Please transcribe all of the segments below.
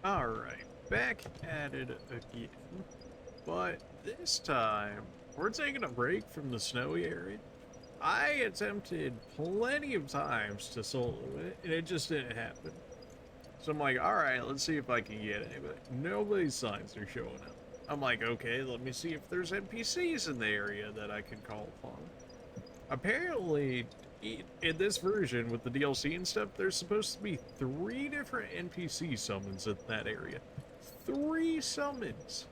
Alright, back at it again. But this time, we're taking a break from the snowy area. I attempted plenty of times to solo it, and it just didn't happen. So I'm like, alright, let's see if I can get it. But nobody's signs are showing up. I'm like, okay, let me see if there's NPCs in the area that I can call upon. Apparently, in this version with the DLC and stuff, there's supposed to be 3 different NPC summons in that area. 3 summons!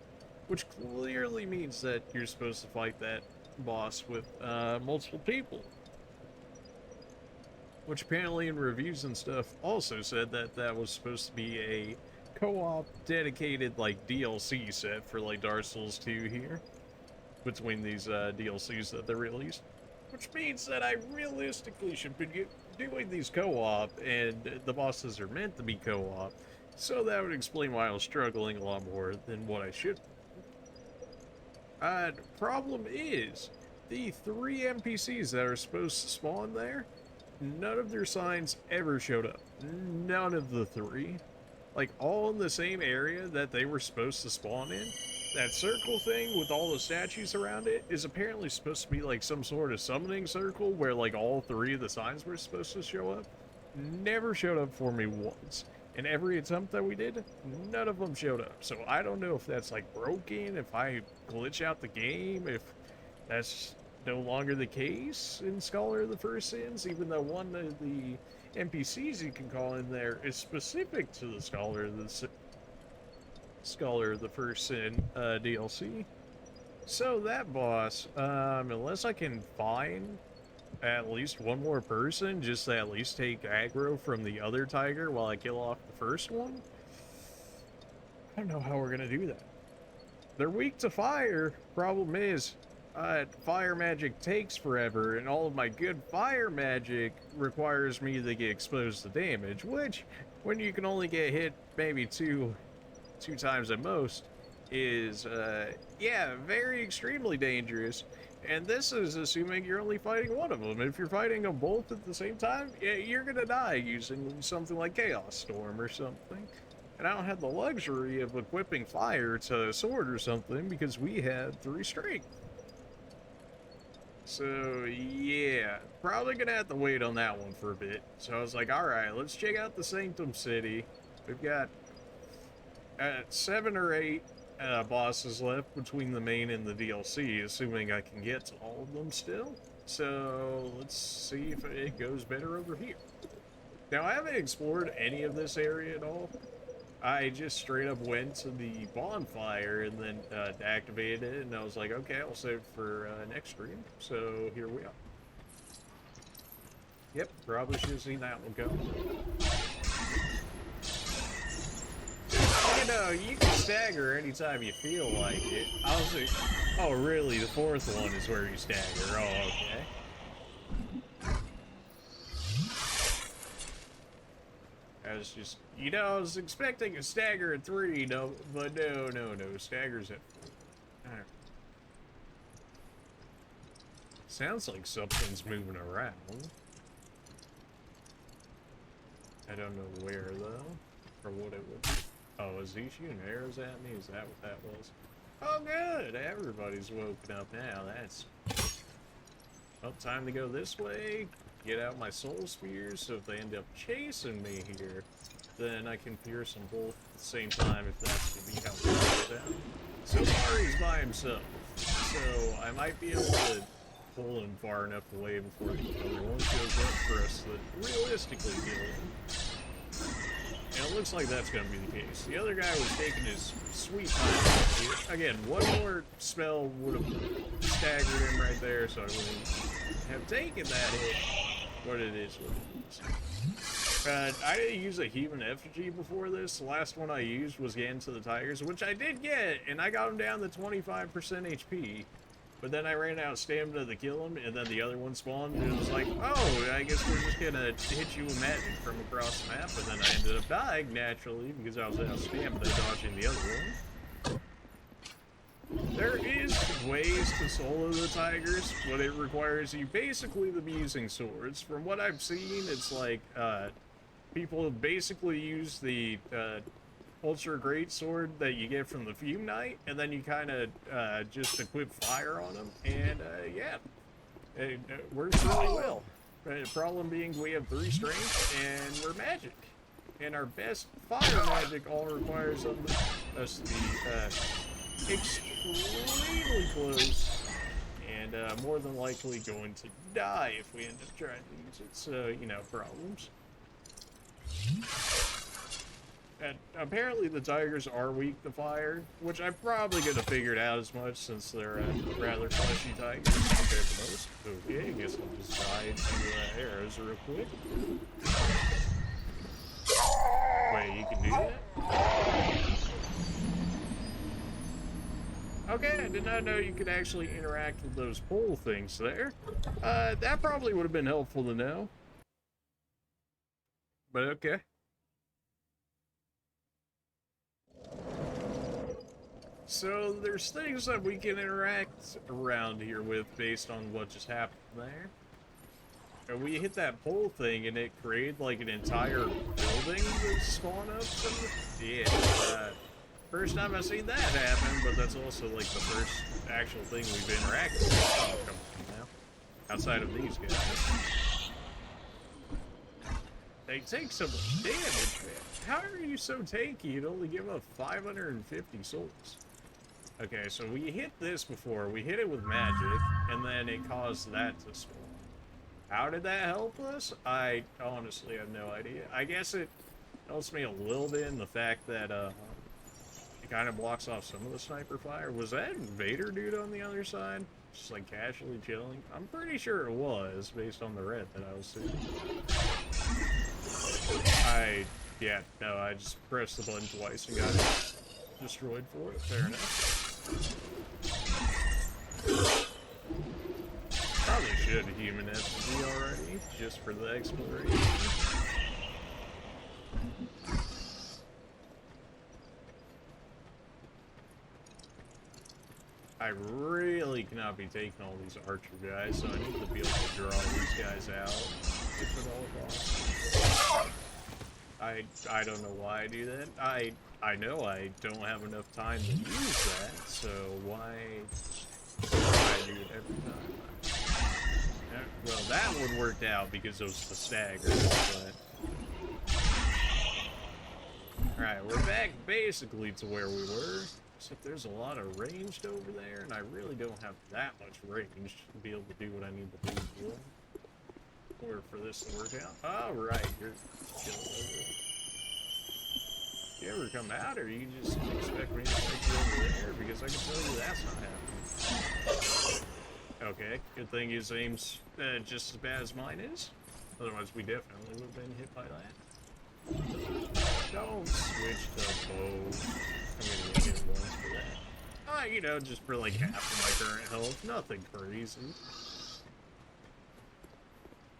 Which clearly means that you're supposed to fight that boss with multiple people. Which apparently in reviews and stuff also said that that was supposed to be a co-op dedicated like DLC set for like Dark Souls 2 here. Between these DLCs that they released. Which means that I realistically should be doing these co-op, and the bosses are meant to be co-op, so that would explain why I was struggling a lot more than what I should. Problem is, the 3 NPCs that are supposed to spawn there, none of their signs ever showed up. None of the 3. Like, all in the same area that they were supposed to spawn in. That circle thing with all the statues around it is apparently supposed to be like some sort of summoning circle where like all 3 of the signs were supposed to show up. Never showed up for me once. And every attempt that we did, none of them showed up. So I don't know if that's like broken, if I glitch out the game, if that's no longer the case in Scholar of the First Sins, even though one of the NPCs you can call in there is specific to the Scholar of the First Sin DLC. So that boss, unless I can find at least one more person just to at least take aggro from the other tiger while I kill off the first one, I don't know how we're gonna do that. They're weak to fire. Problem is, fire magic takes forever, and all of my good fire magic requires me to get exposed to damage, which, when you can only get hit maybe two times at most, is, yeah, very extremely dangerous. And this is assuming you're only fighting one of them. If you're fighting them both at the same time, yeah, you're gonna die using something like Chaos Storm or something. And I don't have the luxury of equipping fire to a sword or something because we had 3 strength. So, yeah, probably gonna have to wait on that one for a bit. So I was like, alright, let's check out the Sanctum City. We've got 7 or 8 bosses left between the main and the DLC, assuming I can get to all of them still. So let's see if it goes better over here. Now, I haven't explored any of this area at all. I just straight up went to the bonfire and then activated it, and I was like, okay, I'll save for next stream. So here we are. Yep, probably should have seen that one coming. You know, you can stagger anytime you feel like it. I was like, oh really, the 4th one is where you stagger. Oh, okay. I was just, you know, I was expecting a stagger at 3, no, but no, stagger's at 4. Alright. Sounds like something's moving around. I don't know where, though, or what it would be. Oh, is he shooting arrows at me? Is that what that was? Oh, good! Everybody's woken up now. That's... Well, time to go this way. Get out my soul spears, so if they end up chasing me here, then I can pierce them both at the same time if that's to be how it goes out. So far, he's by himself. So I might be able to pull him far enough away before the other one shows up for us to realistically kill him. And it looks like that's going to be the case. The other guy was taking his sweet time. Again, one more spell would have staggered him right there, so I wouldn't have taken that hit. But it is what it is. I didn't use a human effigy before this. The last one I used was getting to the tigers, which I did get, and I got him down to 25% HP. But then I ran out of stamina to kill him, and then the other one spawned, and it was like, oh, I guess we're just gonna hit you with magic from across the map, and then I ended up dying, naturally, because I was out of stamina dodging the other one. There is ways to solo the tigers, but it requires you basically to be using swords. From what I've seen, it's like, people basically use the ultra great sword that you get from the Fume Knight, and then you kind of just equip fire on them, and yeah, it works really well. The problem being we have 3 strength and we're magic, and our best fire magic all requires us to be extremely close, and more than likely going to die if we end up trying to use it. So, you know, problems. And apparently the tigers are weak to fire, which I probably could have figured out as much since they're rather fleshy tigers compared to most. Okay, I guess I'll just die to arrows real quick. Wait, you can do that? Okay, I did not know you could actually interact with those pole things there. That probably would have been helpful to know. But okay. So there's things that we can interact around here with based on what just happened there. And we hit that pole thing and it created like an entire building that spawned up. Yeah, first time I've seen that happen, but that's also like the first actual thing we've interacted with. Oh, come on now. Outside of these guys. They take so much damage, man. How are you so tanky? You'd only give up 550 souls. Okay, so we hit this before. We hit it with magic, and then it caused that to spawn. How did that help us? I honestly have no idea. I guess it helps me a little bit in the fact that it kind of blocks off some of the sniper fire. Was that Invader dude on the other side? Just like casually chilling? I'm pretty sure it was, based on the red that I was seeing. Yeah, no, I just pressed the button twice and got destroyed for it. Fair enough. Probably should human effigy already, just for the exploration. I really cannot be taking all these archer guys, so I need to be able to draw these guys out if at all possible. I don't know why I do that. I know I don't have enough time to use that, so why I do it every time? Well, that one worked out because it was the stagger, but... Alright, we're back basically to where we were, except there's a lot of ranged over there, and I really don't have that much range to be able to do what I need to do in order for this to work out. Oh, right, you're chilling over there. You ever come out, or you just expect me to take you over there? Because I can tell you that's not happening. Okay, good thing his aim's just as bad as mine is. Otherwise, we definitely would have been hit by that. Don't switch to bow. I'm gonna get hit once for that. You know, just for like half of my current health. Nothing crazy.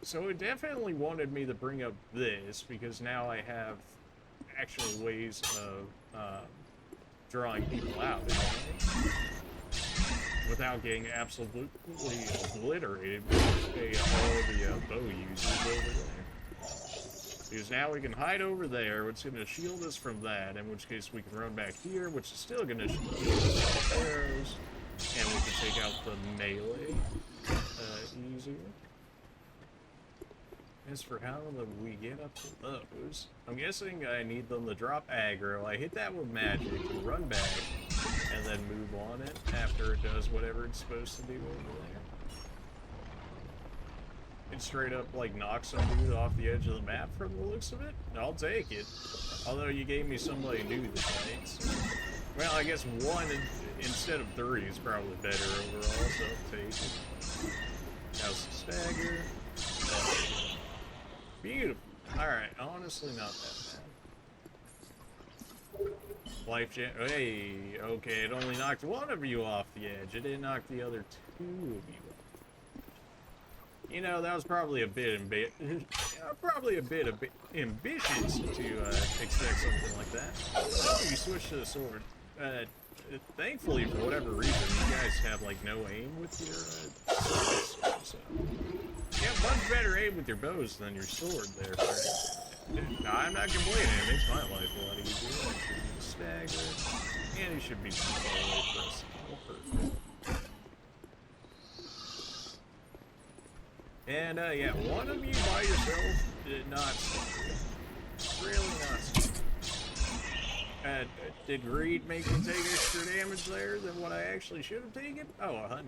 So it definitely wanted me to bring up this, because now I have actual ways of drawing people out without getting absolutely obliterated with all the bow users over there. Because now we can hide over there, which is going to shield us from that, in which case we can run back here, which is still going to shield us from arrows, and we can take out the melee easier. As for how do we get up to those, I'm guessing I need them to drop aggro. I hit that with magic, run back, and then move on it after it does whatever it's supposed to do over there. It straight up like knocks some dude off the edge of the map from the looks of it. I'll take it. Although you gave me somebody new to fight. So. Well, I guess 1 instead of 3 is probably better overall, so I'll take it. How's the stagger? Beautiful. Alright, honestly not that bad. Life jam. Hey, okay, it only knocked 1 of you off the edge. It didn't knock the other 2 of you off. You know, that was probably a bit ambitious to expect something like that. Oh, you switched to the sword. Thankfully, for whatever reason, you guys have like no aim with your swords, so you have much better aim with your bows than your sword there, Fred. No, I'm not complaining. It makes my life a lot easier. That should be the stagger. And he should be too far away for us. Perfect. And, yeah, one of you by yourself did not stagger. Really not stagger. Did greed make me take extra damage there than what I actually should have taken? Oh, 100%.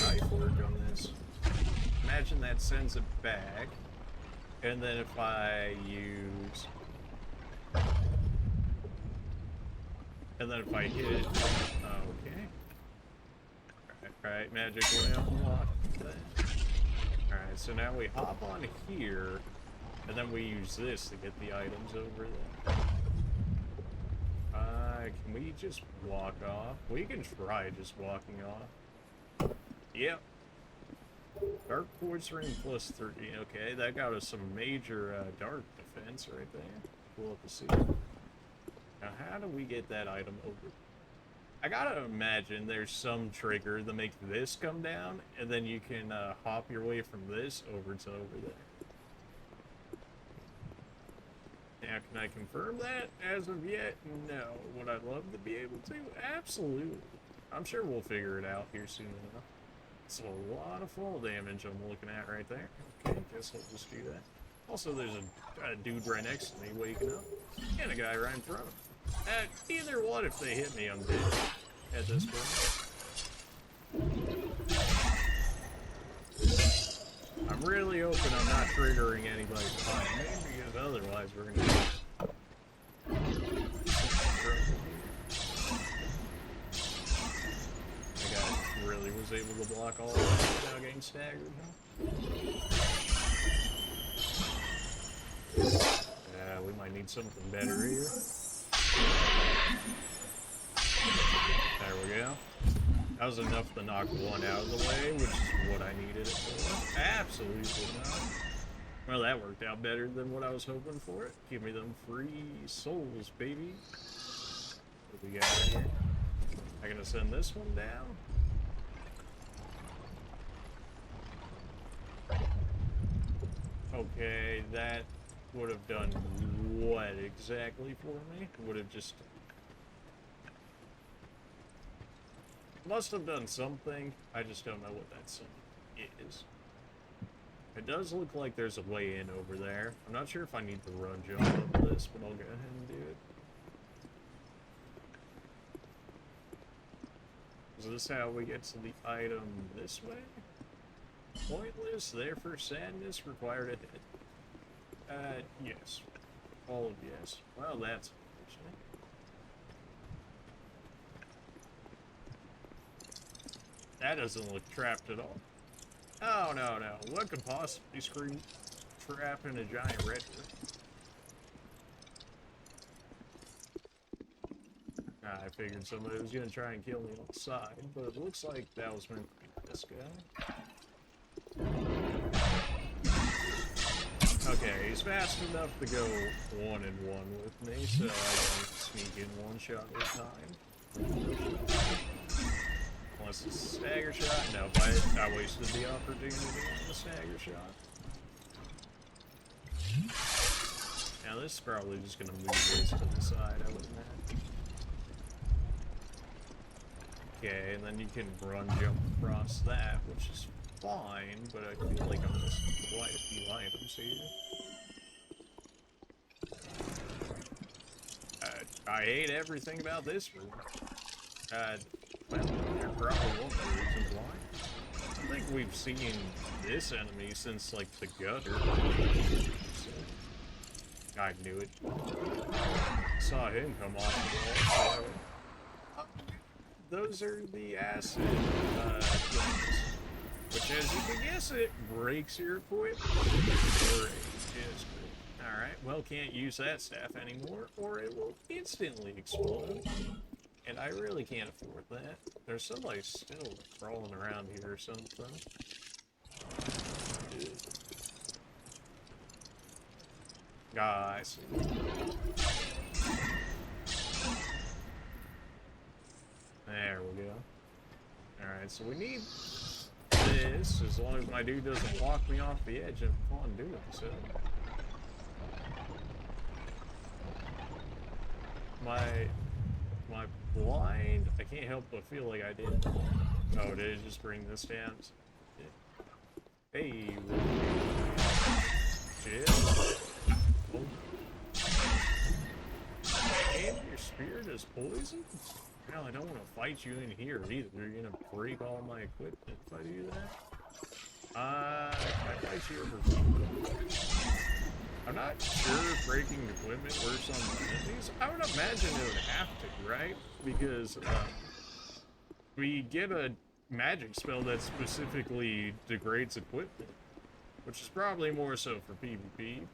Knife work on this. Imagine that sends it back. And then if I use... And then if I hit it... Okay. Alright, magic will unlock that. Alright, so now we hop on here. And then we use this to get the items over there. Can we just walk off? We can try just walking off. Yep. Dark Quartz Ring plus 30. Okay, that got us some major dark defense right there. Pull up the sea. Now, how do we get that item over? I gotta imagine there's some trigger to make this come down, and then you can hop your way from this over to over there. Now, can I confirm that? As of yet, no. Would I love to be able to? Absolutely. I'm sure we'll figure it out here soon enough. It's a lot of fall damage I'm looking at right there. Okay, guess I'll just do that. Also, there's a dude right next to me waking up, and a guy right in front of me. Either one, if they hit me, I'm dead at this point. I'm really hoping I'm not triggering anybody behind me, because otherwise we're gonna get really was able to block all of that without getting staggered, huh? Yeah, we might need something better here. There we go. That was enough to knock one out of the way, which is what I needed it for. Absolutely not. Well, that worked out better than what I was hoping for it. Give me them free souls, baby. What do we got here? I'm gonna send this one down. Okay, that would have done what exactly for me? Would have just... Must have done something. I just don't know what that something is. It does look like there's a way in over there. I'm not sure if I need to run jump up this, but I'll go ahead and do it. Is this how we get to the item this way? Pointless, therefore sadness, required a hit. Yes. All of yes. Well, that's unfortunate. That doesn't look trapped at all. Oh, no, no. What could possibly scream trapping a giant redwood? I figured somebody was going to try and kill me on the side, but it looks like that was meant to be this guy. Okay, he's fast enough to go 1-1 with me, so I can sneak in one shot at a time. Unless it's a stagger shot. No, I wasted the opportunity on the stagger shot. Now this is probably just going to move this to the side, I would imagine. Okay, and then you can run jump across that, which is fine, but I feel like I'm missing quite a few items here. I hate everything about this room. Well, there probably won't be reasons why. I think we've seen this enemy since, like, the gutter. So, I knew it. Saw him come off the wall. So, those are the acid things. Which, as you can guess, it breaks your equipment. Great. Just great. Alright, well, can't use that staff anymore, or it will instantly explode. And I really can't afford that. There's somebody still crawling around here or something. Ah, I see. There we go. Alright, so we need this, as long as my dude doesn't walk me off the edge, I'm fun doing so. My blind, I can't help but feel like I did. Oh, did it just bring this down? Hey, shit. Oh. And your spirit is poison? Well, I don't want to fight you in here either. You're gonna break all my equipment if I do that. I fight you over. I'm not sure if breaking equipment works on the enemies. I would imagine it would have to, right? Because we get a magic spell that specifically degrades equipment, which is probably more so for PvP.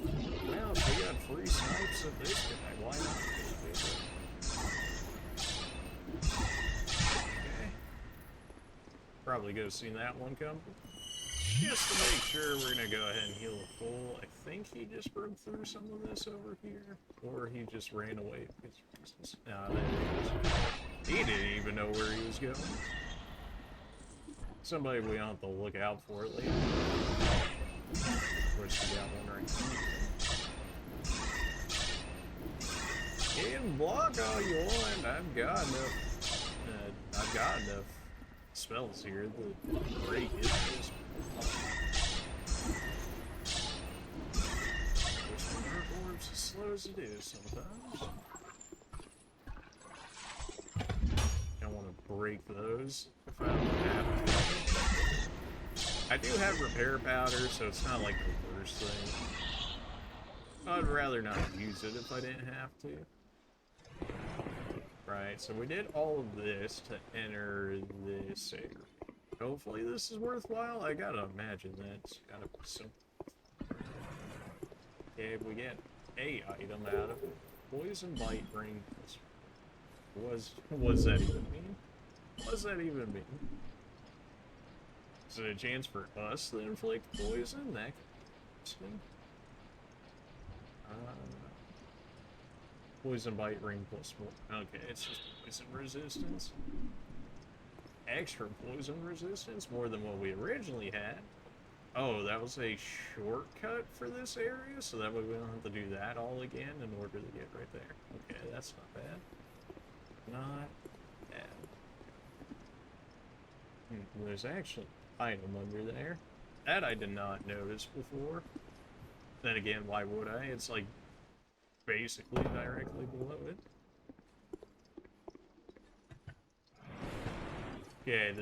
Well, if we got free snipes of this guy, why not? Okay. Probably go see that one come. Just to make sure, we're gonna go ahead and heal a full. I think he just broke through some of this over here, or he just ran away. Nah, there he is. He didn't even know where he was going. Somebody we have to look out for it later. Of course, we got one right here. You can block all you want. I've got enough spells here to break it. Which one orbs as slow as it is sometimes. Don't want to break those if I don't have to. I do have repair powder, so it's not like the worst thing. I'd rather not use it if I didn't have to. Right, so we did all of this to enter this area. Hopefully this is worthwhile. I gotta imagine that's gotta be simple. Okay, we get a item out of it. Poison bite ring. What does that even mean? What does that even mean? Is it a chance for us to inflict poison? That could be. Poison bite ring plus 1. Okay, it's just poison resistance. Extra poison resistance, more than what we originally had. Oh, that was a shortcut for this area, so that way we don't have to do that all again in order to get right there. Okay, that's not bad. Not bad. There's actually an item under there. That I did not notice before. Then again, why would I? It's like basically directly below it. Okay,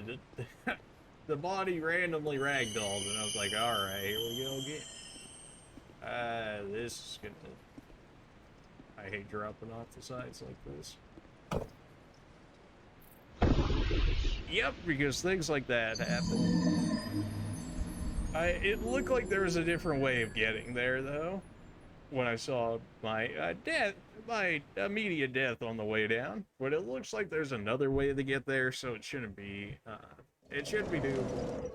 the body randomly ragdolled, and I was like, alright, here we go again. This is gonna... I hate dropping off the sides like this. Yep, because things like that happen. It looked like there was a different way of getting there, though, when I saw my my immediate death on the way down. But it looks like there's another way to get there, so it shouldn't be doable.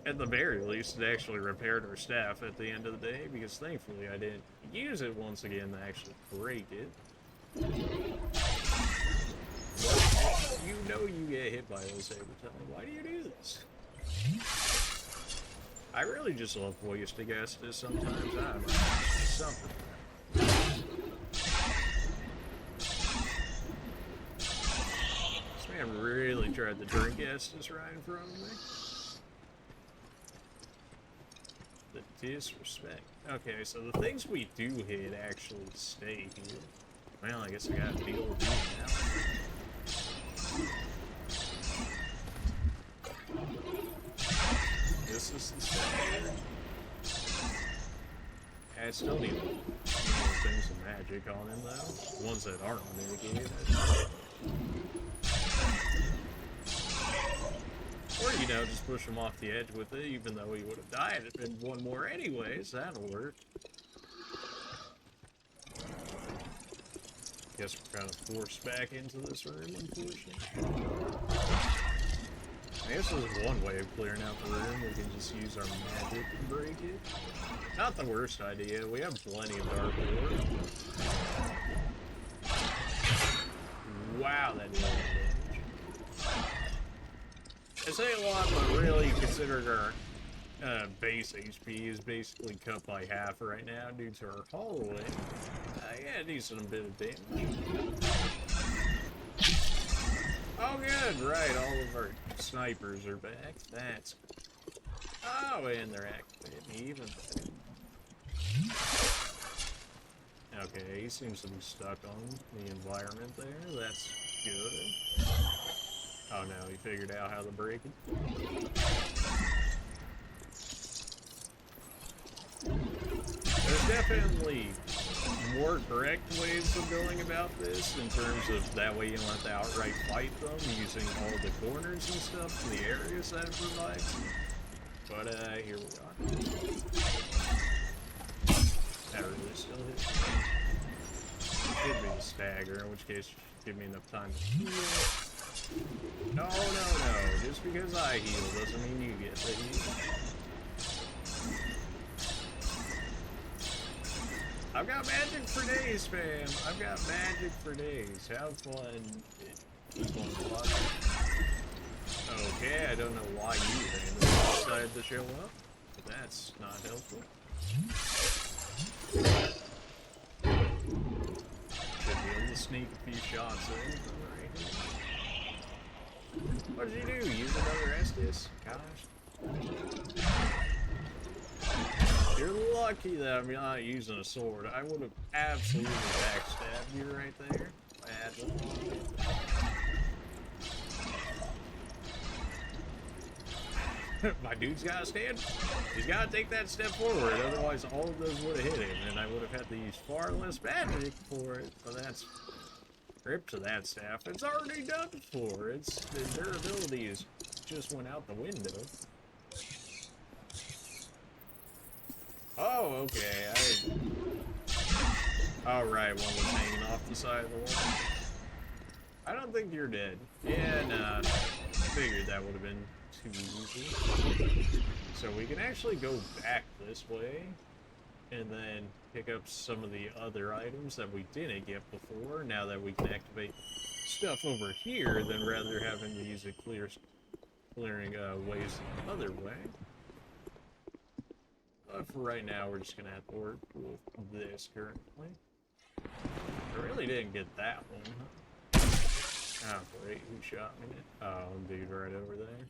At the very least, it actually repaired our staff at the end of the day, because thankfully I didn't use it once again to actually break it. You know you get hit by those every time. Why do you do this? I really just love wasting Estus sometimes. I don't know. Something. This man really tried to drink Estus right in front of me. The disrespect. Okay, so the things we do hit actually stay here. Well, I guess I gotta deal with you now. This is the standard. I still need things of magic on him though. Ones that aren't mitigated. Or, you know, just push him off the edge with it, even though he would have died if it had one more anyways. That'll work. Guess we're kind of forced back into this room, unfortunately. I guess there's one way of clearing out the room. We can just use our magic and break it. Not the worst idea. We have plenty of dark lore. Wow, that did a lot of damage. I say a lot, but really, considering our base HP is basically cut by half right now due to our hallway, yeah, a decent bit of damage. Oh good, right, all of our snipers are back. That's good. Oh, and they're activating even better. Okay, he seems to be stuck on the environment there. That's good. Oh no, he figured out how to break it. There's definitely more correct ways of going about this in terms of that way you don't have to outright fight them using all the corners and stuff in the areas that it provides. But here we are. That really still hit. Could be the stagger, in which case give me enough time to heal. No. Just because I heal doesn't mean you get the heal. I've got magic for days, fam. I've got magic for days. Have fun. Keep on blocking. Okay, I don't know why you randomly decided to show up, but that's not helpful. Should be able to sneak a few shots in from right here. What did you do? Use another Estus? Gosh. You're lucky that I'm not using a sword. I would have absolutely backstabbed you right there. My dude's gotta stand. He's gotta take that step forward, otherwise all of those would have hit him, and I would have had to use far less magic for it. But that's rip to that staff. It's already done for. Its durability is just went out the window. Oh, okay. Alright, one was hanging off the side of the wall. I don't think you're dead. Yeah, nah. Figured that would have been too easy. So we can actually go back this way and then pick up some of the other items that we didn't get before, now that we can activate stuff over here, than rather having to use a clearing ways the other way. But for right now, we're just gonna have to work with this currently. I really didn't get that one, huh? Oh, great. Who shot me? Oh, dude right over there.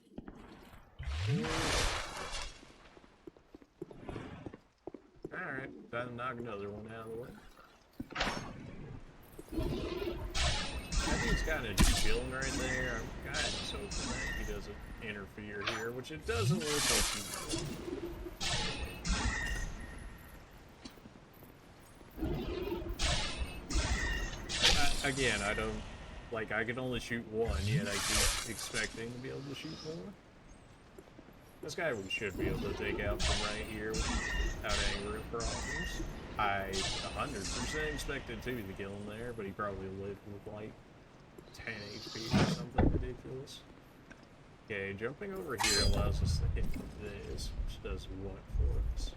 Alright, time to knock another one out of the way. That dude's kind of just chilling right there. I'm kind of just hoping that he doesn't interfere here, which it doesn't look like he will. Again, I don't, like, I can only shoot one, yet I keep expecting to be able to shoot more. This guy we should be able to take out from right here without any real problems. I 100% expected two to kill him there, but he probably lived with like 10 HP or something ridiculous. Okay, jumping over here allows us to hit this, which does what for us?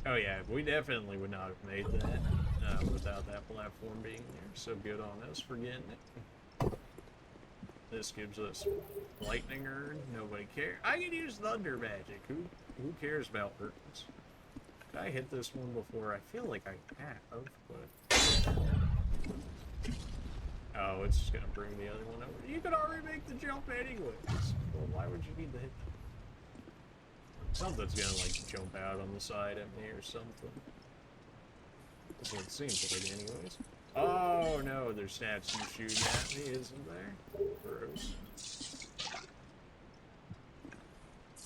Oh yeah, we definitely would not have made that without that platform being there, so good on us for getting it. This gives us lightning urn, nobody cares. I can use thunder magic, who cares about urns? Did I hit this one before? I feel like I have, but... Oh, it's just gonna bring the other one over. You could already make the jump anyways. Well, why would you need to hit that? Something's gonna, like, jump out on the side at me or something. That's what it seems like, anyways. Oh, no, there's statues shooting at me, isn't there? Gross.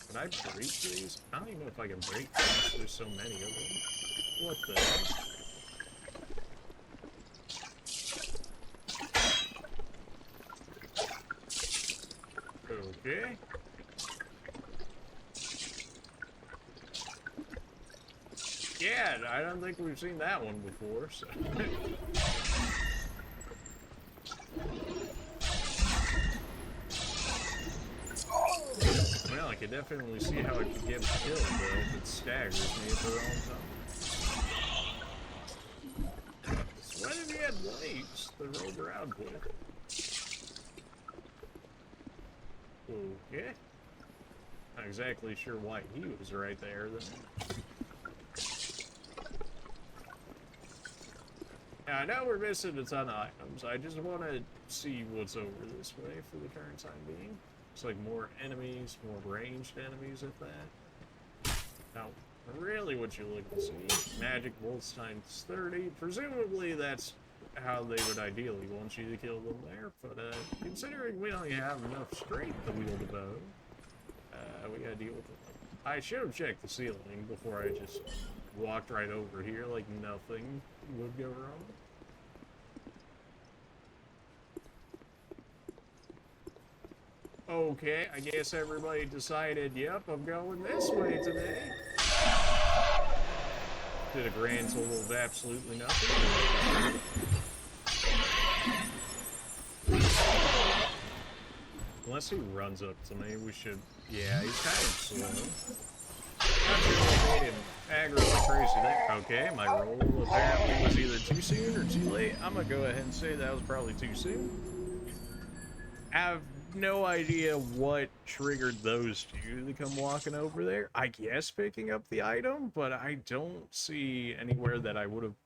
Can I break these? I don't even know if I can break these. There's so many of them. What the heck? Okay. Yeah, I don't think we've seen that one before, so... Well, I can definitely see how it could get me killed, though, if it staggers me at the wrong time. Sweating he had lights that rolled around with. Okay. Not exactly sure why he was right there, then. Now, I know we're missing a ton of items. I just want to see what's over this way for the current time being. It's like more enemies, more ranged enemies at that. Now, really what you're looking to see, magic bolts times 30. Presumably that's how they would ideally want you to kill them there, but considering we only have enough strength to wield a bow, we gotta deal with it. I should have checked the ceiling before I just walked right over here like nothing would go wrong. Okay, I guess everybody decided, yep, I'm going this way today. Did a grand total of absolutely nothing. Unless he runs up to me, we should... Yeah, he's kind of slow. Not sure what made him aggro like crazy there. Okay, my roll apparently was either too soon or too late. I'm gonna go ahead and say that was probably too soon. I have no idea what triggered those two to come walking over there. I guess picking up the item, but I don't see anywhere that I would have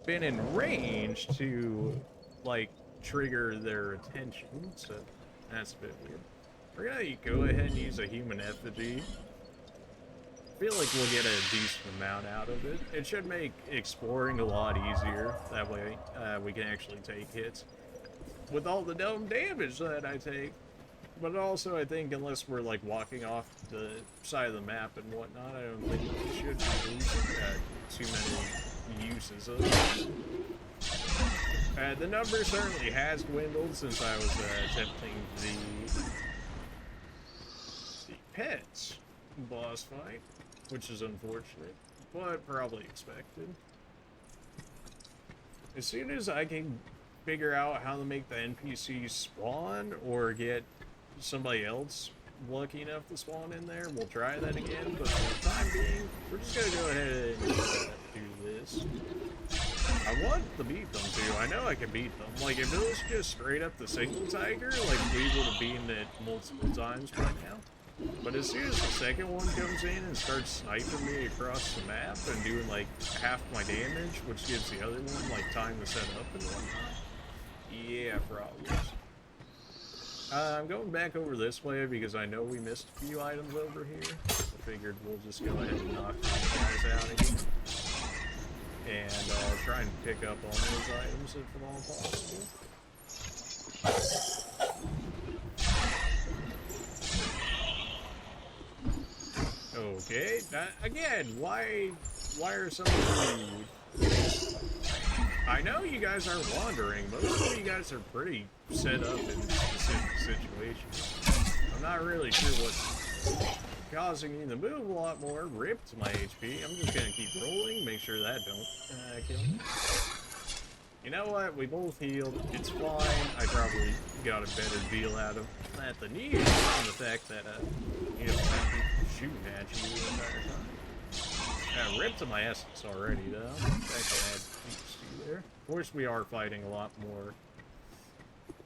been in range to, like, trigger their attention, so that's a bit weird. We're gonna go ahead and use a human effigy. I feel like we'll get a decent amount out of it. It should make exploring a lot easier. That way, we can actually take hits with all the dumb damage that I take. But also, I think unless we're like walking off the side of the map and whatnot, I don't think we should be losing too many uses of it. The number certainly has dwindled since I was attempting the pets boss fight, which is unfortunate, but probably expected. As soon as I can figure out how to make the NPCs spawn or get somebody else lucky enough to spawn in there, we'll try that again, but for the time being, we're just gonna go ahead and do this. I want to beat them too. I know I can beat them. Like, if it was just straight up the single tiger, like, we would have beaten it multiple times by now. But as soon as the second one comes in and starts sniping me across the map and doing like half my damage, which gives the other one like time to set up and whatnot, yeah, problems. I'm going back over this way because I know we missed a few items over here. I figured we'll just go ahead and knock these guys out again. And try and pick up on those items if at all possible. Okay, again, why are some of you... I know you guys are wandering. Most of you guys are pretty set up in specific situations. I'm not really sure what's causing me to move a lot more. Ripped my HP. I'm just gonna keep rolling, make sure that don't kill me. You know what? We both healed. It's fine. I probably got a better deal out of that than you, and the fact that you don't have people shooting at you the entire time. Ripped to my essence already, though. Actually, had Ps5 there. Of course, we are fighting a lot more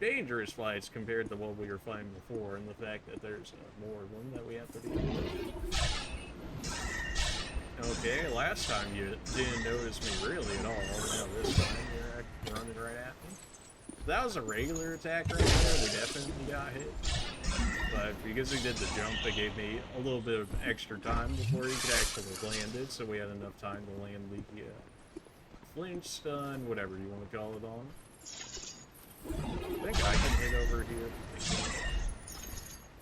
dangerous fights compared to what we were fighting before, and the fact that there's more of them that we have to deal with. Okay, last time you didn't notice me really at all. Now this time you're running right at me. If that was a regular attack right there, we definitely got hit. But because he did the jump, it gave me a little bit of extra time before he could actually land it, so we had enough time to land the flinch stun, whatever you want to call it on. I think I can hit over here.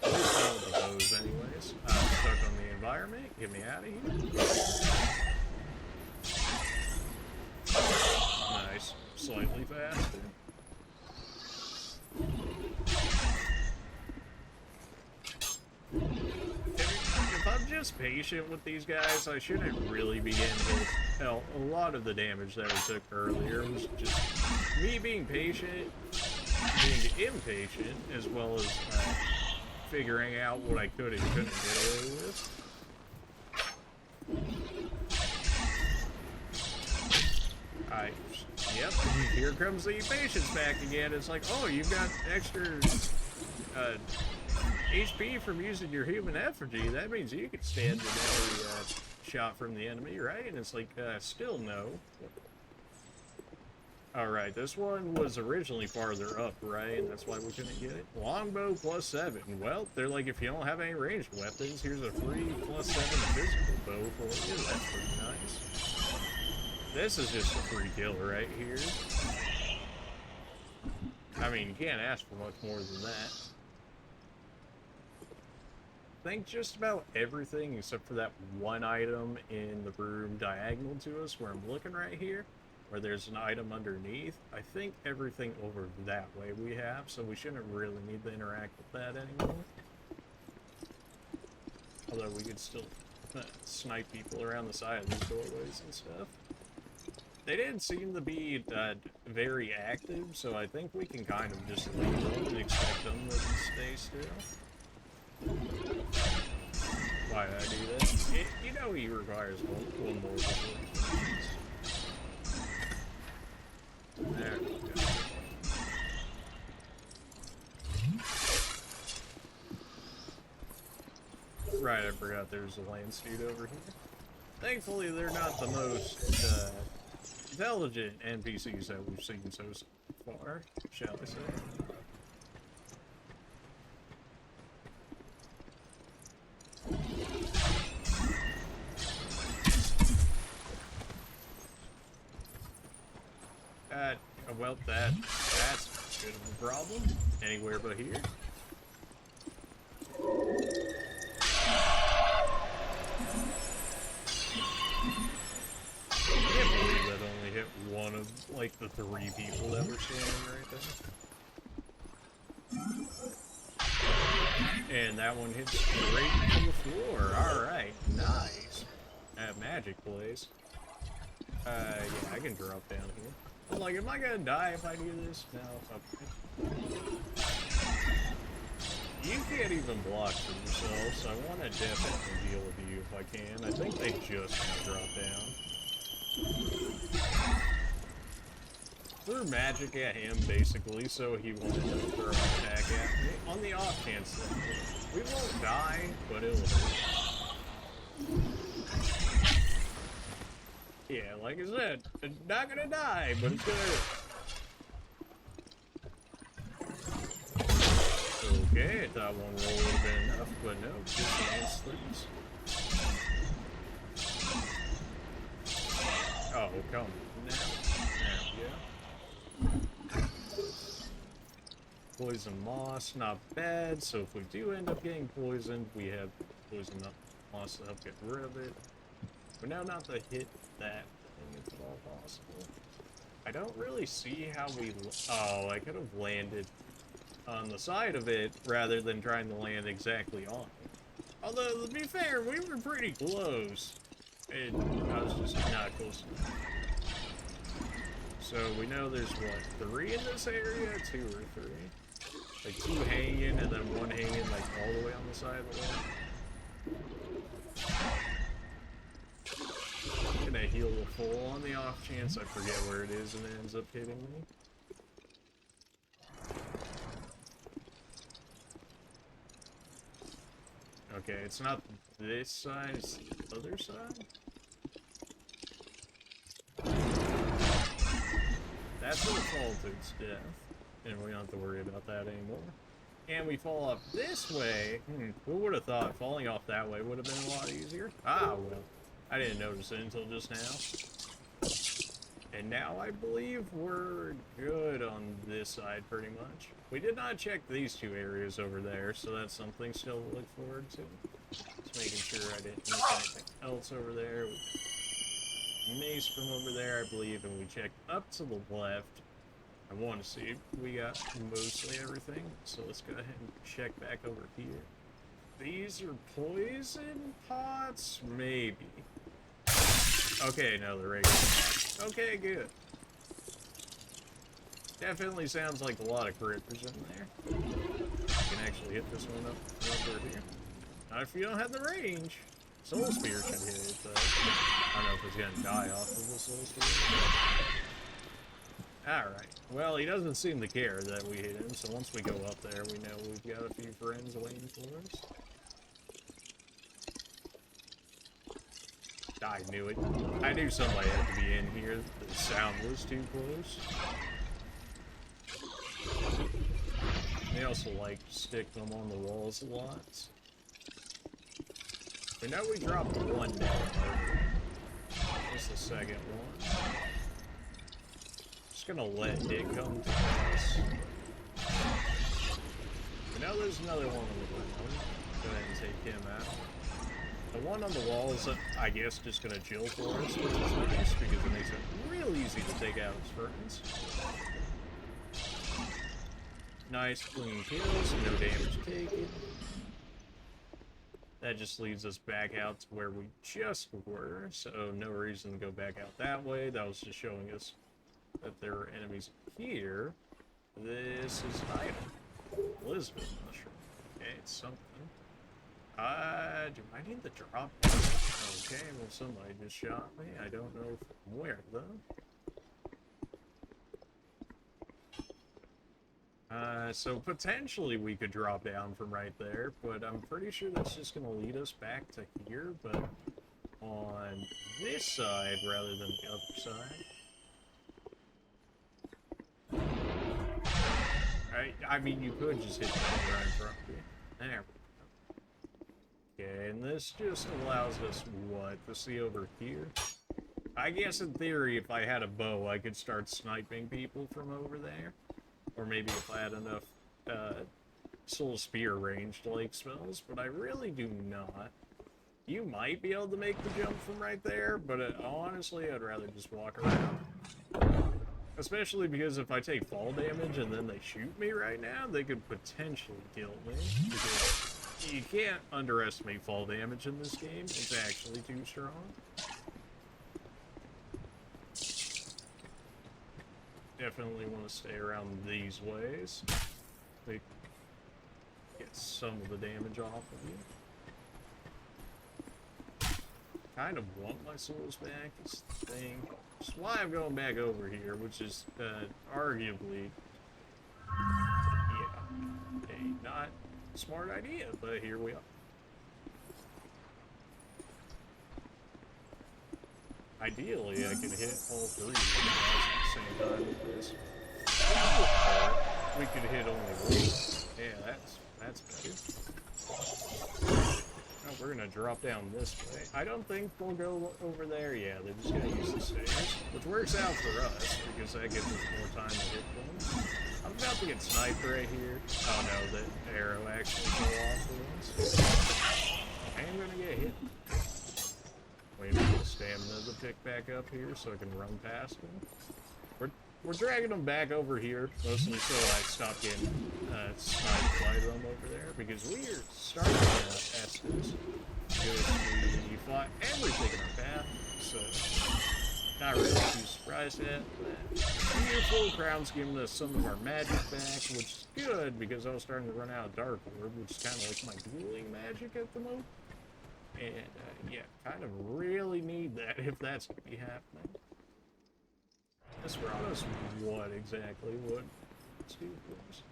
At least not with the bows anyways. I'm stuck on the environment. Get me out of here. Nice. Slightly faster. If I'm just patient with these guys, I shouldn't really be getting hit. Hell, a lot of the damage that we took earlier was just me being patient, being impatient, as well as figuring out what I could and couldn't get away with. Yep, here comes the patience back again. It's like, oh, you've got extra HP from using your human effigy. That means you can stand with every shot from the enemy, right? And it's like, still no. Alright, this one was originally farther up, right? And that's why we couldn't get it. Longbow +7. Well, they're like, if you don't have any ranged weapons, here's a free +7 physical bow for you. That's pretty nice. This is just a free kill right here. I mean, you can't ask for much more than that. I think just about everything except for that one item in the room diagonal to us where I'm looking right here, where there's an item underneath. I think everything over that way we have, so we shouldn't really need to interact with that anymore. Although we could still snipe people around the side of these doorways and stuff. They didn't seem to be very active, so I think we can kind of just leave them and expect them to stay still. Why did I do that? You know he requires one more before he finishes. There we go. Right, I forgot there's a land steed over here. Thankfully, they're not the most intelligent NPCs that we've seen so far, shall I say. Well, that's a bit of a problem. Anywhere but here. I can't believe that only hit one of, like, the 3 people that were standing right there. And that one hits straight into the floor. Alright, nice. That magic plays. Yeah, I can drop down here. I'm like, am I gonna die if I do this? No, okay. You can't even block for yourself, so I want to definitely deal with you if I can. I think they just drop down. Threw magic at him, basically, so he wanted to throw an attack at me. On the off chance that we won't die, but it'll hurt. Yeah, like I said, it's not gonna die, but it's gonna hurt. Okay, I thought one roll would have been enough, but no, just lance threes. Oh, come now. There we go. Poison moss, not bad, so if we do end up getting poisoned, we have poison moss to help get rid of it. But now not to hit that thing if at all possible. I don't really see how we... Oh, I could have landed on the side of it rather than trying to land exactly on it. Although, to be fair, we were pretty close. And I was just not close enough. So we know there's, what, 3 in this area? 2 or 3? Like 2 hanging and then 1 hanging like all the way on the side of the wall. I'm gonna heal the full on the off chance I forget where it is and it ends up hitting me. Okay, it's not this side, it's the other side. That's what it falls to its death, and we don't have to worry about that anymore. And we fall off this way. Who would have thought falling off that way would have been a lot easier? Ah, well, I didn't notice it until just now. And now I believe we're good on this side pretty much. We did not check these 2 areas over there, so that's something still to look forward to. Just making sure I didn't miss anything else over there. Mace from over there, I believe, and we checked up to the left. I want to see if we got mostly everything, so let's go ahead and check back over here. These are poison pots? Maybe. Okay, no, they're regular pots. Okay, good. Definitely sounds like a lot of critters in there. You can actually hit this one up over here. Not if you don't have the range. Soul Spear should hit it, but I don't know if it's gonna die off of the Soul Spear. Alright. Well, he doesn't seem to care that we hit him, so once we go up there, we know we've got a few friends waiting for us. I knew it. I knew somebody had to be in here. The sound was too close. They also like stick them on the walls a lot. We know we dropped one down. What's the second one? Just gonna let it come to us. We know there's another one on the ground. Go ahead and take him out. The one on the wall is, I guess, just gonna chill for us, which is nice, because it makes it real easy to take out his friends. Nice, clean kills, no damage taken. That just leads us back out to where we just were, so no reason to go back out that way. That was just showing us that there are enemies here. This is an item. Elizabeth mushroom. Okay, it's something. Do I need the drop? Okay, well somebody just shot me. I don't know from where though. So potentially we could drop down from right there, but I'm pretty sure that's just gonna lead us back to here, but on this side rather than the other side. I mean, you could just hit the thing right in front of you. There we go. Okay, and this just allows us, what, to see over here? I guess in theory, if I had a bow, I could start sniping people from over there. Or maybe if I had enough Soul Spear ranged like spells, but I really do not. You might be able to make the jump from right there, but honestly, I'd rather just walk around. Especially because if I take fall damage and then they shoot me right now, they could potentially kill me. Because you can't underestimate fall damage in this game. It's actually too strong. Definitely want to stay around these ways. They get some of the damage off of you. Kind of want my souls back, is the thing. Which is why I'm going back over here, which is arguably, yeah, a not smart idea, but here we are. Ideally, I can hit all three at the same time with this. We could hit only one. Yeah, that's better. Oh, we're gonna drop down this way. I don't think we'll go over there. Yeah, they're just gonna use the stairs, which works out for us because that gives us more time to hit them. I'm about to get sniped right here. Oh no, the arrow actually fell off for us. I am gonna get hit. Wait for the stamina to pick back up here so I can run past them. We're dragging them back over here, mostly so I stop getting sniped by them over there, because we are starting Estus, because we fought everything in our path, so not really too surprised at that. Beautiful Crown's giving us some of our magic back, which is good, because I was starting to run out of Dark Orb, which is kind of like my dueling magic at the moment. And, yeah, kind of really need that if that's going to be happening. This brought us what exactly? What? Let's do this.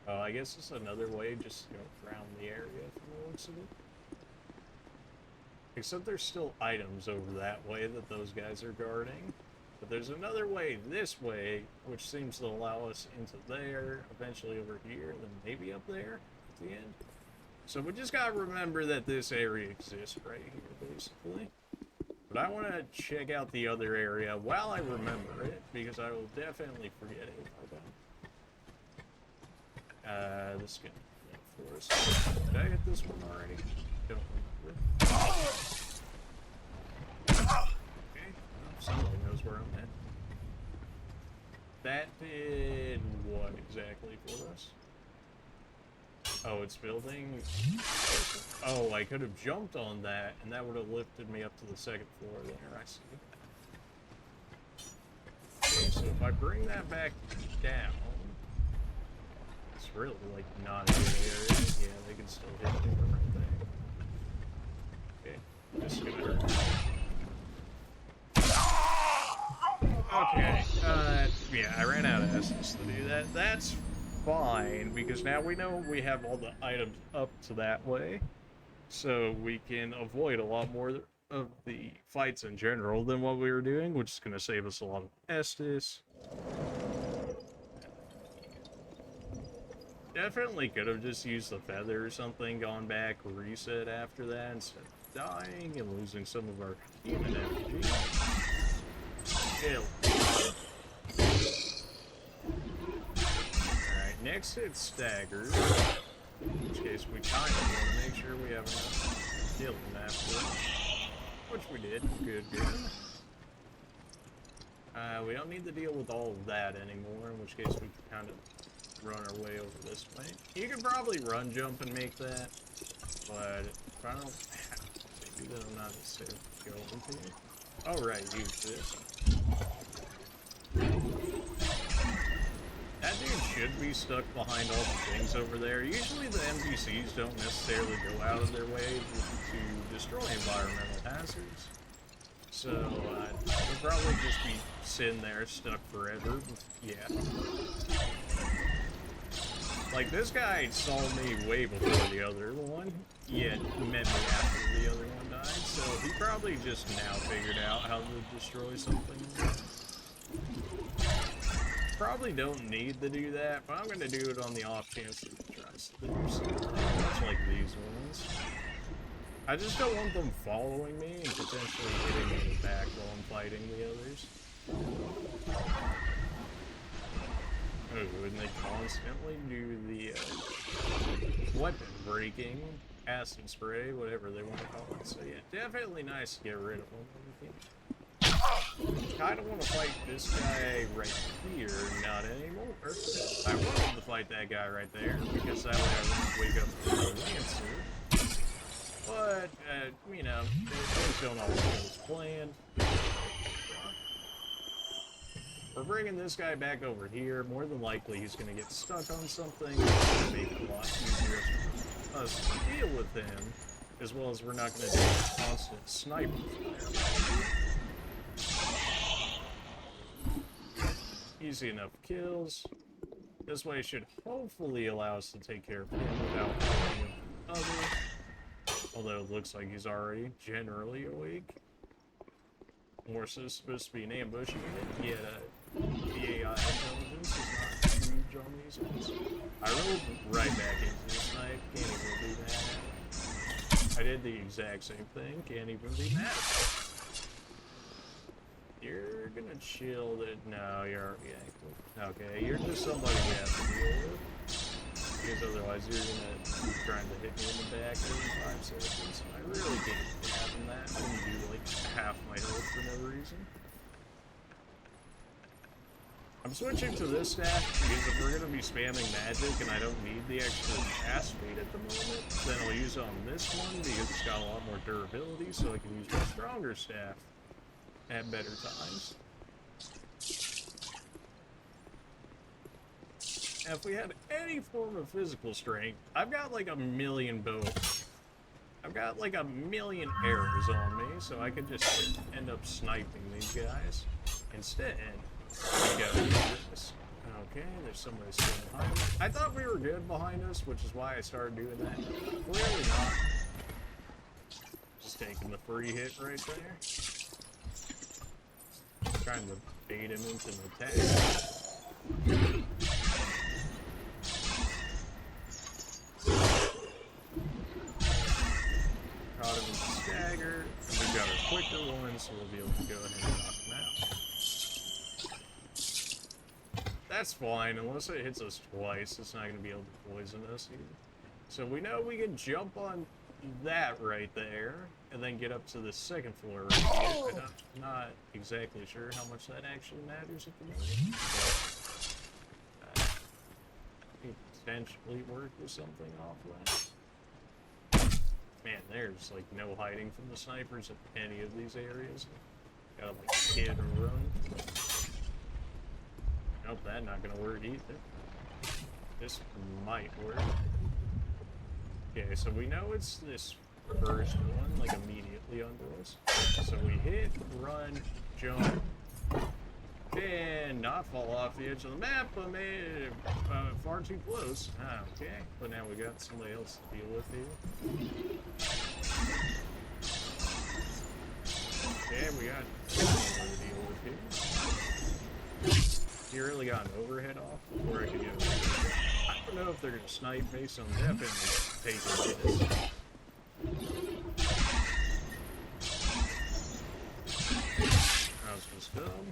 Oh, I guess it's another way just to go around the area from the looks of it. Except there's still items over that way that those guys are guarding. But there's another way this way, which seems to allow us into there, eventually over here, then maybe up there at the end. So we just gotta remember that this area exists right here, basically. But I want to check out the other area while I remember it, because I will definitely forget it if I don't. This is gonna be for us. Did I hit this one already? Don't remember. Okay, well, somebody knows where I'm at. That did what exactly for us? Oh, it's building. Oh, I could have jumped on that, and that would have lifted me up to the second floor there. I see. Okay, so if I bring that back down, it's really like not a good area. Yeah, they can still hit me right there. Okay, this is gonna hurt. Okay, yeah, I ran out of essence to do that. That's fine, because now we know we have all the items up to that way, so we can avoid a lot more of the fights in general than what we were doing, which is going to save us a lot of Estus. Definitely could have just used the feather or something, gone back, reset after that, instead of dying and losing some of our human energy. Kill. Alright, next hit staggers. In which case we kind of want to make sure we have enough healing after. Which we did. Good, good. We don't need to deal with all of that anymore, in which case we can kind of run our way over this way. You could probably run, jump, and make that, but if I don't have to do that, I'm not necessarily going to. Oh, right, use this. That dude should be stuck behind all the things over there. Usually the NPCs don't necessarily go out of their way to destroy environmental hazards. So, he'll probably just be sitting there stuck forever. Yeah. Like, this guy saw me way before the other one, yet met me after the other one died, so he probably just now figured out how to destroy something. Probably don't need to do that, but I'm going to do it on the off chance that he tries to do something, much like these ones. I just don't want them following me and potentially hitting me in the back while I'm fighting the others. Oh, and they constantly do the weapon breaking, acid spray, whatever they want to call it. So yeah, definitely nice to get rid of them. Kind of want to fight this guy right here, not anymore. I wanted to fight that guy right there, because that way I wouldn't wake up to the Lancer. But, you know, things don't always go as planned. We're bringing this guy back over here. More than likely, he's going to get stuck on something. It's going to make it a lot easier for us to deal with him, as well as we're not going to do constant sniper fire. Easy enough kills. This way should hopefully allow us to take care of him without killing others. Although it looks like he's already generally awake. More so supposed to be an ambush unit, yet the AI intelligence is not huge on these ones. I rolled right back into the snipe, can't even do that. I did the exact same thing, can't even be mad. You're gonna chill that. No, you're already active. Okay, you're just somebody we have to deal with. Because otherwise you're gonna be trying to hit me in the back every 5 seconds. I really can't be having that when you do like half my health for no reason. I'm switching to this staff because if we're gonna be spamming magic and I don't need the extra cast speed at the moment, then I'll use it on this one because it's got a lot more durability, so I can use my stronger staff at better times. Now, if we had any form of physical strength, I've got like a million bows. I've got like a million arrows on me, so I could just end up sniping these guys. Instead, we go do this. Okay, there's somebody still behind us. I thought we were good behind us, which is why I started doing that. Clearly not. Just taking the free hit right there. Trying to bait him into an attack. Caught him with the stagger. And we've got a quicker one, so we'll be able to go ahead and knock him out. That's fine, unless it hits us twice, it's not going to be able to poison us either. So we know we can jump on that right there, and then get up to the second floor right here. I'm not exactly sure how much that actually matters at the moment, but could potentially work with something off that. Man, there's like no hiding from the snipers in any of these areas. Gotta like hit or run. Nope, that's not gonna work either. This might work. Okay, so we know it's this first one, like immediately. directly under us. So we hit, run, jump, and not fall off the edge of the map, but made it far too close. Ah, okay, but now we got somebody else to deal with here. Okay, we got someone to deal with here. You really got an overhead off before I could get away. I don't know if they're gonna snipe me, so I'm definitely taking this. I was just dumb.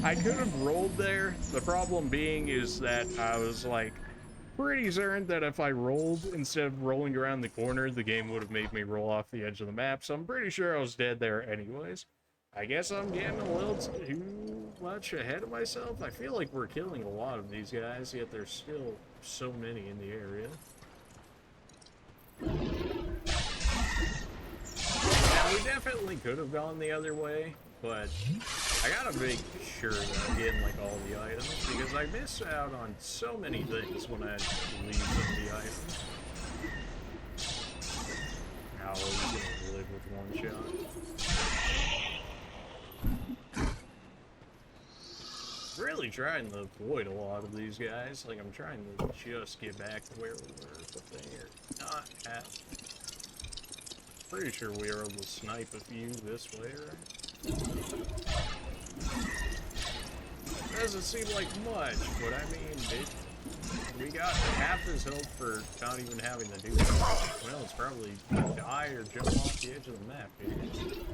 I could have rolled there. The problem being is that I was like pretty certain that if I rolled instead of rolling around the corner, the game would have made me roll off the edge of the map. So I'm pretty sure I was dead there anyways. I guess I'm getting a little too much ahead of myself. I feel like we're killing a lot of these guys, yet there's still so many in the area. Now, we definitely could have gone the other way, but I gotta make sure that I'm getting like all the items, because I miss out on so many things when I leave some of the items. Now he's gonna live with one shot. Really trying to avoid a lot of these guys. Like, I'm trying to just get back to where we were, but they are not at. Pretty sure we are able to snipe a few this way, right? Doesn't seem like much, but I mean, we got half his health for not even having to do it. Well, it's probably die or jump off the edge of the map, dude.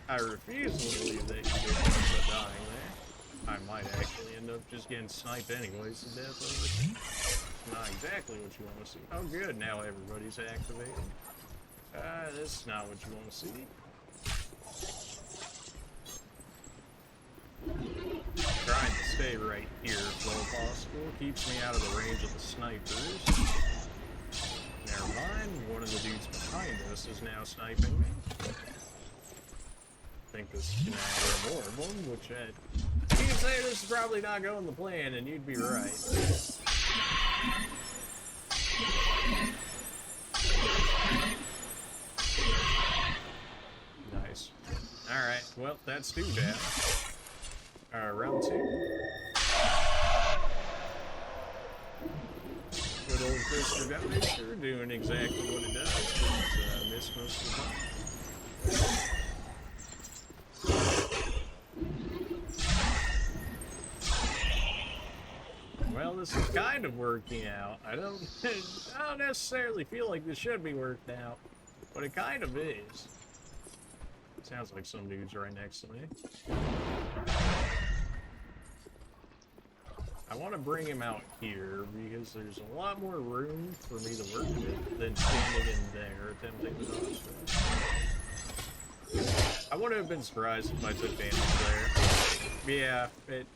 I refuse to believe that you did end up dying there. I might actually end up just getting sniped anyways to death over it. Not exactly what you want to see. Oh good, now everybody's activated. This is not what you want to see. Trying to stay right here if all possible. Keeps me out of the range of the snipers. Never mind, one of the dudes behind us is now sniping me. I think this is gonna add more of them, which you can say this is probably not going the plan, and you'd be right. Nice. Alright, well, that's two down. Round two. Good old Crystal Gunmaker doing exactly what it does, but missed most of the time. Well, this is kind of working out. I don't necessarily feel like this should be worked out, but it kind of is. Sounds like some dude's right next to me. I want to bring him out here because there's a lot more room for me to work with than standing in there attempting to dodge them. I wouldn't have been surprised if I took damage there. Yeah,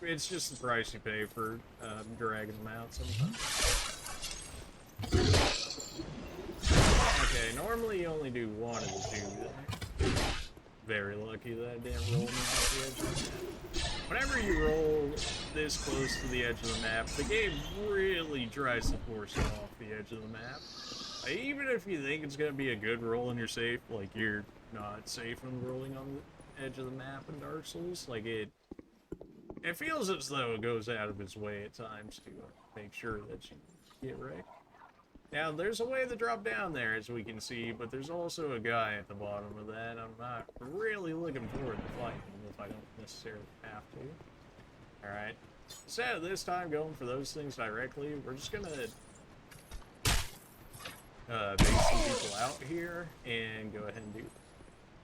it's just the price you pay for dragging them out sometimes. Okay, normally you only do one of the two there. Very lucky that I didn't roll me off the edge of the map. Whenever you roll this close to the edge of the map, the game really tries to force you off the edge of the map. Even if you think it's going to be a good roll and you're safe, like you're not safe when rolling on the edge of the map in Dark Souls, like it feels as though it goes out of its way at times to make sure that you get wrecked. Now, there's a way to drop down there, as we can see, but there's also a guy at the bottom of that. I'm not really looking forward to fighting him if I don't necessarily have to. Alright. So, this time, going for those things directly, we're just gonna bait some people out here and go ahead and do it.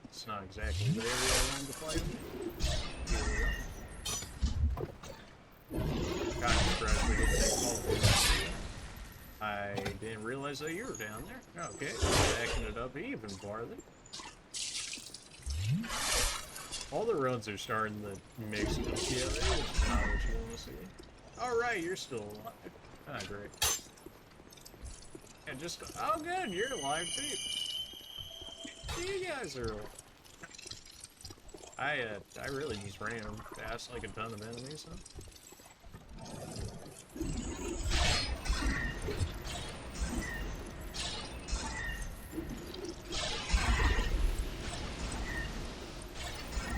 It's not exactly the area I wanted to fight. Here we go. Kind of surprised we didn't take all of them. I didn't realize that you were down there. Okay, backing it up even farther. All the roads are starting to mix together, which is not what you want to see. Alright, you're still alive. Ah, great. And just, oh good, you're alive too. You guys are alive. I really just ran past like a ton of enemies, huh?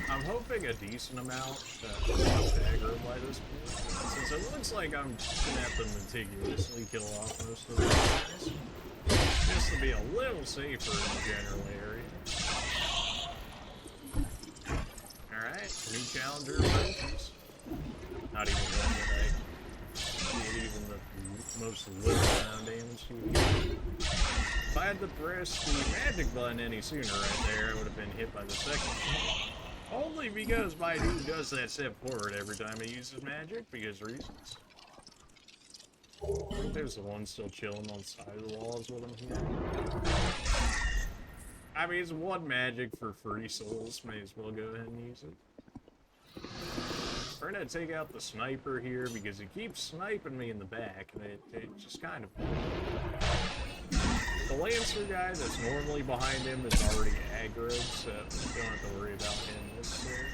I'm hoping a decent amount aggro by this point, since it looks like I'm gonna have to meticulously kill off most of the guys, just to be a little safer in the general area. Alright, new challenger approaches. Not even one that I did even the most little amount of damage to. If I had to press the magic button any sooner right there, I would have been hit by the second one. Only because my dude does that step forward every time he uses magic, because reasons. I think there's the one still chilling on the side of the wall is what I'm hearing. I mean, it's one magic for free souls, may as well go ahead and use it. We're gonna take out the sniper here, because he keeps sniping me in the back, and it just kind of... The Lancer guy that's normally behind him is already aggroed, so you don't have to worry about him necessarily.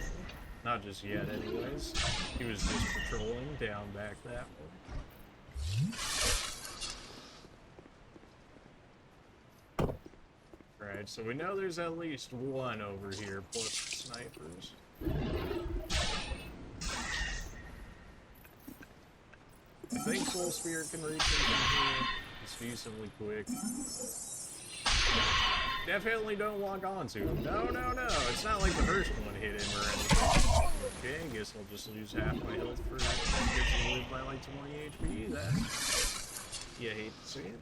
Not just yet, anyways. He was just patrolling down back that way. Right, so we know there's at least one over here, plus snipers. I think Soul Spear can reach him from here. It's decently quick. Definitely don't lock onto him. No, no, no. It's not like the first one hit him or anything. Okay, I guess I'll just lose half my health for getting to live by like 20 HP. That's... You hate to see it.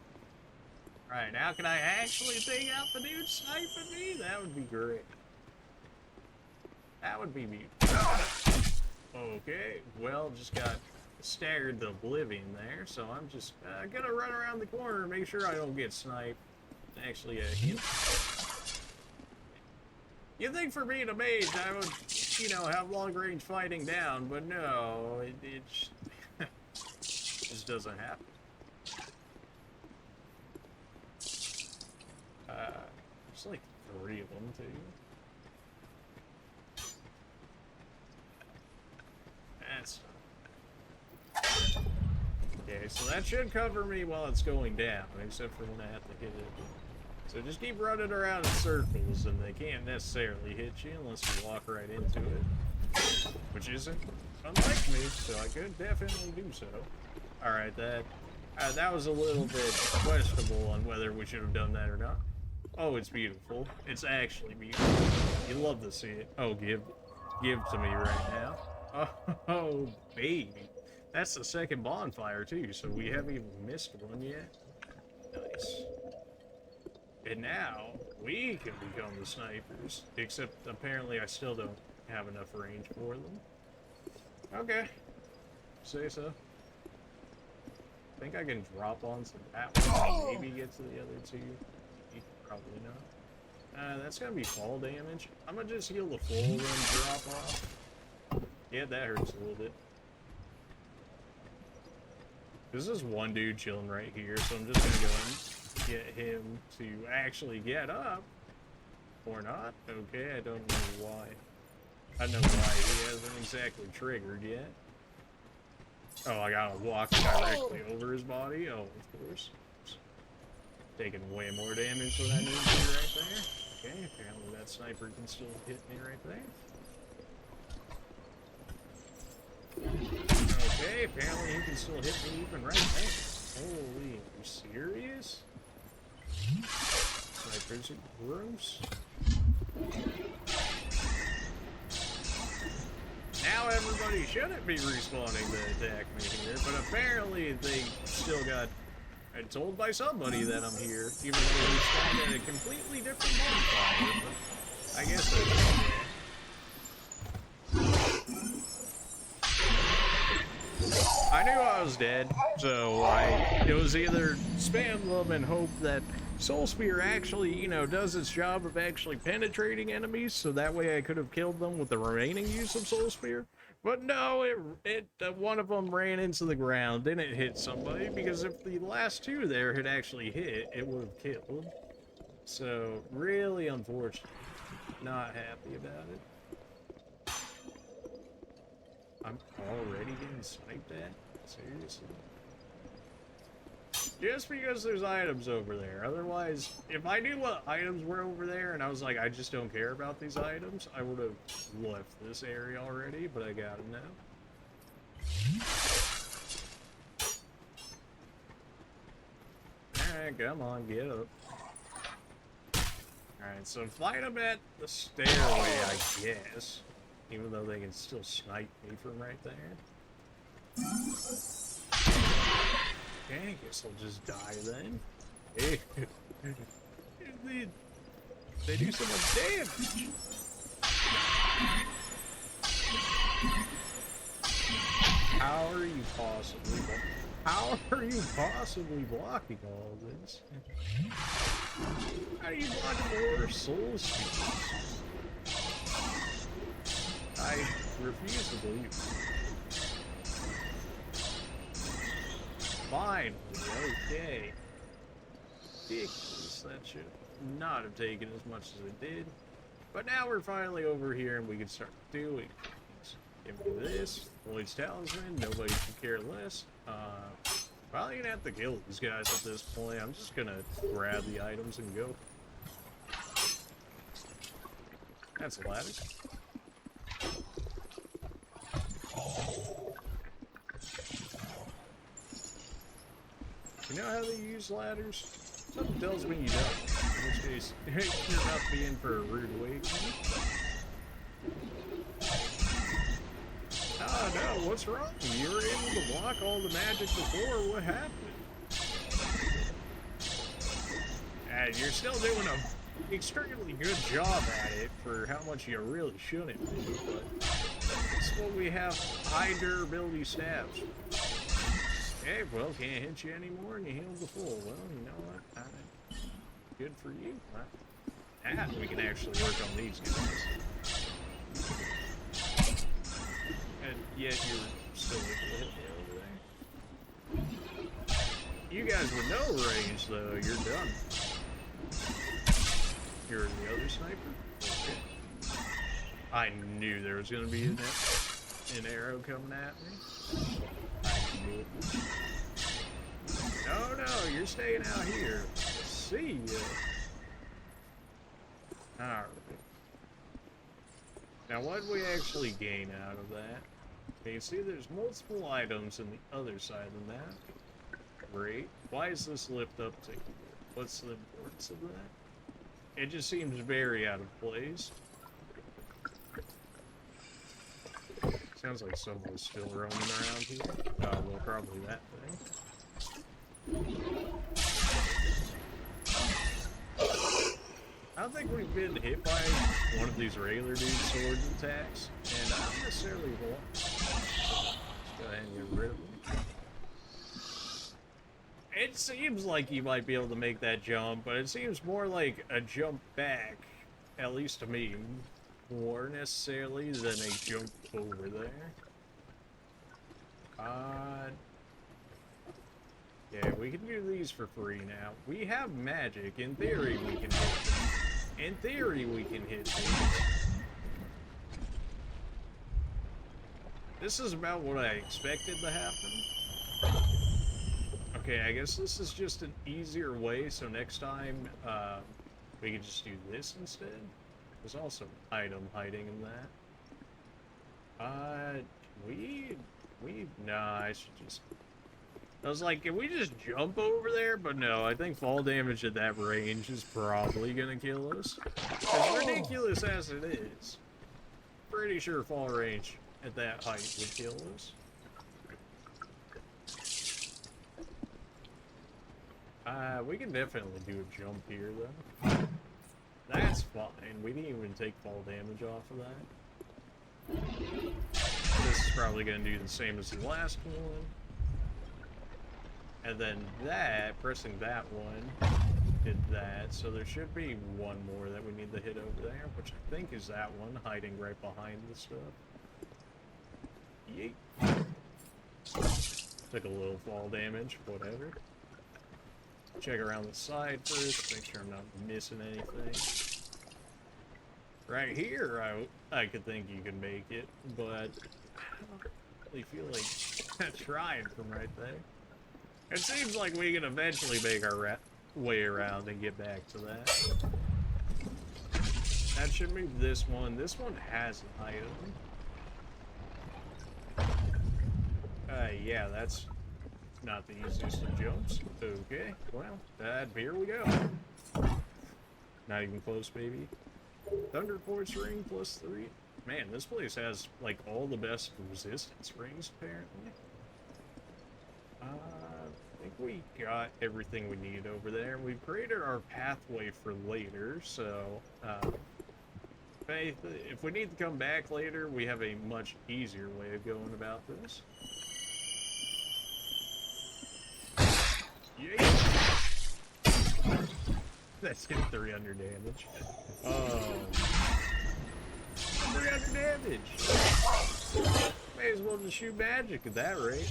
Alright, now can I actually take out the dude sniping me? That would be great. That would be beautiful. Okay, well, just got staggered to oblivion there, so I'm just gonna run around the corner and make sure I don't get sniped. Actually, hit. You'd think for being a mage I would, you know, have long-range fighting down, but no, it just doesn't happen. There's like 3 of them, too. That's... Okay, so that should cover me while it's going down, except for when I have to hit it. So just keep running around in circles, and they can't necessarily hit you unless you walk right into it. Which isn't unlike me, so I could definitely do so. Alright, that was a little bit questionable on whether we should have done that or not. Oh, it's beautiful. It's actually beautiful. You love to see it. Oh, give to me right now. Oh, baby. That's the second bonfire, too, so we haven't even missed one yet. Nice. And now, we can become the snipers. Except, apparently, I still don't have enough range for them. Okay. Say so. I think I can drop onto that one and maybe get to the other two. Probably not. That's gonna be fall damage. I'm gonna just heal the full and drop off. Yeah, that hurts a little bit. This is one dude chilling right here, so I'm just gonna go and get him to actually get up. Or not. Okay, I don't know why. I don't know why he hasn't exactly triggered yet. Oh, I gotta walk directly over his body? Oh, of course. Taking way more damage than I need to right there. Okay, apparently that sniper can still hit me right there. Okay, apparently he can still hit me even right there. Holy, are you serious? Snipers are gross. Now everybody shouldn't be respawning to attack me here, but apparently they still got told by somebody that I'm here, even though we spawned at a completely different bonfire, but I guess that's okay. I knew I was dead, so it was either spam them and hope that Soul Spear actually, you know, does its job of actually penetrating enemies, so that way I could have killed them with the remaining use of Soul Spear. But no, one of them ran into the ground, didn't hit somebody, because if the last two there had actually hit, it would have killed. So, really unfortunate. Not happy about it. I'm already getting sniped at? Seriously? Just because there's items over there. Otherwise, if I knew what items were over there and I was like, I just don't care about these items, I would have left this area already, but I got them now. Alright, come on, get up. Alright, so fight them at the stairway, I guess. Even though they can still snipe me from right there. Okay, I guess I'll just die then. Hey, they do so much damage. How are you possibly blocking all of this? How do you block 4 soul speakers? I refuse to believe. Fine. Okay. Ridiculous. That should not have taken as much as it did. But now we're finally over here and we can start doing things. Give me this. Lloyd's Talisman. Nobody can care less. Probably gonna have to kill these guys at this point. I'm just gonna grab the items and go. That's a ladder. You know how they use ladders? Something tells me you don't. In which case, you're about to be in for a rude awakening. Ah, no, what's wrong? You were able to block all the magic before. What happened? And you're still doing an extremely good job at it for how much you really shouldn't be, but that's what we have high durability stabs. Okay, well, can't hit you anymore and you healed the full. Well, you know what? Good for you. And we can actually work on these guys. And yet you're still able to hit me over there. You guys with no range, though, you're done. You're the other sniper? Okay. I knew there was going to be an arrow coming at me. No, you're staying out here. See ya. Alright. Now, what do we actually gain out of that? Okay, you see there's multiple items on the other side of the map. Great. Why is this lift up to here? What's the importance of that? It just seems very out of place. Sounds like someone's still roaming around here. Oh, well, probably that thing. I don't think we've been hit by one of these regular dude sword attacks, and I don't necessarily want. Let's go ahead and get rid of them. It seems like you might be able to make that jump, but it seems more like a jump back, at least to me, more necessarily than a jump over there. Yeah, we can do these for free now. We have magic. In theory, we can hit them. In theory, we can hit these. This is about what I expected to happen. Okay, I guess this is just an easier way, so next time, we can just do this instead. There's also an item hiding in that. Nah, I should just... I was like, can we just jump over there? But no, I think fall damage at that range is probably gonna kill us. As ridiculous as it is, pretty sure fall range at that height would kill us. We can definitely do a jump here, though. That's fine. We didn't even take fall damage off of that. This is probably going to do the same as the last one. And then that, pressing that one, did that. So there should be one more that we need to hit over there, which I think is that one, hiding right behind the stuff. Yeet. Took a little fall damage, whatever. Check around the side first, make sure I'm not missing anything. Right here, I could think you could make it, but definitely feel like trying from right there. It seems like we can eventually make our way around and get back to that. That should move this one. This one has an item. Yeah, that's not the easiest of jumps. Okay, well, here we go. Not even close, baby. Thunder Quartz ring +3. Man, this place has, like, all the best resistance rings, apparently. I think we got everything we need over there. We've created our pathway for later, so, if we need to come back later, we have a much easier way of going about this. Yeah. That's hit 300 damage. Oh. 300 damage! May as well just shoot magic at that rate.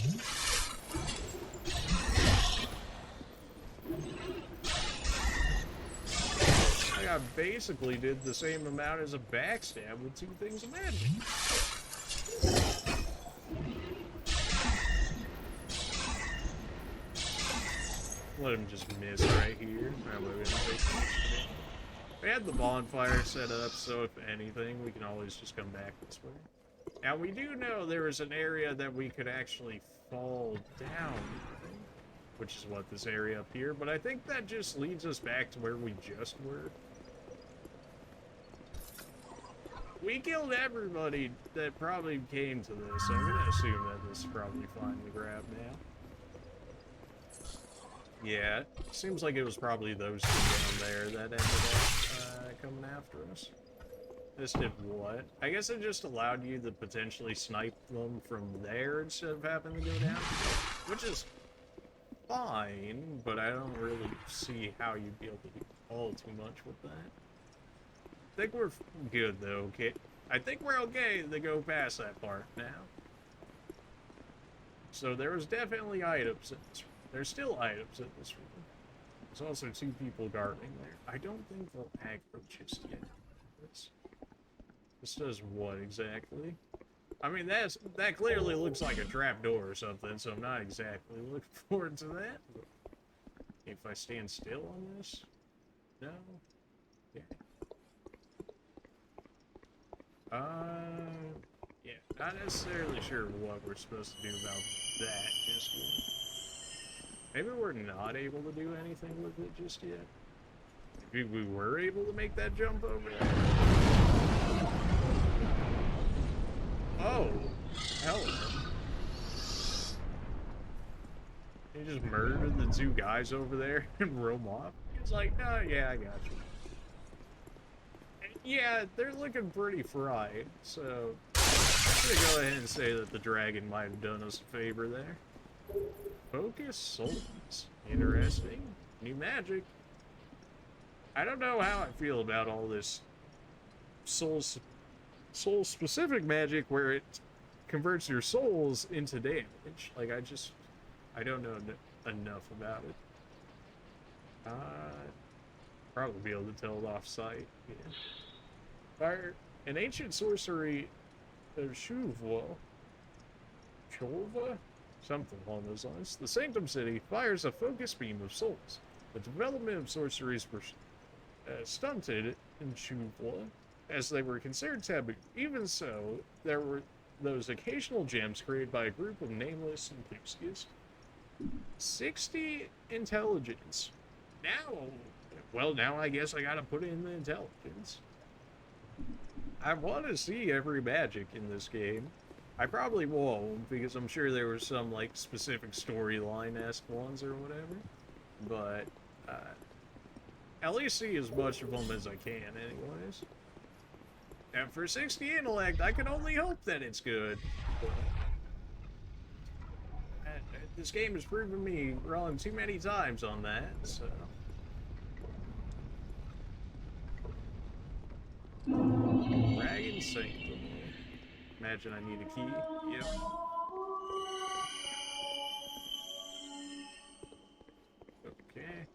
Like, I basically did the same amount as a backstab with 2 things of magic. Let him just miss right here. We had the bonfire set up, so if anything, we can always just come back this way. Now, we do know there is an area that we could actually fall down, which is what this area up here, but I think that just leads us back to where we just were. We killed everybody that probably came to this, so I'm gonna assume that this is probably fine to grab now. Yeah, it seems like it was probably those 2 down there that ended up coming after us. This did what? I guess it just allowed you to potentially snipe them from there instead of having to go down, which is fine, but I don't really see how you'd be able to do all too much with that. I think we're good though, okay? I think we're okay to go past that part now. So there was definitely items in this room. There's still items in this room. There's also 2 people guarding there. I don't think they'll aggro just yet. This does what exactly? I mean, that clearly looks like a trapdoor or something, so I'm not exactly looking forward to that. If I stand still on this? No? Yeah. Yeah, not necessarily sure what we're supposed to do about that just yet. Maybe we're not able to do anything with it just yet. Maybe we were able to make that jump over there. Oh, hello. He just murdered the 2 guys over there and roam off. He's like, oh, yeah, I got you. Yeah, they're looking pretty fried, so I'm gonna go ahead and say that the dragon might have done us a favor there. Focus souls. Interesting. New magic. I don't know how I feel about all this soul-specific magic where it converts your souls into damage. Like, I don't know enough about it. Probably be able to tell it off-site. Yeah. Fire, an ancient sorcery of Chulva, something along those lines. The Sanctum City fires a focus beam of souls. The development of sorceries were stunted in Chulva, as they were considered taboo. Even so, there were those occasional gems created by a group of nameless enthusiasts. 60 intelligence. Now I guess I gotta put in the intelligence. I want to see every magic in this game. I probably won't, because I'm sure there was some, like, specific storyline-esque ones or whatever. But, at least see as much of them as I can, anyways. And for 60 intellect, I can only hope that it's good. But, this game has proven me wrong too many times on that, so... Dragon Sanctum. Imagine I need a key. Yep. Okay.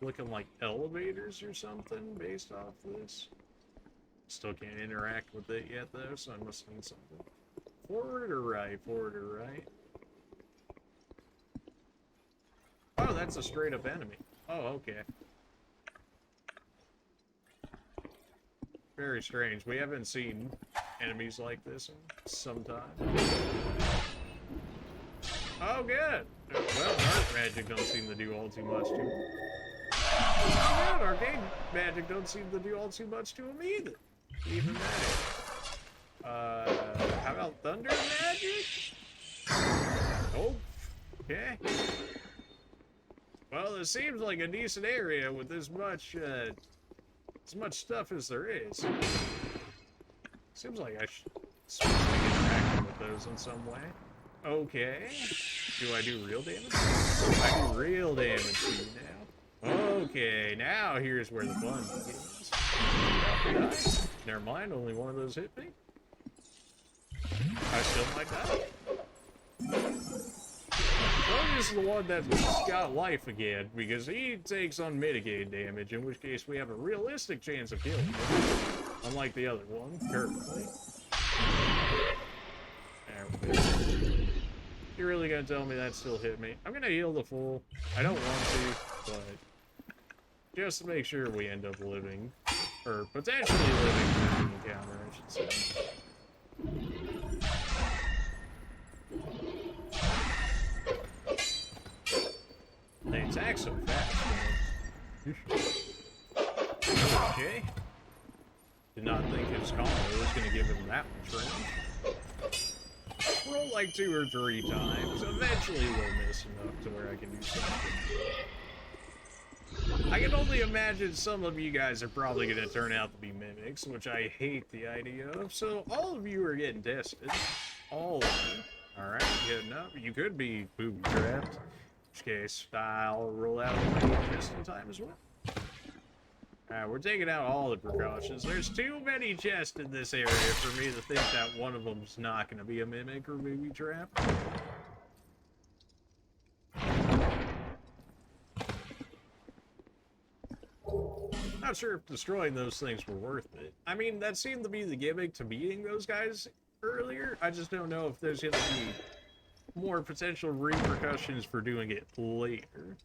Looking like elevators or something based off this. Still can't interact with it yet though, so I must need something. forward or right? Forward or right? Oh, that's a straight up enemy. Oh, okay. Very strange. We haven't seen enemies like this in some time. Oh, good. Well, dark magic don't seem to do all too much to him. Oh, good. Arcane magic don't seem to do all too much to him either. Even better. How about thunder magic? Oh, okay. Well, it seems like a decent area with as much stuff as there is. Seems like I should switch to interacting with those in some way. Okay. Do I do real damage? I do real damage to you now. Okay, now here's where the fun begins. Never mind, only one of those hit me. I still might die. This is the one that's got life again, because he takes unmitigated damage, in which case we have a realistic chance of killing him. Unlike the other one, currently. There we go. You're really gonna tell me that still hit me? I'm gonna heal the full. I don't want to, but just to make sure we end up living, or potentially living through the encounter, I should say. They attack so fast, man. Okay. Did not think his combo was going to give him that much range. Roll like 2 or 3 times. Eventually we'll miss enough to where I can do something. I can only imagine some of you guys are probably going to turn out to be mimics, which I hate the idea of. So all of you are getting tested. All of you. Alright, good enough. You could be booby-trapped. In which case, I'll roll out just in time as well. Alright, we're taking out all the precautions. There's too many chests in this area for me to think that one of them's not going to be a mimic or booby trap. Not sure if destroying those things were worth it. I mean, that seemed to be the gimmick to beating those guys earlier. I just don't know if there's going to be more potential repercussions for doing it later.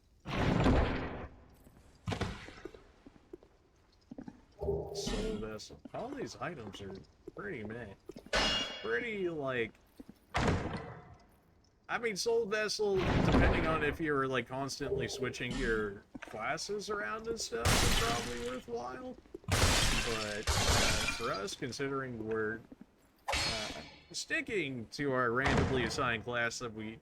Soul vessel. All these items are pretty meh. Pretty, like... I mean, soul vessel, depending on if you're, like, constantly switching your classes around and stuff, is probably worthwhile. But, for us, considering we're sticking to our randomly assigned class that we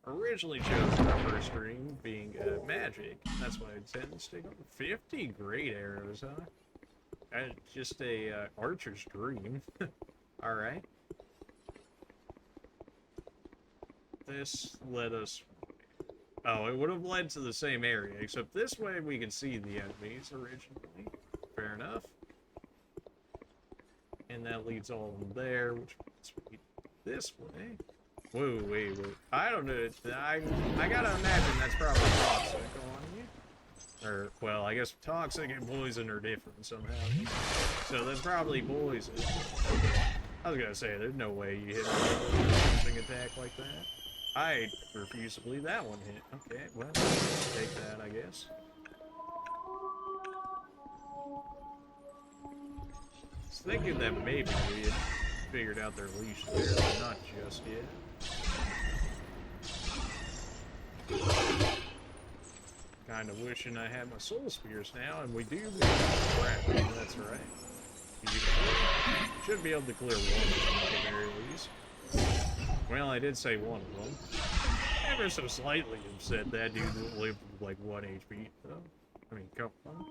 originally chose in our first stream, being magic, that's why I tend to stick on 50 great arrows, huh? Just a archer's dream. Alright. This led us... Oh, it would have led to the same area, except this way we can see the enemies originally. Fair enough. And that leads all of them there, which means this way. Whoa, wait. I don't know. I gotta imagine that's probably toxic on you. Or, well, I guess toxic and poison are different somehow. So that's probably poison. I was gonna say, there's no way you hit something attack like that. I refuse to believe that one hit. Okay, well, let's take that, I guess. I was thinking that maybe we had figured out their leash there, but not just yet. Kind of wishing I had my soul spears now, and we do. Crap, that's right. Should be able to clear one of them at the very least. Well, I did say one of them. Ever so slightly upset that dude lived with like 1 HP, though. I mean, come on.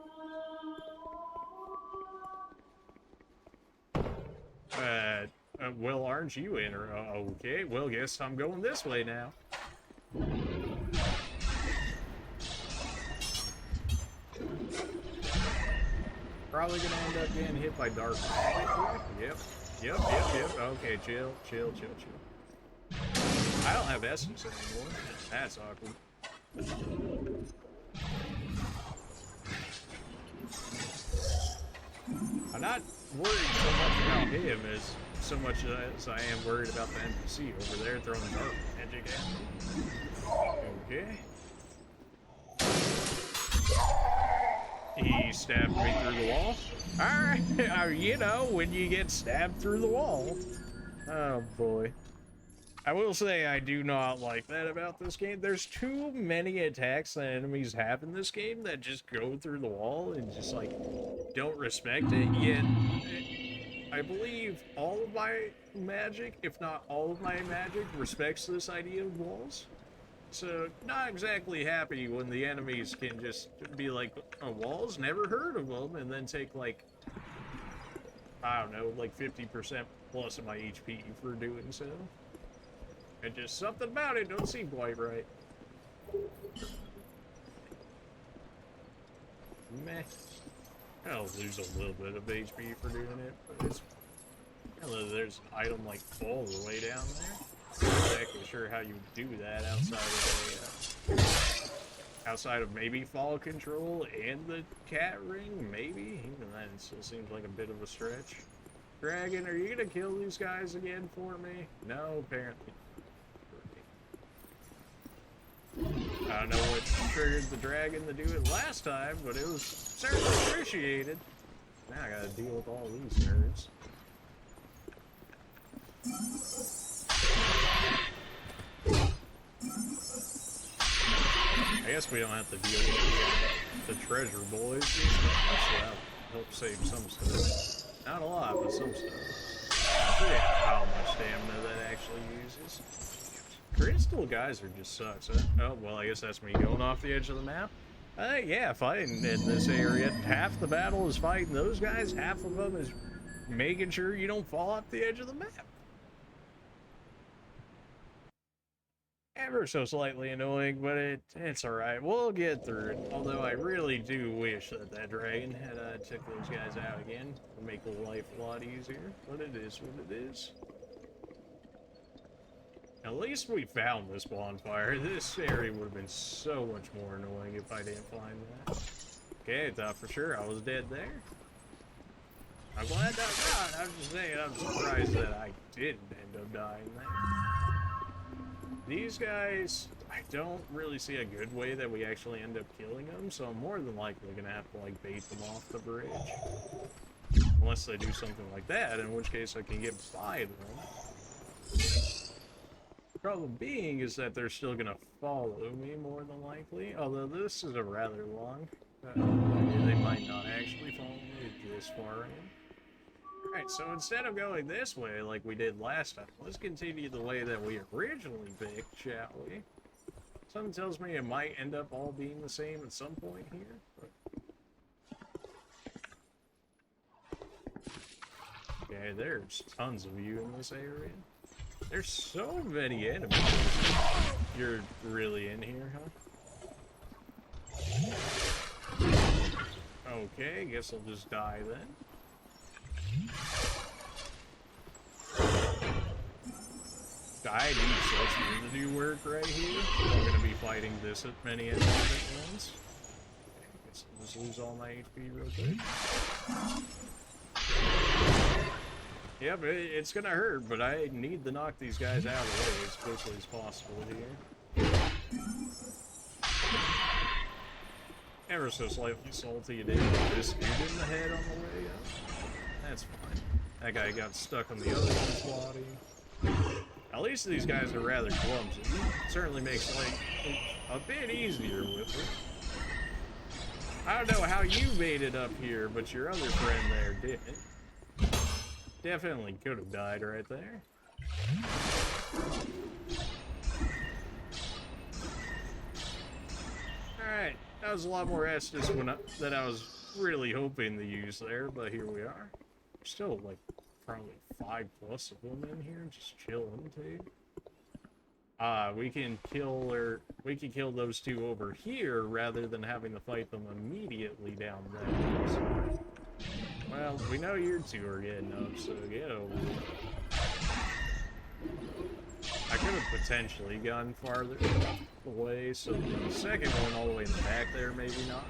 Well, aren't you in? Or, okay, well, guess I'm going this way now. Probably gonna end up getting hit by dark magic. Yep. Okay, chill. I don't have essence anymore. That's awkward. I'm not worried so much about him as so much as I am worried about the NPC over there throwing dark magic at me. Okay. He stabbed me through the wall. Alright, you know, when you get stabbed through the wall. Oh boy. I will say I do not like that about this game. There's too many attacks that enemies have in this game that just go through the wall and just like don't respect it. Yet I believe all of my magic, if not all of my magic, respects this idea of walls. So not exactly happy when the enemies can just be like, oh, walls, never heard of them, and then take like, I don't know, like 50% plus of my HP for doing so. And just something about it don't seem quite right. Meh. I'll lose a little bit of HP for doing it, but it's... There's an item like all the way down there. I'm not exactly sure how you do that outside of maybe fall control and the cat ring, maybe? Even then, it still seems like a bit of a stretch. Dragon, are you gonna kill these guys again for me? No, apparently. I don't know what triggered the dragon to do it last time, but it was certainly appreciated. Now I gotta deal with all these nerds. I guess we don't have to deal with the treasure boys, so that'll help save some stuff. Not a lot, but some stuff. I forget how much stamina that actually uses. Crystal Geyser just sucks, huh? Oh, well, I guess that's me going off the edge of the map. Yeah, fighting in this area. Half the battle is fighting those guys, half of them is making sure you don't fall off the edge of the map. Ever so slightly annoying, but it's alright. We'll get through it. Although I really do wish that that dragon had took those guys out again. It would make life a lot easier, but it is what it is. At least we found this bonfire. This area would have been so much more annoying if I didn't find that. Okay, I thought for sure I was dead there. I'm glad that not. I'm just saying I'm surprised that I didn't end up dying there. These guys, I don't really see a good way that we actually end up killing them, so I'm more than likely gonna have to like bait them off the bridge. Unless they do something like that, in which case I can get by them. Problem being is that they're still gonna follow me more than likely, although this is a rather long. They might not actually follow me this far in. Alright, so instead of going this way like we did last time, let's continue the way that we originally picked, shall we? Something tells me it might end up all being the same at some point here. Okay, there's tons of you in this area. There's so many enemies. You're really in here, huh? Okay, guess I'll just die then. I need to do work right here. I'm gonna be fighting this at many enemies at once. Okay, guess I'll just lose all my HP real quick. Yep, it's gonna hurt, but I need to knock these guys out of the way as quickly as possible here. Ever so slightly salty you didn't get this dude in the head on the way up. That's fine. That guy got stuck on the other one's body. At least these guys are rather clumsy. It certainly makes life a bit easier with it. I don't know how you made it up here, but your other friend there didn't. Definitely could have died right there. Alright, that was a lot more Estus than I was really hoping to use there, but here we are. Still like probably 5+ of them in here, just chilling too. We can kill those two over here rather than having to fight them immediately down there. Well, we know you two are getting up, so get over it. I could have potentially gone farther away, so the second one all the way in the back there, maybe not.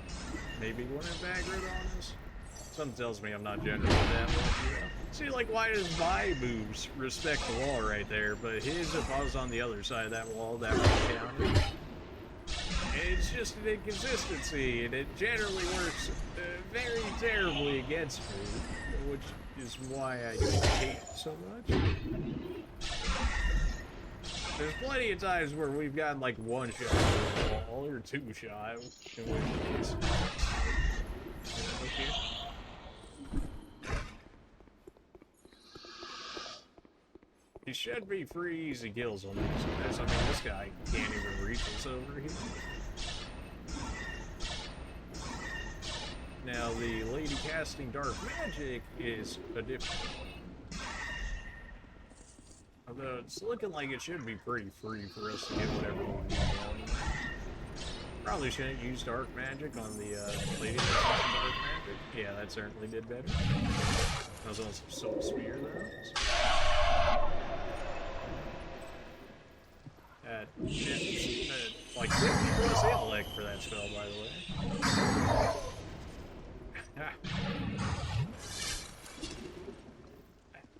Maybe wouldn't have aggroed on us. Something tells me I'm not generally that lucky, though. See, like, why does my moves respect the wall right there, but his, if I was on the other side of that wall, that would count? It's just an inconsistency, and it generally works very terribly against me, which is why I hate it so much. There's plenty of times where we've gotten like one shot at the wall, or two shot, in which case. Okay. He should be free easy kills on these guys. I mean, this guy can't even reach us over here. Now, the lady casting dark magic is a different. Although it's looking like it should be pretty free for us to get whatever we need done. Probably shouldn't use dark magic on the lady casting dark magic. Yeah, that certainly did better. I was on some soul spear though. Like 50 plus intellect for that spell, by the way.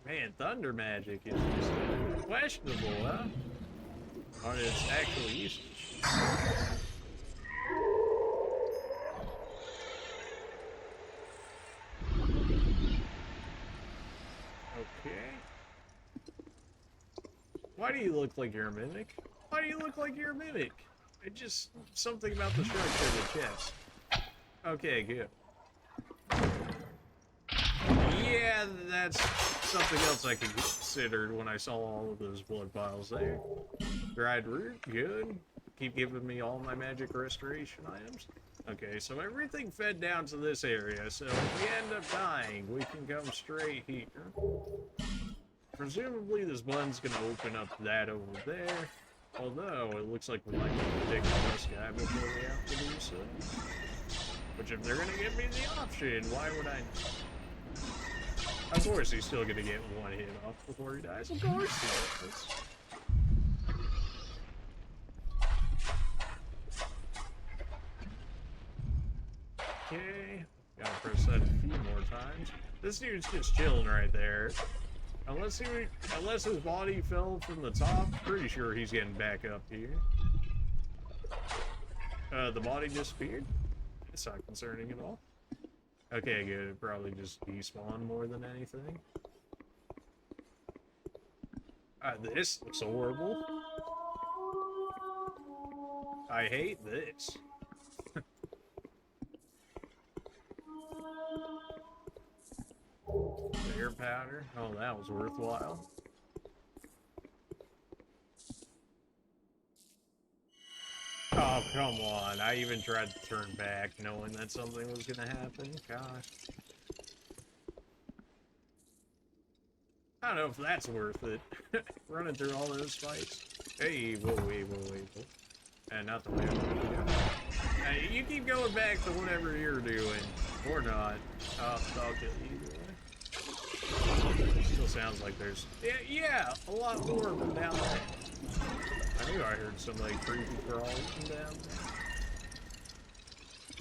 Man, thunder magic is just questionable, huh? On its actual usage. Okay. Why do you look like you're a mimic? Why do you look like you're a mimic? It just something about the structure of the chest. Okay, good. Yeah, that's something else I considered when I saw all of those blood piles there. Dried root, good. Keep giving me all my magic restoration items. Okay, so everything fed down to this area, so if we end up dying, we can come straight here. Presumably this button's gonna open up that over there. Although, it looks like we might be predicting this guy before we have to do so. Which, if they're gonna give me the option, why would I? Of course he's still gonna get one hit off before he dies. Of course he is. Okay. Gotta press that a few more times. This dude's just chilling right there. Unless his body fell from the top, pretty sure he's getting back up here. The body disappeared? It's not concerning at all. Okay, good. It probably just despawned more than anything. This looks horrible. I hate this. Air powder. Oh, that was worthwhile. Oh, come on. I even tried to turn back knowing that something was gonna happen. Gosh. I don't know if that's worth it. Running through all those fights. Hey, whoa. And not the way I'm gonna do. Hey, you keep going back to whatever you're doing. Or not. I'll kill you either way. Still sounds like there's... Yeah, a lot more of them down there. I knew I heard somebody creepy crawling down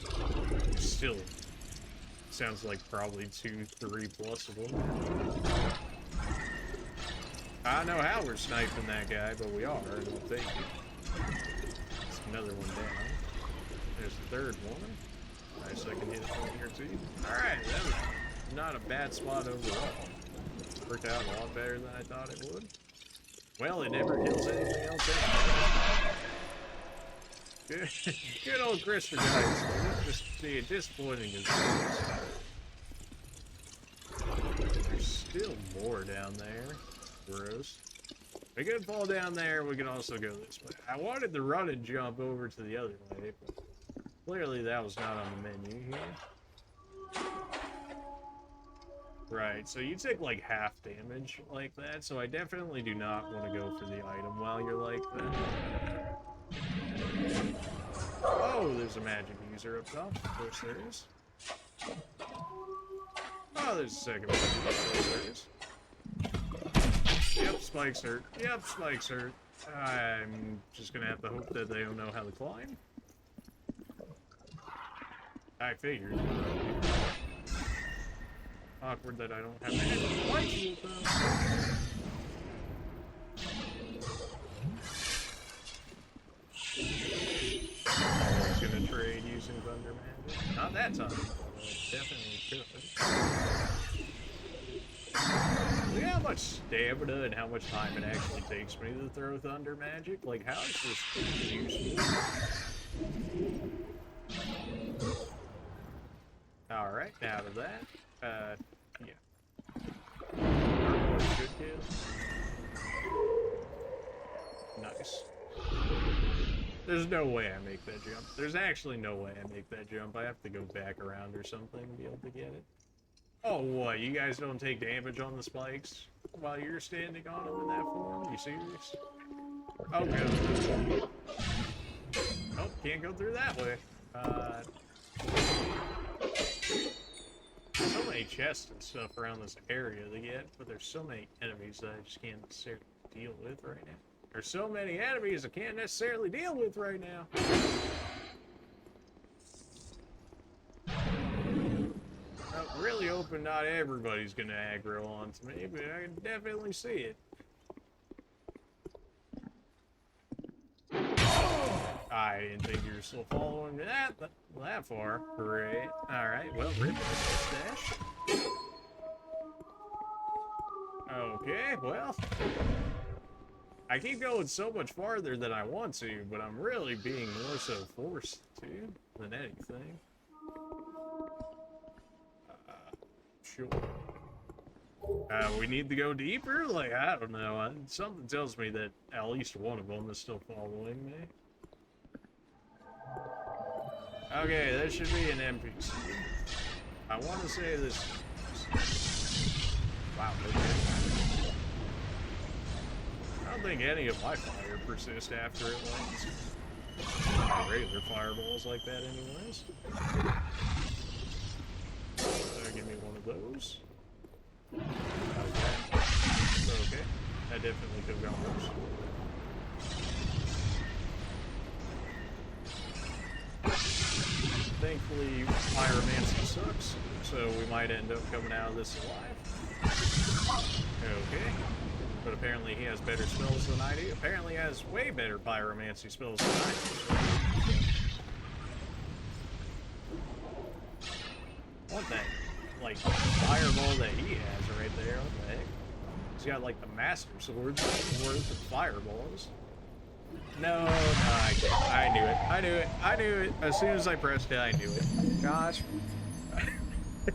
there. Still sounds like probably 2, 3 plus of them. I know how we're sniping that guy, but we are, and we'll take it. There's another one down. There's the third one. Nice second hit from here too. Alright, that was not a bad spot overall. Worked out a lot better than I thought it would. Well, it never kills anything else anyway. Good old Christopher guys. Just being disappointing as well. There's still more down there. Gross. We could fall down there, we can also go this way. I wanted to run and jump over to the other way, but clearly that was not on the menu here. Right, so you take like half damage like that, so I definitely do not want to go for the item while you're like that. Oh, there's a magic user up top. Of course there is. Oh, there's a second one. Of course there is. Yep, spikes hurt. Yep, spikes hurt. I'm just gonna have to hope that they don't know how to climb. I figured. Awkward that I don't have any fights with them. Always gonna trade using Thunder Magic. Not that time, but definitely could. Look at how much stamina and how much time it actually takes me to throw Thunder Magic. Like, how is this useful? Alright, out of that. Yeah. Good kill. Nice. There's no way I make that jump. There's actually no way I make that jump. I have to go back around or something to be able to get it. Oh, what? You guys don't take damage on the spikes while you're standing on them in that form? Are you serious? Oh, good. Oh, can't go through that way. So many chests and stuff around this area to get, but there's so many enemies that I just can't necessarily deal with right now. There's so many enemies I can't necessarily deal with right now. I'm really hoping not everybody's gonna aggro onto me, but I can definitely see it. I didn't think you were still following me that far. Great. Alright, well, rip this stash. Okay, well. I keep going so much farther than I want to, but I'm really being more so forced to than anything. Sure. We need to go deeper? Like, I don't know. Something tells me that at least one of them is still following me. Okay, that should be an NPC. I want to say this. Wow. I don't think any of my fire persists after it lands. Regular fireballs like that anyways. Give me one of those. Okay. Okay. That definitely could have gone worse. Thankfully, pyromancy sucks, so we might end up coming out of this alive. Okay. But apparently he has better spells than I do. Apparently he has way better pyromancy spells than I do. What that, like, fireball that he has right there? What the heck? He's got, like, the Master Sword's worth of fireballs. No, I can't. I knew it. I knew it. I knew it. As soon as I pressed it, I knew it. Gosh.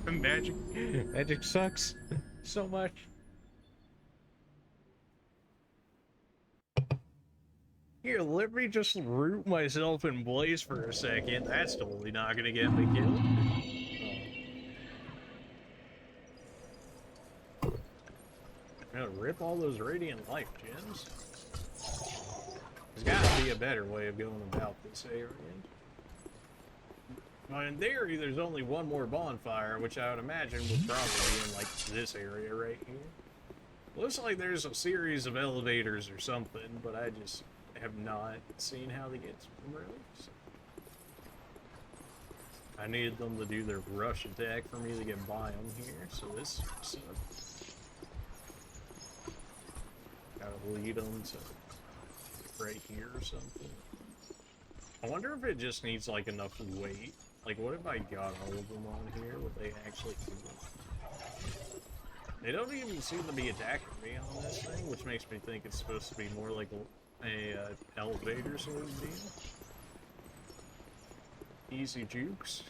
Magic sucks so much. Here, let me just root myself in blaze for a second. That's totally not gonna get me killed. Oh. I'm gonna rip all those radiant life gems. There's gotta be a better way of going about this area. Well, in theory, there's only one more bonfire, which I would imagine would probably be in, like, this area right here. Looks like there's a series of elevators or something, but I just have not seen how they get to them, really. So I needed them to do their rush attack for me to get by them here, so this sucks. Gotta lead them to right here or something. I wonder if it just needs, like, enough weight. Like, what if I got all of them on here? Would they actually do it? They don't even seem to be attacking me on this thing, which makes me think it's supposed to be more like a elevator sort of deal. Easy jukes.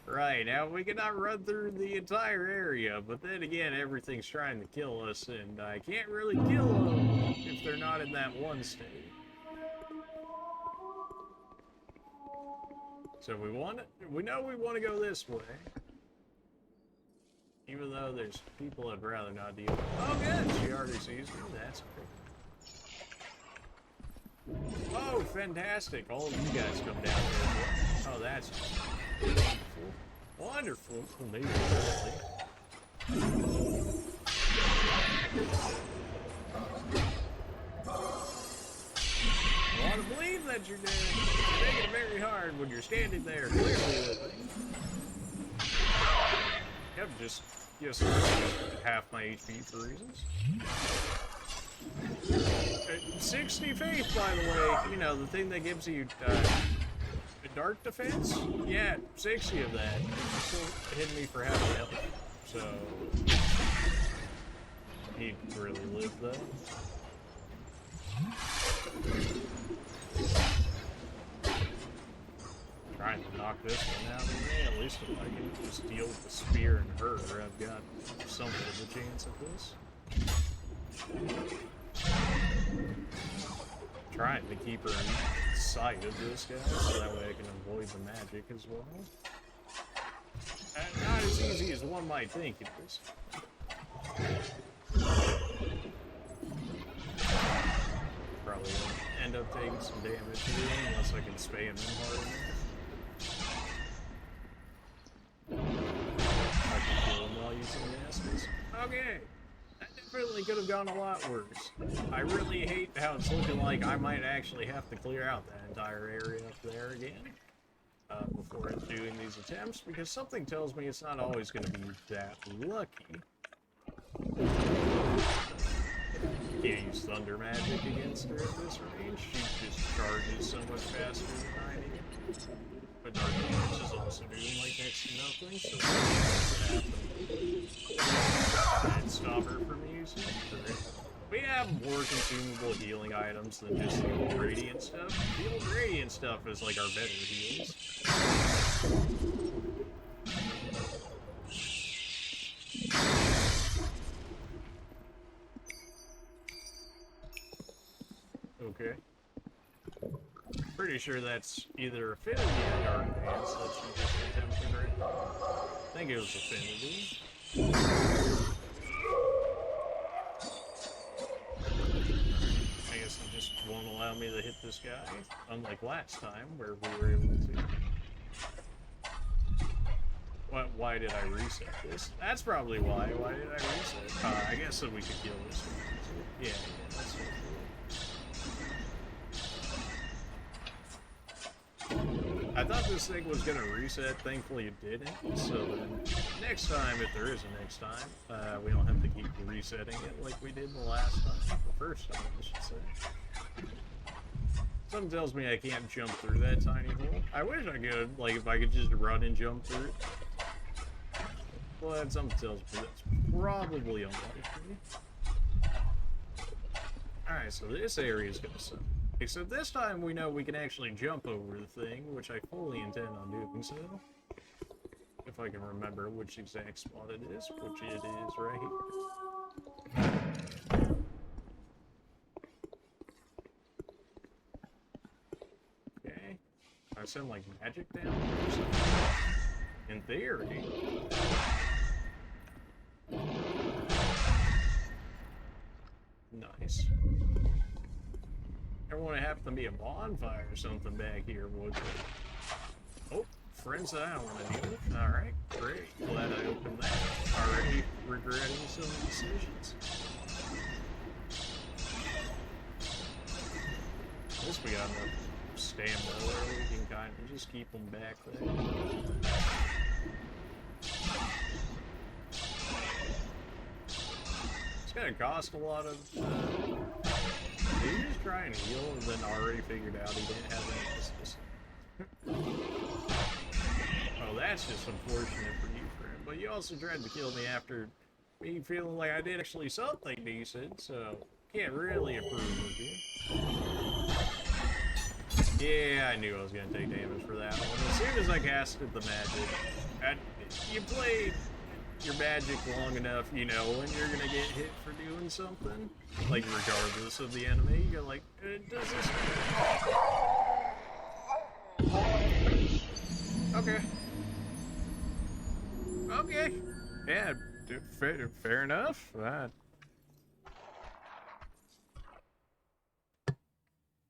Right, now we cannot run through the entire area, but then again, everything's trying to kill us, and I can't really kill them if they're not in that one state. So we know we want to go this way. Even though there's people I'd rather not deal with. Oh good, she already sees me, that's great. Oh, fantastic, all of you guys come down here. Oh, that's wonderful. Wonderful for me, really. I want to believe that you're dead. You're making it very hard when you're standing there clearly with me. Yep, just half my HP for reasons. 60 faith, by the way. You know, the thing that gives you dark defense. Yeah, 60 of that. Still hitting me for half the health. So he really lived though. Trying to knock this one out of me. At least if I can just deal with the spear and her, I've got something of a chance at this. Trying to keep her in sight of this guy, so that way I can avoid the magic as well. Not as easy as one might think it is. Probably gonna end up taking some damage here unless I can spam him hard enough. I can kill him while using the Estus. Okay! That definitely could have gone a lot worse. I really hate how it's looking like I might actually have to clear out that entire area up there again. Before doing these attempts, because something tells me it's not always going to be that lucky. Can't use thunder magic against her at this range. She just charges so much faster than I do. But dark damage is also doing like next to nothing, so and stop her from using it. We have more consumable healing items than just the old radiant stuff. The old radiant stuff is like our better heals. Okay. Pretty sure that's either Affinity or Dark Dance that she just attempted right now. I think it was Affinity. I guess it just won't allow me to hit this guy, unlike last time where we were able to. Why did I reset this? That's probably why. Why did I reset? I guess so we could kill this one. Yeah, that's what I thought this thing was gonna reset, thankfully it didn't, so then next time, if there is a next time, we don't have to keep resetting it like we did the last time, the first time I should say. Something tells me I can't jump through that tiny hole. I wish I could, like if I could just run and jump through it. But something tells me that's probably unlikely. Alright, so this area is gonna suck. Except this time we know we can actually jump over the thing, which I fully intend on doing so. If I can remember which exact spot it is, which it is right here. Okay. I send like magic down or something. In theory. Nice. Everyone happen to be a bonfire or something back here, would it? Oh, friends that I don't want to deal with. Alright, great. Glad I opened that. Already regretting some decisions. At least we got enough stamina where we can kind of just keep them back there. It's gonna cost a lot of... Did he just try and heal and then already figured out he didn't have any Estus? Oh, that's just unfortunate for you, friend. But you also tried to kill me after me feeling like I did actually something decent, so can't really approve of you. Yeah, I knew I was going to take damage for that one. As soon as I casted the magic, you played your magic long enough, you know, when you're gonna get hit for doing something, like regardless of the enemy, you're like, does this... Okay. Okay. Yeah, fair enough.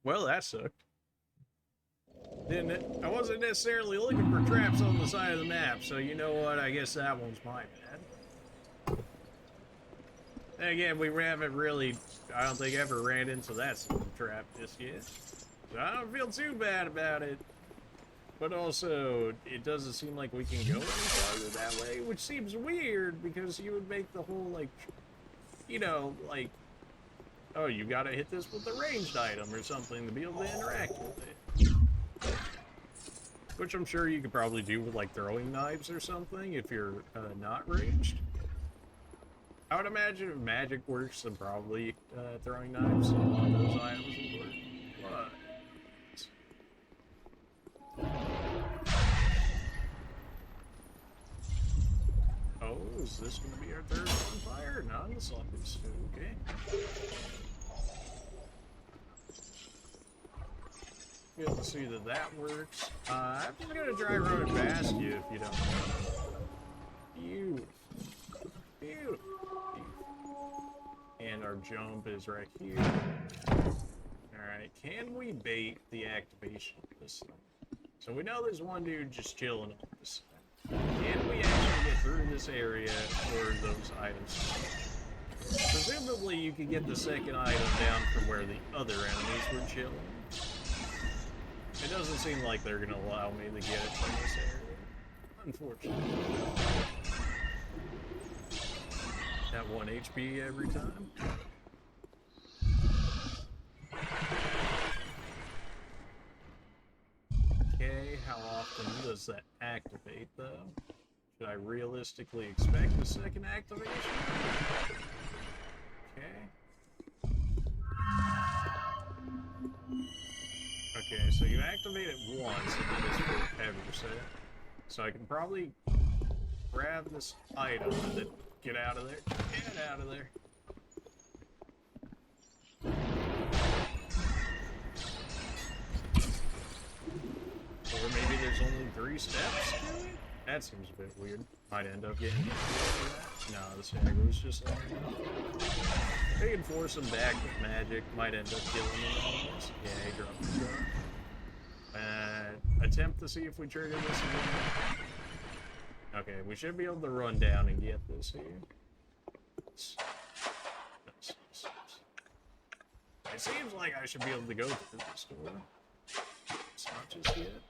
Well, that sucked. Didn't it? I wasn't necessarily looking for traps on the side of the map, so you know what? I guess that one's my bad. And again, we haven't really, I don't think, ever ran into that sort of trap just yet. So I don't feel too bad about it. But also, it doesn't seem like we can go any farther that way, which seems weird because you would make the whole, like, you know, like, oh, you gotta hit this with a ranged item or something to be able to interact with it. Which I'm sure you could probably do with, like, throwing knives or something if you're not ranged. I would imagine if magic works, then probably throwing knives and a lot of those items would work. What? Oh, is this going to be our third bonfire? Not in the slightest. Okay. Good to see that that works. I'm just going to try running past you if you don't mind. Beautiful. Beautiful. And our jump is right here. Alright, can we bait the activation of this thing? So we know there's one dude just chilling on this side. Can we actually get through this area where those items are? Presumably you could get the second item down from where the other enemies were chilling. It doesn't seem like they're going to allow me to get it from this area. Unfortunately. At 1 HP every time. Okay, how often does that activate though? Should I realistically expect a second activation? Okay. Okay, so you activate it once and then it's forever set. So I can probably grab this item and then get out of there. Get out of there. Or maybe there's only 3 steps to it? That seems a bit weird. Might end up getting hit for that. No, the stagger was just long enough. They can force him back with magic. Might end up killing him almost. Yeah, he dropped his gun. Attempt to see if we trigger this again. Okay, we should be able to run down and get this here. It seems like I should be able to go through this door. It's not just yet.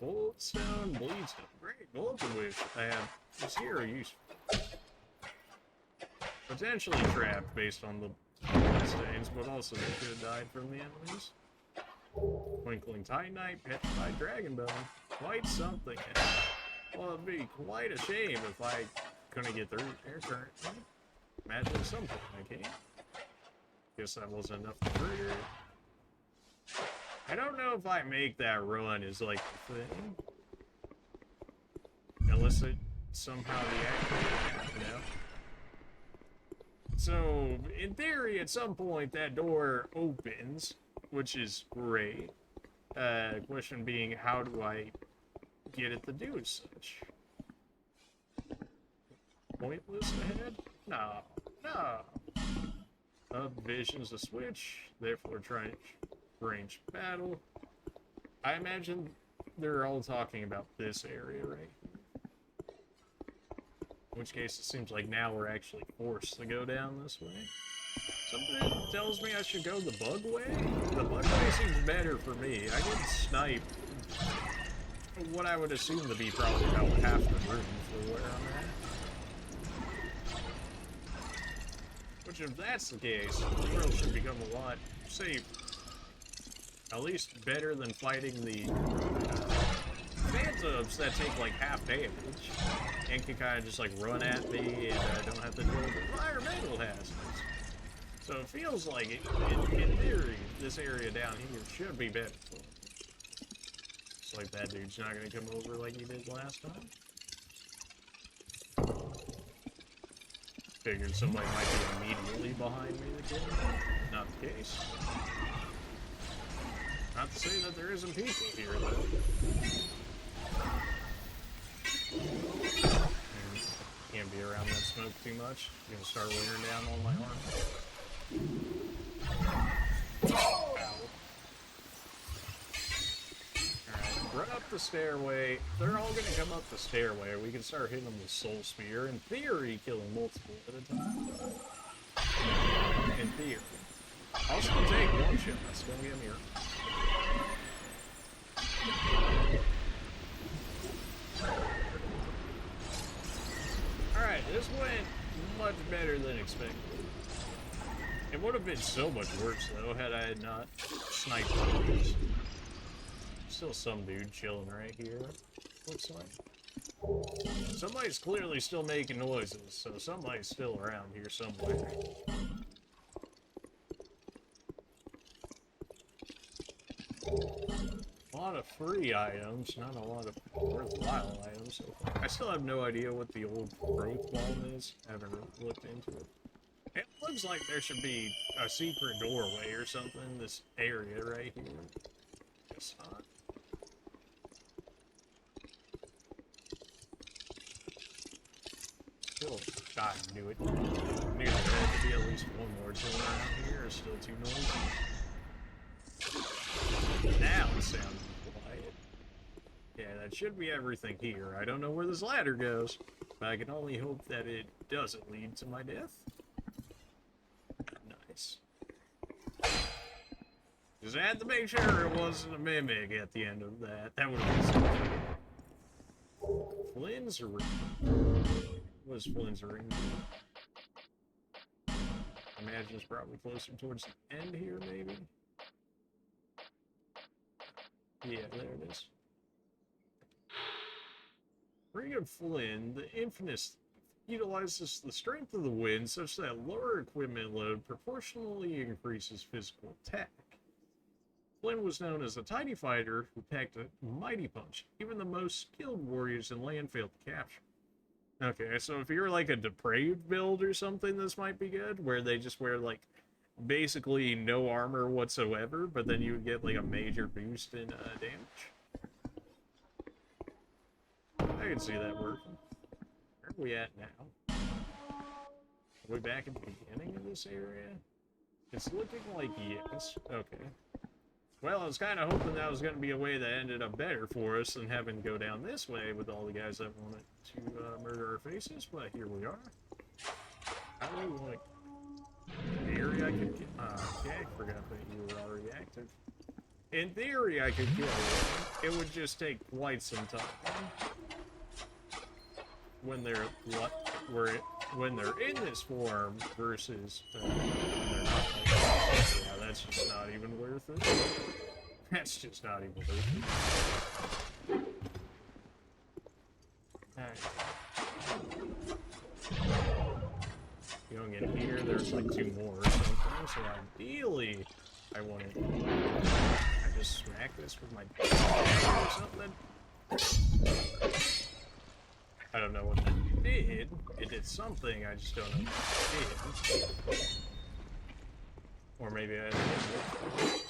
Bullet stone, bleed stone. Great, bullet wish. I have 0 use. Potentially trapped based on the stains, but also they could have died from the enemies. Twinkling Titanite, petrified dragon bone. Quite something. Well, it'd be quite a shame if I couldn't get through air current. Imagine at some point I can't. Guess that wasn't enough to trigger it. I don't know if I make that run is like the thing. Unless it somehow deactivates, you know? So, in theory, at some point that door opens, which is great. Question being, how do I get it to do such? Pointless ahead? No. No. Vision's a switch, therefore trying range battle. I imagine they're all talking about this area, right? In which case it seems like now we're actually forced to go down this way. Something tells me I should go the bug way. The bug way seems better for me. I can snipe what I would assume to be probably about half the room for where I'm at. Which, if that's the case, the world should become a lot safer. At least better than fighting the phantoms that take like half damage and can kind of just like run at me and don't have to deal with environmental hazards. So it feels like, in theory, this area down here should be better for me. It's like that dude's not going to come over like he did last time. Figured somebody might be immediately behind me to kill me. Not the case. Not to say that there isn't people here, though. Can't be around that smoke too much. I'm gonna start wearing down all my armor. Ow. Alright, run up the stairway. They're all gonna come up the stairway. We can start hitting them with Soul Spear. In theory, killing multiple at a time. In theory. I'll still take one shots, don't get me wrong. Alright, this went much better than expected. It would have been so much worse, though, had I had not sniped those. Still some dude chilling right here, looks like. Somebody's clearly still making noises, so somebody's still around here somewhere. A lot of free items, not a lot of worthwhile items so far. I still have no idea what the old growth bomb is. I haven't really looked into it. It looks like there should be a secret doorway or something in this area right here. Guess not. Still, I knew it. Knew there had to be at least one more thing around here. It's still too noisy. Now it sounds quiet. Yeah, that should be everything here. I don't know where this ladder goes, but I can only hope that it doesn't lead to my death. Nice. Just had to make sure it wasn't a mimic at the end of that. That would have been something. Flynn's ring. What is Flynn's ring? I imagine it's probably closer towards the end here, maybe. Yeah, there it is. Ring of Flynn, the infamous, utilizes the strength of the wind such that lower equipment load proportionally increases physical attack. Flynn was known as a tiny fighter who packed a mighty punch. Even the most skilled warriors in land failed to capture. Okay, so if you're like a depraved build or something, this might be good, where they just wear like basically no armor whatsoever, but then you would get like a major boost in damage. I can see that working. Where are we at now? Are we back at the beginning of this area? It's looking like yes. Okay. Well, I was kind of hoping that was going to be a way that ended up better for us than having to go down this way with all the guys that wanted to murder our faces, but here we are. How do we want to... In theory, I could... okay, forgot that you were already active. In theory, I could kill you. It would just take quite some time. When they're in this form versus when they're not. Yeah, that's just not even worth it. That's just not even worth it. Alright. You don't get here, there's like 2 more or something, so ideally I want to... I just smack this with my or something? I don't know what that did. It did something, I just don't know what it did. Or maybe I didn't.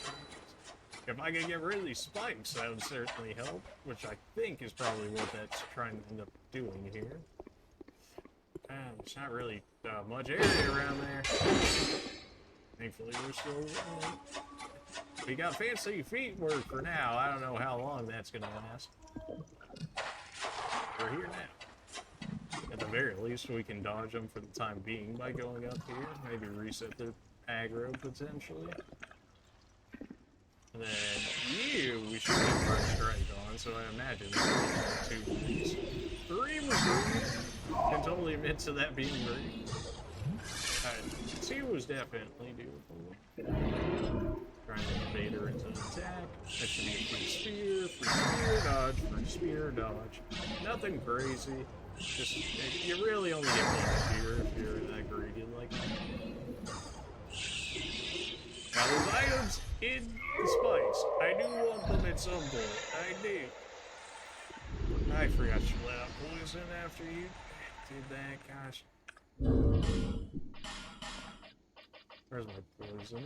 If I could get rid of these spikes, that would certainly help, which I think is probably what that's trying to end up doing here. There's not really much area around there. Thankfully, we're still rolling. We got fancy feet work for now. I don't know how long that's going to last. We're here now. At the very least, we can dodge them for the time being by going up here. Maybe reset their aggro, potentially. And then you, we should get first strike on, so I imagine we're going to 2 of these. 3 was good. Can totally admit to that being great. 2 was definitely doable. Trying to bait her into an attack. That should be a free spear, dodge, free spear, dodge. Nothing crazy. Just, you really only get 1 spear if you're that greedy like that. Now those items in the spikes, I do want them at some point. I do. I forgot you let out poison after you did that, gosh. Where's my poison?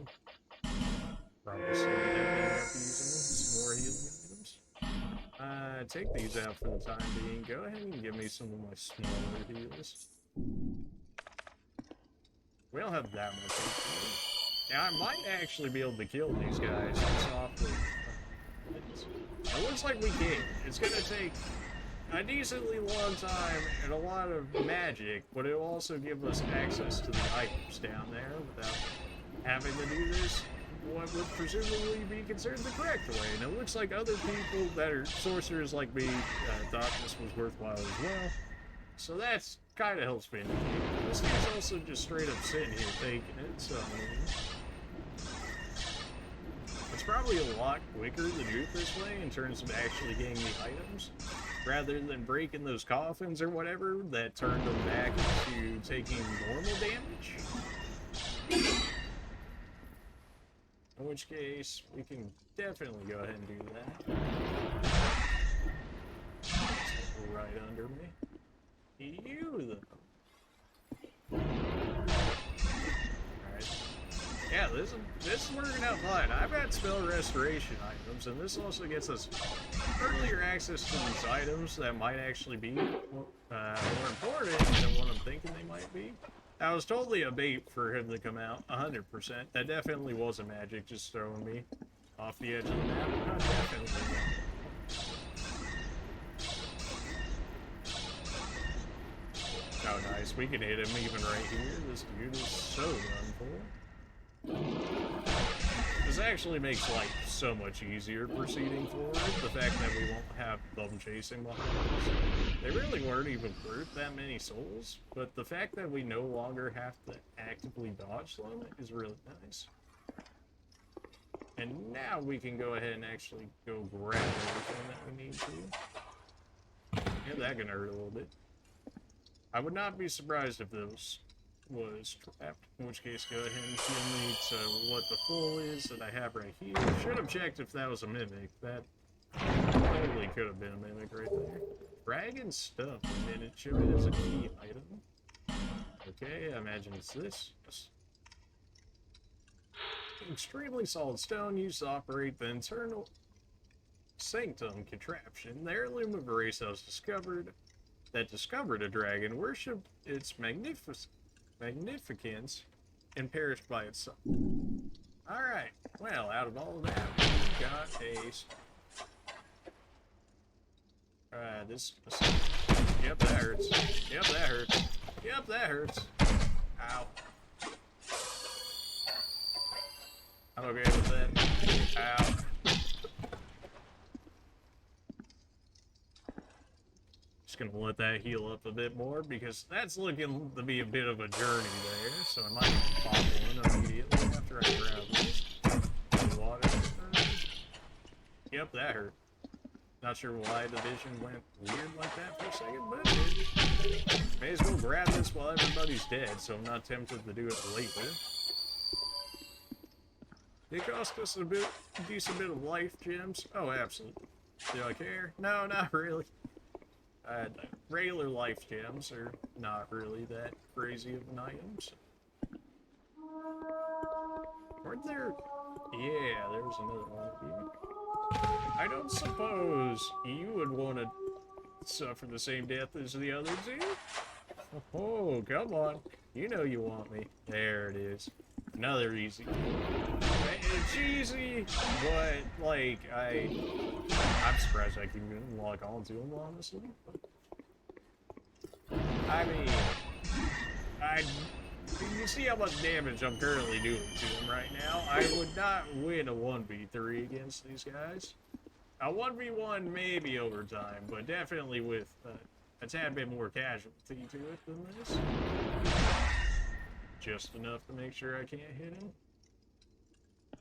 Probably still end up using some more healing items. Take these out for the time being. Go ahead and give me some of my smaller heals. We don't have that much HP. Now, I might actually be able to kill these guys softly. It looks like we can. It's going to take a decently long time and a lot of magic, but it will also give us access to the items down there without having to do this what would presumably be considered the correct way. And it looks like other people that are sorcerers like me thought this was worthwhile as well. So that's kind of helps me indicate. This dude's also just straight up sitting here taking it, so it's probably a lot quicker to do it this way in terms of actually getting the items, rather than breaking those coffins or whatever that turned them back to taking normal damage. In which case, we can definitely go ahead and do that. Right under me. You, though. Alright. Yeah, this is working out fine. I've got spell restoration items, and this also gets us earlier access to these items that might actually be more important than what I'm thinking they might be. That was totally a bait for him to come out, 100%. That definitely wasn't magic just throwing me off the edge of the map. Definitely. Oh, nice. We can hit him even right here. This dude is so done for. This actually makes life so much easier proceeding forward. The fact that we won't have them chasing behind us. They really weren't even worth that many souls, but the fact that we no longer have to actively dodge them is really nice. And now we can go ahead and actually go grab everything that we need to. Yeah, that can hurt a little bit. I would not be surprised if this was trapped, in which case go ahead and heal me to what the full is that I have right here. Should have checked if that was a mimic. That totally could have been a mimic right there. Dragon stuff, and it show it as a key item. Okay, I imagine it's this. Extremely solid stone used to operate the internal sanctum contraption. The heirloom of a race that was discovered a dragon, worshipped its magnificence, and perished by itself. Alright, well, out of all of that, we got a... Yep, that hurts. Yep, that hurts. Yep, that hurts. Ow. I'm okay with that. Ow. Just gonna let that heal up a bit more because that's looking to be a bit of a journey there, so I might pop one immediately after I grab this water. Yep, that hurt. Not sure why the vision went weird like that for a second, but it did. May as well grab this while everybody's dead, so I'm not tempted to do it later. It cost us a decent bit of life gems. Oh, absolutely. Do I care? No, not really. Regular life gems are not really that crazy of an item. So. Weren't there? Yeah, there was another one. I don't suppose you would want to suffer the same death as the other two? Oh, come on. You know you want me. There it is. Another easy. It's easy, but, like, I'm surprised I can even lock onto him, honestly. I mean, you see how much damage I'm currently doing to him right now. I would not win a 1v3 against these guys. A 1v1 maybe over time, but definitely with a tad bit more casualty to it than this. Just enough to make sure I can't hit him.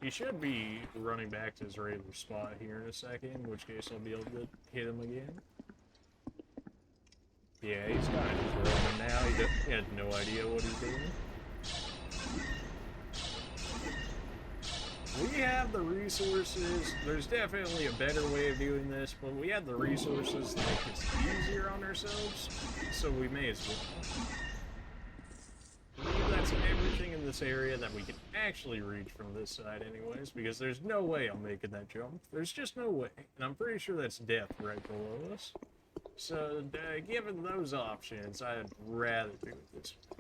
He should be running back to his regular spot here in a second, in which case I'll be able to hit him again. Yeah, he's kind of just roaming now. He had no idea what he's doing. We have the resources. There's definitely a better way of doing this, but we have the resources to make this easier on ourselves, so we may as well. I believe that's everything in this area that we can actually reach from this side anyways, because there's no way I'm making that jump. There's just no way. And I'm pretty sure that's death right below us. So, given those options, I'd rather do it this way.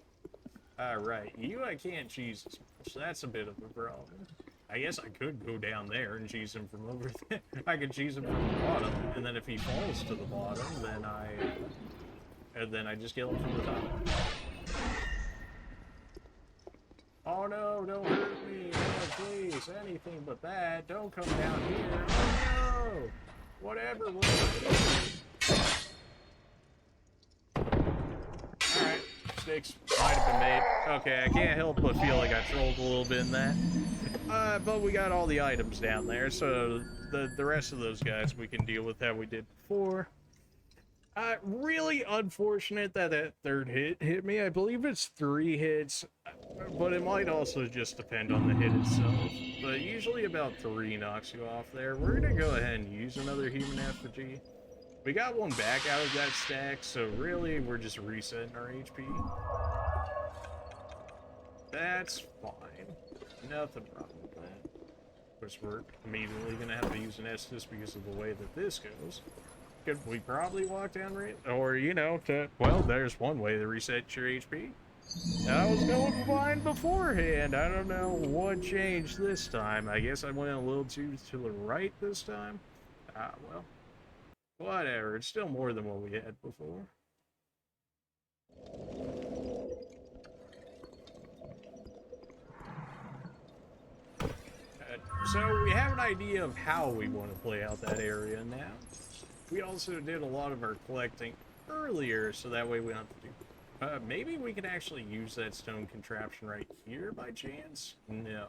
Alright, you I can't cheese as much. That's a bit of a problem. I guess I could go down there and cheese him from over there. I could cheese him from the bottom, and then if he falls to the bottom, then I just kill him from the top. Oh no, don't hurt me. No, please, anything but that. Don't come down here. Oh no! Whatever will do. Alright, mistakes might have been made. Okay, I can't help but feel like I trolled a little bit in that. But we got all the items down there, so the rest of those guys we can deal with how we did before. Really unfortunate that that third hit me. I believe it's 3 hits, but it might also just depend on the hit itself. But usually about 3 knocks you off there. We're gonna go ahead and use another human effigy. We got one back out of that stack, so really we're just resetting our HP. That's fine. Nothing wrong with that. Of course, we're immediately gonna have to use an Estus because of the way that this goes. Could we probably walk down right? Or, you know, well, there's one way to reset your HP. I was going fine beforehand. I don't know what changed this time. I guess I went a little too to the right this time. Well, whatever. It's still more than what we had before. So we have an idea of how we want to play out that area now. We also did a lot of our collecting earlier, so that way we don't have to do... maybe we can actually use that stone contraption right here by chance? No.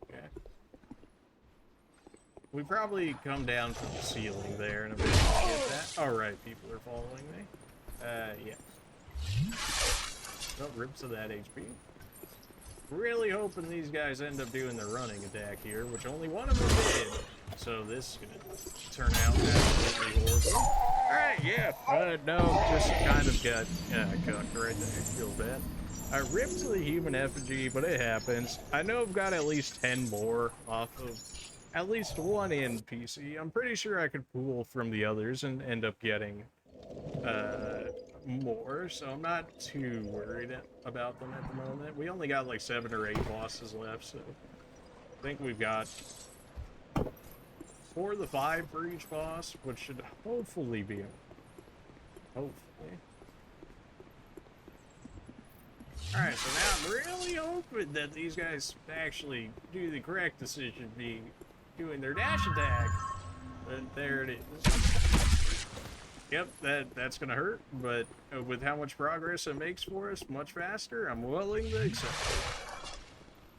Okay. We probably come down from the ceiling there and eventually get that. Alright, people are following me. Yeah. Oh, rips of that HP. Really hoping these guys end up doing the running attack here, which only one of them did. So this is gonna turn out absolutely horrible. Alright, yeah. No, just kind of got cooked right there. Feel bad. I ripped the human effigy, but it happens. I know I've got at least 10 more off of at least one NPC. I'm pretty sure I could pull from the others and end up getting more, so I'm not too worried about them at the moment. We only got like 7 or 8 bosses left, so I think we've got 4 to 5 for each boss, which should hopefully be hopefully. Alright, so now I'm really hoping that these guys actually do the correct decision, being doing their dash attack. But there it is. Yep, that's gonna hurt, but with how much progress it makes for us much faster, I'm willing to accept it.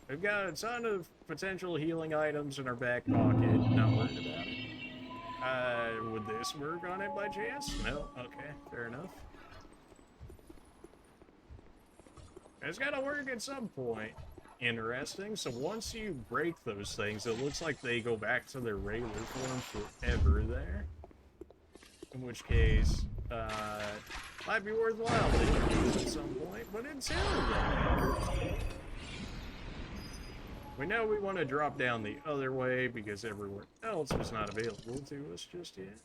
We've got a ton of potential healing items in our back pocket, not worried about it. Would this work on it by chance? No? Okay, fair enough. It's gotta work at some point. Interesting. So once you break those things, it looks like they go back to their regular form forever there. In which case, might be worthwhile to use at some point, but until then, we know we want to drop down the other way because everywhere else was not available to us just yet.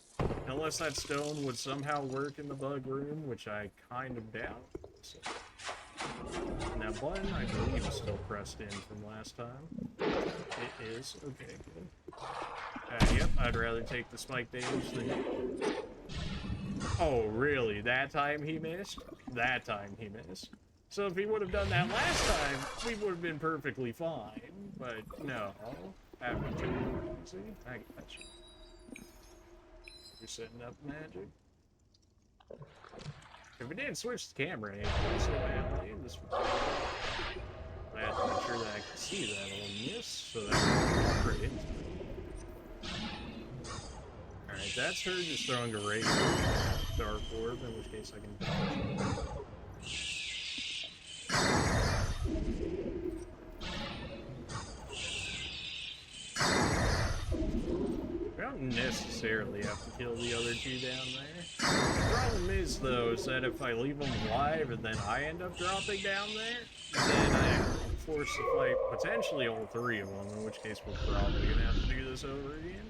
Unless that stone would somehow work in the bug room, which I kind of doubt. So. Now, button, I believe, is still pressed in from last time. It is. Okay, good. Yep, I'd rather take the spike damage than... Oh, really? That time he missed? That time he missed. So if he would have done that last time, we would have been perfectly fine. But no. Having to see? I got you. You're setting up magic. If we didn't switch the camera angle so badly, this would I have to make sure that I can see that on this, so that I can walk right into it. Alright, that's her just throwing a regular dark orb, in which case I can dodge it. We don't necessarily have to kill the other 2 down there. The problem is, though, is that if I leave them alive and then I end up dropping down there, then I'm forced to fight potentially all 3 of them, in which case we're probably going to have to do this over again.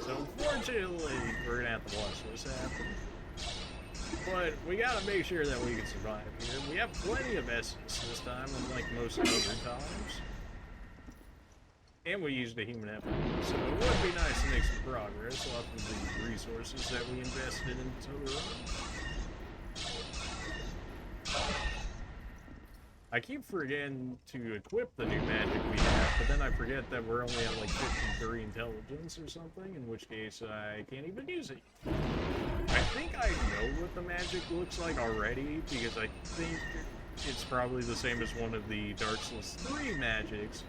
So unfortunately, we're going to have to watch this happen. But we got to make sure that we can survive here. We have plenty of essence this time, unlike most other times. And we used a human effort, so it would be nice to make some progress off of the resources that we invested into the run. I keep forgetting to equip the new magic we have, but then I forget that we're only at like 53 intelligence or something, in which case I can't even use it. I think I know what the magic looks like already, because I think it's probably the same as one of the Dark Souls 3 magics,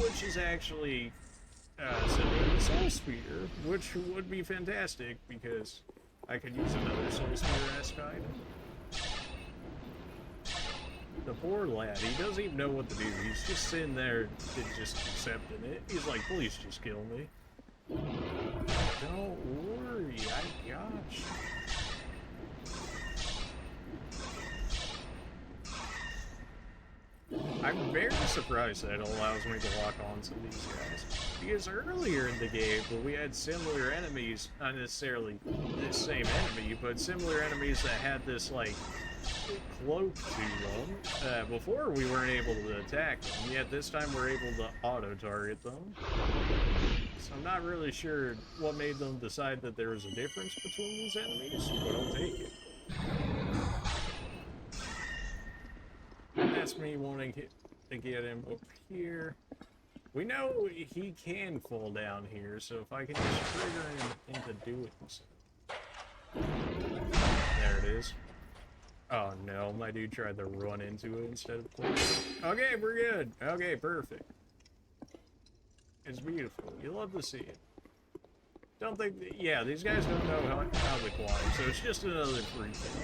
which is actually similar to Soul Spear, which would be fantastic, because I could use another Soul Spear-esque item. The poor lad, he doesn't even know what to do. He's just sitting there and just accepting it. He's like, please just kill me. Don't worry, I got you. I'm very surprised that it allows me to lock onto these guys. Because earlier in the game, when we had similar enemies, not necessarily the same enemy, but similar enemies that had this, like, cloak to them, before we weren't able to attack them, yet this time we're able to auto-target them. So I'm not really sure what made them decide that there was a difference between these enemies, but I'll take it. That's me wanting to get him up here. We know he can fall down here, so if I can just trigger him into doing so. There it is. Oh no, my dude tried to run into it instead of pulling it. Okay, we're good. Okay, perfect. It's beautiful. You love to see it. Don't think... Yeah, these guys don't know how to climb, so it's just another free kill.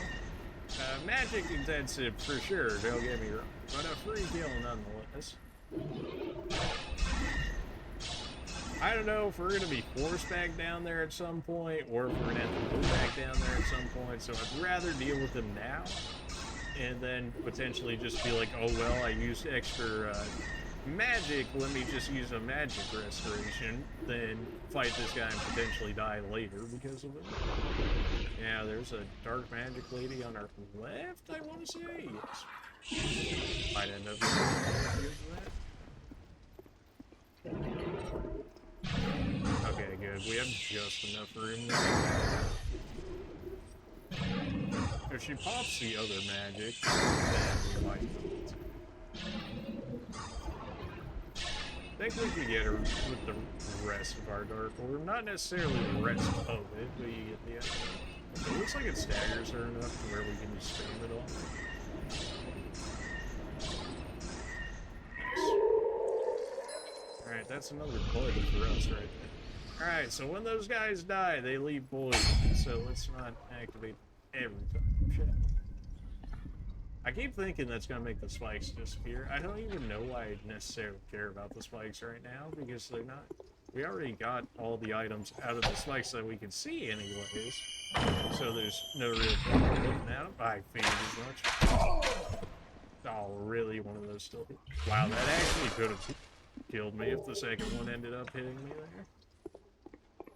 Magic intensive for sure, don't get me wrong, but a free kill nonetheless. I don't know if we're going to be forced back down there at some point, or if we're going to have to move back down there at some point, so I'd rather deal with them now, and then potentially just be like, oh well, I used extra magic, let me just use a magic restoration, then fight this guy and potentially die later because of it. Yeah, there's a dark magic lady on our left, I want to say? Yes. Might end up with that. Okay, good. We have just enough room there. If she pops the other magic, then we might need it. I think we can get her with the rest of our Dark Orb. Not necessarily the rest of it, but you get the idea. It looks like it staggers her enough to where we can just spam it all. Nice. Alright, that's another blood for us right there. Alright, so when those guys die, they leave poison, so let's not activate every time. Shit. I keep thinking that's going to make the spikes disappear. I don't even know why I necessarily care about the spikes right now, because they're not... We already got all the items out of the spikes that we can see anyways, so there's no real point in looking at them. I figured as much. Oh, really? One of those still hit? Wow, that actually could have killed me if the second one ended up hitting me there.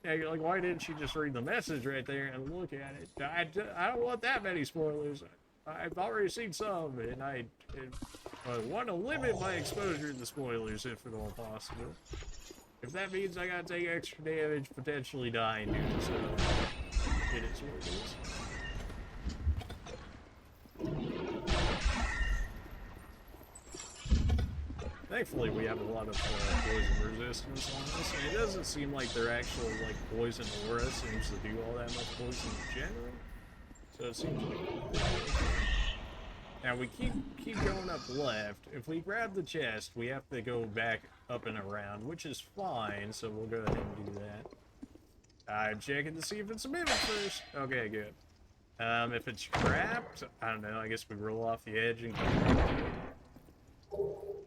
Yeah, you're like, why didn't she just read the message right there and look at it? I don't want that many spoilers. I've already seen some, and I want to limit my exposure to spoilers if at all possible. If that means I gotta take extra damage, potentially die, dude, so it is what it is. Thankfully, we have a lot of poison resistance on this, and it doesn't seem like their actual poison aura seems to do all that much poison in general. So it seems like... Now we keep going up left. If we grab the chest, we have to go back up and around, which is fine, so we'll go ahead and do that. I'm checking to see if it's a mimic first. Okay, good. If it's trapped, I don't know, I guess we roll off the edge and come back to it.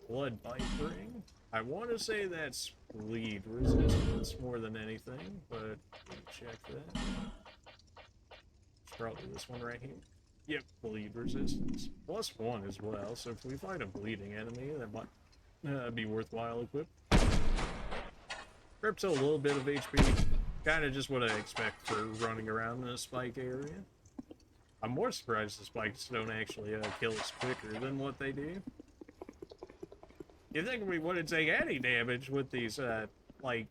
Blood bite ring. I want to say that's bleed resistance more than anything, but let me check that. It's probably this one right here. Yep, bleed resistance. +1 as well, so if we fight a bleeding enemy, that might be worthwhile equipped. Rips a little bit of HP. Kind of just what I expect for running around in a spike area. I'm more surprised the spikes don't actually kill us quicker than what they do. You think we wouldn't take any damage with these, night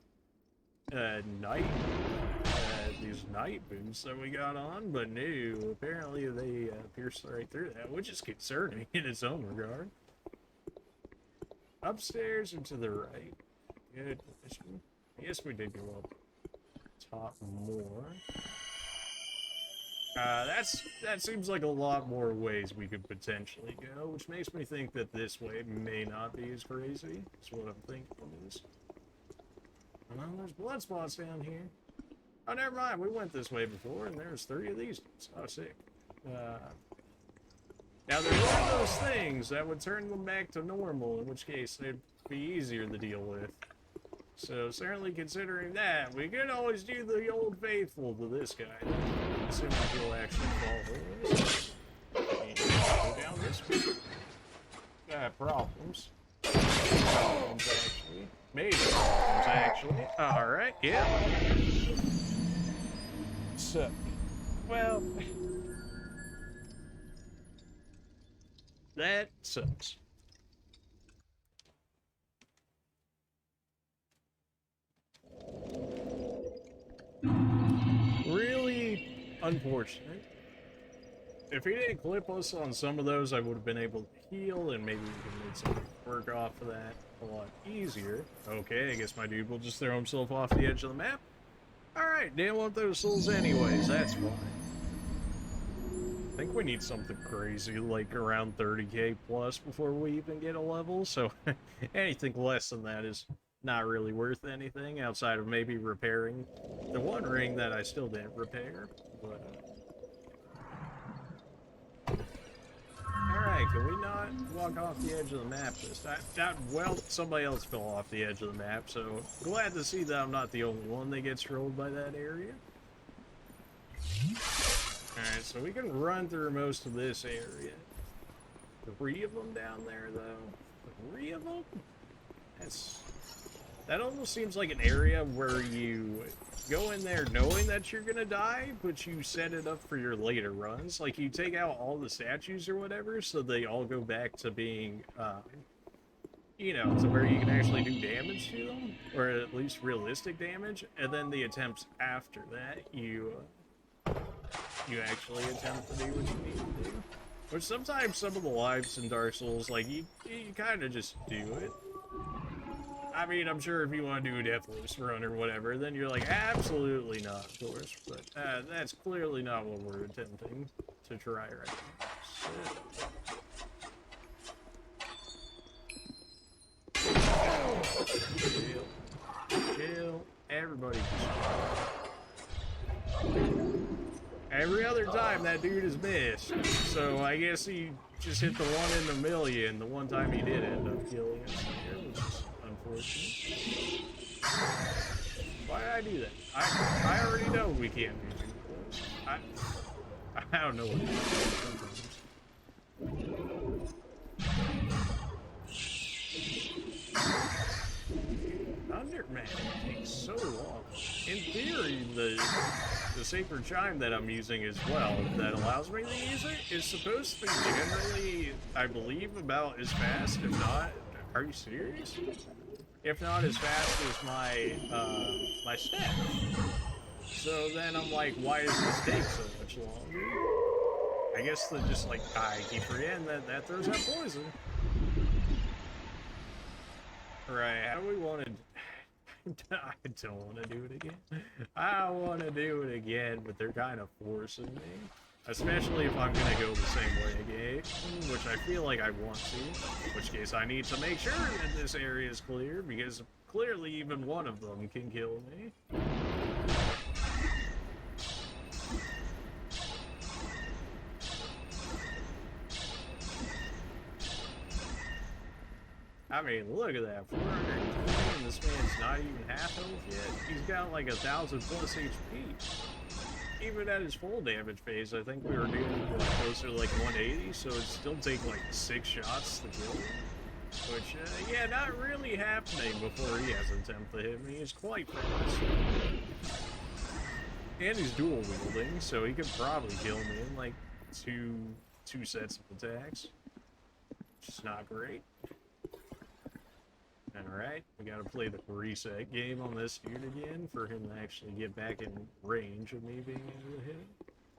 these night boots that we got on, but no, apparently they pierced right through that, which is concerning in its own regard. Upstairs and to the right. Good. Yes, we did go up top more. That seems like a lot more ways we could potentially go, which makes me think that this way may not be as crazy. Is what I'm thinking it is. Oh, there's blood spots down here. Oh, never mind. We went this way before, and there's 3 of these. Oh, sick. Now, there are those things that would turn them back to normal, in which case they'd be easier to deal with. So, certainly considering that, we could always do the old faithful to this guy. Assuming he'll actually follow us. And go down this way. Problems. Problems, actually. Maybe problems, actually. Alright, yeah. So, well, that sucks. Really unfortunate. If he didn't clip us on some of those, I would have been able to heal, and maybe we could make some work off of that a lot easier. Okay, I guess my dude will just throw himself off the edge of the map. Alright, didn't want those souls anyways, that's fine. I think we need something crazy, like around 30k plus before we even get a level, so anything less than that is not really worth anything, outside of maybe repairing the one ring that I still didn't repair, but... Alright, can we not walk off the edge of the map this time? Well, somebody else fell off the edge of the map, so glad to see that I'm not the only one that gets trolled by that area. Alright, so we can run through most of this area. 3 of them down there, though. 3 of them? That almost seems like an area where you go in there knowing that you're gonna die, but you set it up for your later runs. Like, you take out all the statues or whatever, so they all go back to being, you know, to where you can actually do damage to them, or at least realistic damage, and then the attempts after that, you actually attempt to do what you need to do. Which sometimes some of the lives in Dark Souls, like, you kind of just do it. I mean, I'm sure if you want to do a Deathless run or whatever, then you're like, absolutely not, of course. But that's clearly not what we're attempting to try right now. Chill. Chill. Everybody just chill. Every other time that dude is missed. So I guess he just hit the 1 in a million the one time he did end up killing us here, which is unfortunate. Why did I do that? I already know we can't do too close. I don't know what to do sometimes. Underman takes so long. In theory, the sacred chime that I'm using as well, that allows me to use it, is supposed to be generally, I believe, about as fast, if not... Are you serious? If not as fast as my staff. So then I'm like, why does this take so much longer? I guess that just like, I keep forgetting that throws out poison. Right, how do we want to... I don't want to do it again. I want to do it again, but they're kind of forcing me. Especially if I'm going to go the same way again, which I feel like I want to. In which case I need to make sure that this area is clear, because clearly even one of them can kill me. I mean, look at that, 420, and this man's not even half health yet. He's got like 1,000 plus HP. Even at his full damage phase, I think we were doing closer to like 180, so it'd still take like 6 shots to kill him. Which, yeah, not really happening before he has an attempt to hit me. He's quite fast. And he's dual wielding, so he could probably kill me in like two sets of attacks. Which is not great. Alright, we gotta play the reset game on this dude again for him to actually get back in range of me being able to hit him.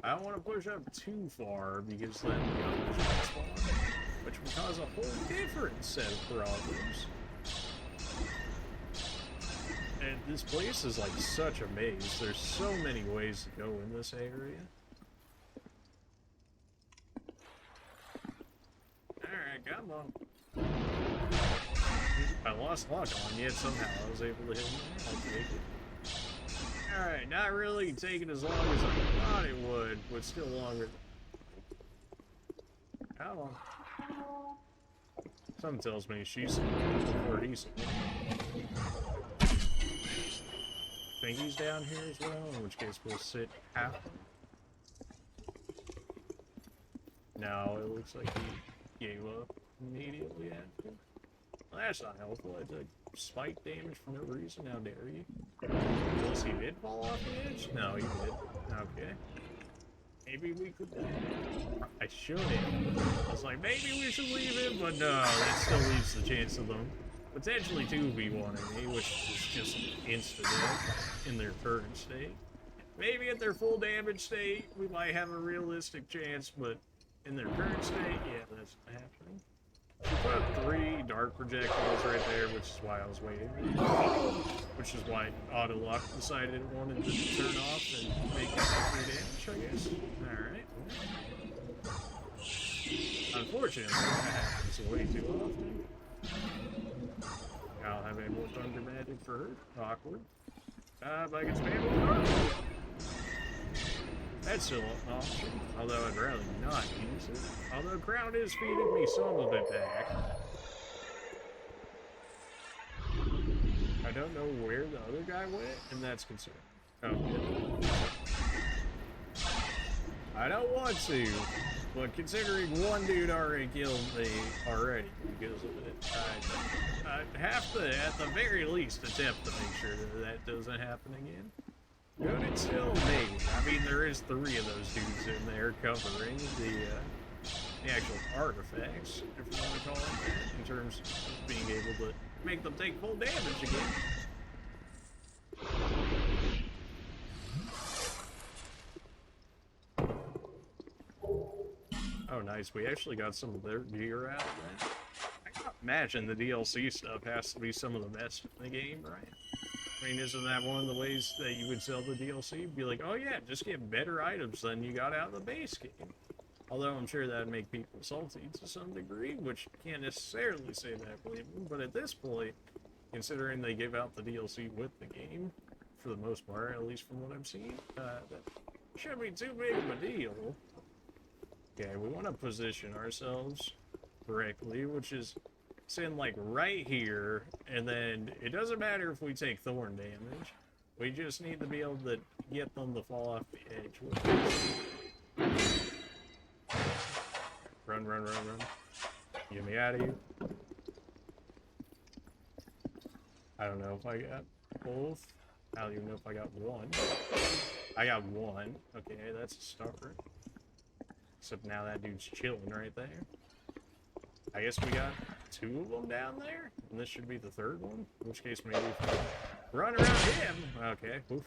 I don't want to push up too far because then the others might spawn, which would cause a whole different set of problems. And this place is like such a maze. There's so many ways to go in this area. Alright, come on. I lost luck on, yet somehow I was able to hit him. I'll take it. Alright, not really taking as long as I thought it would, but still longer. Come on. Something tells me she's before he's. Think he's down here as well, in which case we'll sit half. No, it looks like he gave up immediately after. Well, that's not helpful. I took spike damage for no reason. How dare you? Unless he did fall off the edge? No, he did. Okay. Maybe we could. I should have. I was like, maybe we should leave him, but no, that still leaves the chance of them potentially 2v1ing me, which is just instant death in their current state. Maybe at their full damage state, we might have a realistic chance, but in their current state, yeah, that's not happening. She put up 3 dark projectiles right there, which is why I was waiting. Which is why auto lock decided it wanted to turn off and make extra damage, I guess. Alright. Unfortunately, that happens way too often. I'll have a more thunder magic for her. Awkward. But I can spam it. That's still an option, although I'd rather not use it. Although Crown is feeding me some of it back. I don't know where the other guy went, and that's concerning. Oh, yeah. I don't want to, but considering one dude already killed me already because of it, I'd have to, at the very least, attempt to make sure that that doesn't happen again. Good, it's still maybe. I mean, there is 3 of those dudes in there covering the actual artifacts, if you want to call it that, in terms of being able to make them take full damage again. Oh, nice. We actually got some of their gear out of that. I can't imagine the DLC stuff has to be some of the best in the game, right? I mean, isn't that one of the ways that you would sell the DLC? Be like, oh yeah, just get better items than you got out of the base game. Although I'm sure that would make people salty to some degree, which can't necessarily say that I believe them. But at this point, considering they give out the DLC with the game, for the most part, at least from what I'm seeing, that shouldn't be too big of a deal. Okay, we want to position ourselves correctly, which is sitting like right here, and then it doesn't matter if we take thorn damage. We just need to be able to get them to fall off the edge with us. Run, run, run, run. Get me out of here. I don't know if I got both. I don't even know if I got one. I got one. Okay, that's a start. Except now that dude's chilling right there. I guess we got 2 of them down there, and this should be the 3rd one. In which case, maybe if we run around him. Okay. Oof.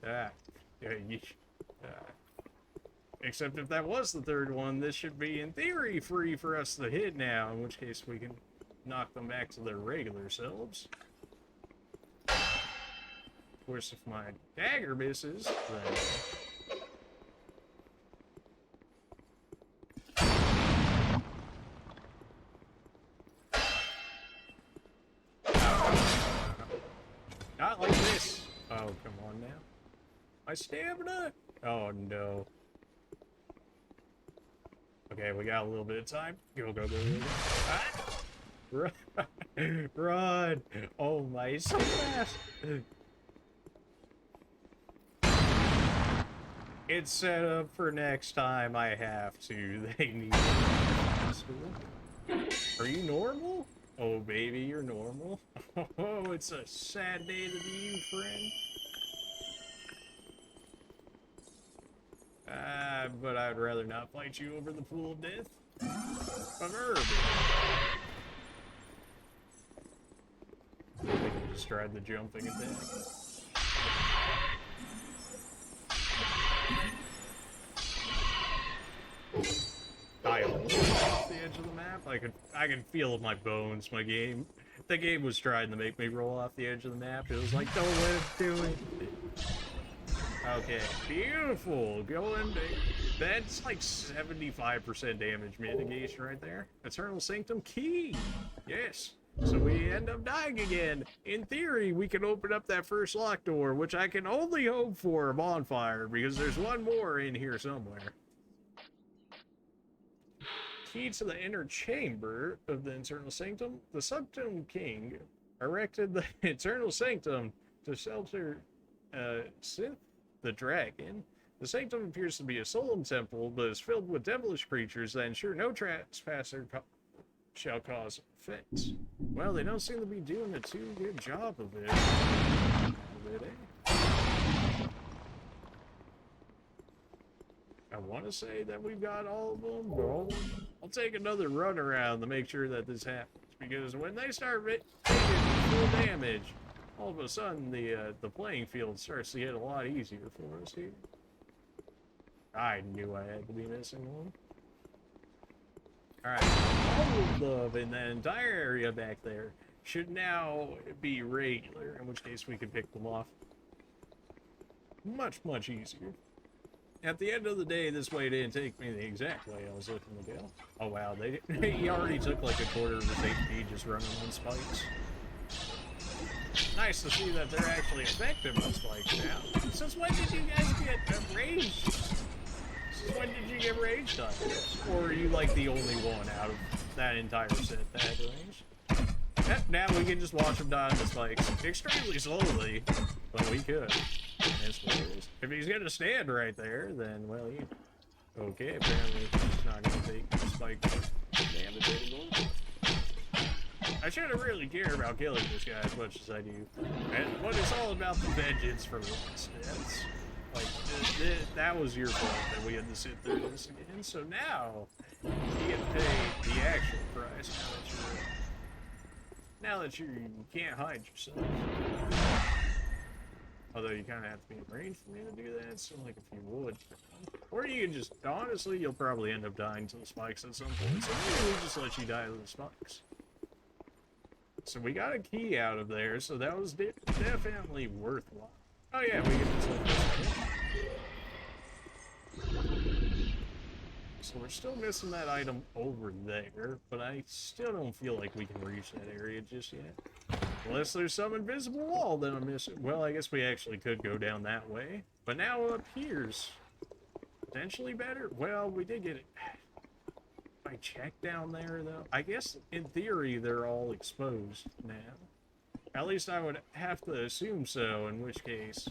Ah. Yeah. Except if that was the 3rd one, this should be in theory free for us to hit now. In which case, we can knock them back to their regular selves. Of course, if my dagger misses, then. Not like this. Oh, come on now. My stamina. Oh, no. Okay, we got a little bit of time. Go, go, go, go, go. Ah! Run. Run. Oh, my, so fast. It's set up for next time I have to. They need to. Are you normal? Oh, baby, you're normal. Oh, it's a sad day to be you, friend. But I'd rather not fight you over the pool of death. Proverbial. just tried the jumping attack. I almost off the edge of the map. I could feel my bones. The game was trying to make me roll off the edge of the map. It was like, don't let it do it. Okay, beautiful. That's like 75% damage mitigation right there. Eternal Sanctum key. Yes. So we end up dying again. In theory, we can open up that first locked door, which I can only hope for a bonfire, because there's one more in here somewhere. Key to the inner chamber of the Eternal Sanctum. The Subtone King erected the Eternal Sanctum to shelter Sith the Dragon. The Sanctum appears to be a solemn temple, but is filled with devilish creatures that ensure no trespasser shall cause offense. Well, they don't seem to be doing a too good job of it. I want to say that we've got all of them, but I'll take another run around to make sure that this happens. Because when they start taking full damage, all of a sudden the playing field starts to get a lot easier for us here. I knew I had to be missing one. Alright, all of them in that entire area back there should now be regular, in which case we can pick them off much, much easier. At the end of the day, this way didn't take me the exact way I was looking to go. Oh wow, he already took like a quarter of his HP just running on spikes. Nice to see that they're actually effective on spikes now. Since when did you guys get raged? Since when did you get raged on this? Or are you like the only one out of that entire set that had range? Now we can just watch him die on the spikes extremely slowly, but we could. If he's gonna stand right there, then well, okay. Apparently, he's not gonna take the spike damage anymore. I shouldn't really care about killing this guy as much as I do, but it's all about the vengeance from the stats. Like that was your fault that we had to sit through this again. So now you get paid the actual price. Now that you can't hide yourself. Although you kind of have to be in range for me to do that, so like if you would. Or you can just, honestly, you'll probably end up dying to the spikes at some point, so maybe we just let you die to the spikes. So we got a key out of there, so that was definitely worthwhile. Oh yeah, we can just let this go. So we're still missing that item over there, but I still don't feel like we can reach that area just yet. Unless there's some invisible wall that I'm missing. Well, I guess we actually could go down that way. But now up here's potentially better. Well, we did get it. If I check down there, though, I guess in theory they're all exposed now. At least I would have to assume so, in which case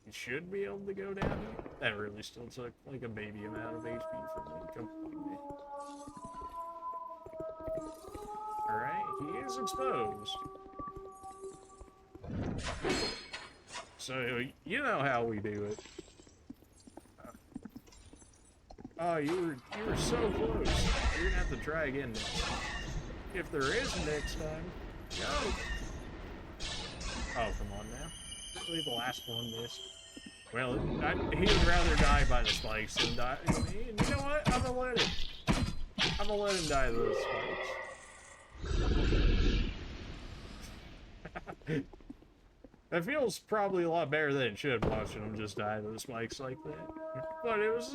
you should be able to go down. That really still took like a baby amount of HP for me. Come on. Alright, he is exposed. So, you know how we do it. Oh, you were so close. You're gonna have to try again next time. If there is next time, go! Oh, come on now. Really, the last one missed. Well, he would rather die by the spikes than die. You know what? I'm gonna let him die to those spikes. That feels probably a lot better than it should, watching him just die to the spikes like that. But it was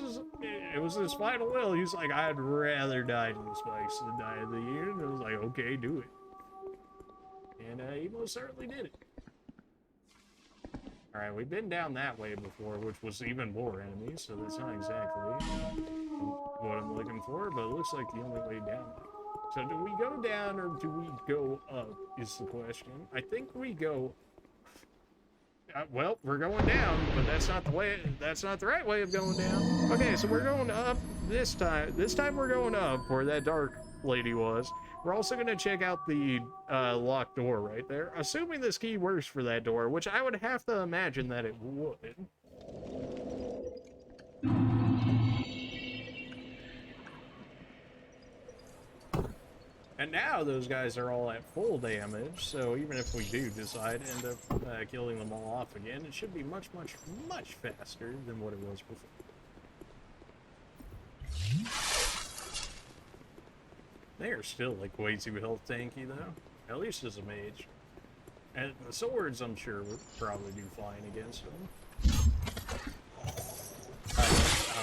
his final will. He was like, I'd rather die to the spikes than die to the unit. And I was like, okay, do it. And he most certainly did it. Alright, we've been down that way before, which was even more enemies, so that's not exactly what I'm looking for, but it looks like the only way down. So do we go down or do we go up is the question. I think we go... well, we're going down, but that's not the right way of going down. Okay, so we're going up this time. This time we're going up where that dark lady was. We're also going to check out the locked door right there. Assuming this key works for that door, which I would have to imagine that it would. And now those guys are all at full damage, so even if we do decide to end up killing them all off again, it should be much, much, much faster than what it was before. They are still like way too health tanky though, at least as a mage. And the swords, I'm sure, would probably do fine against them.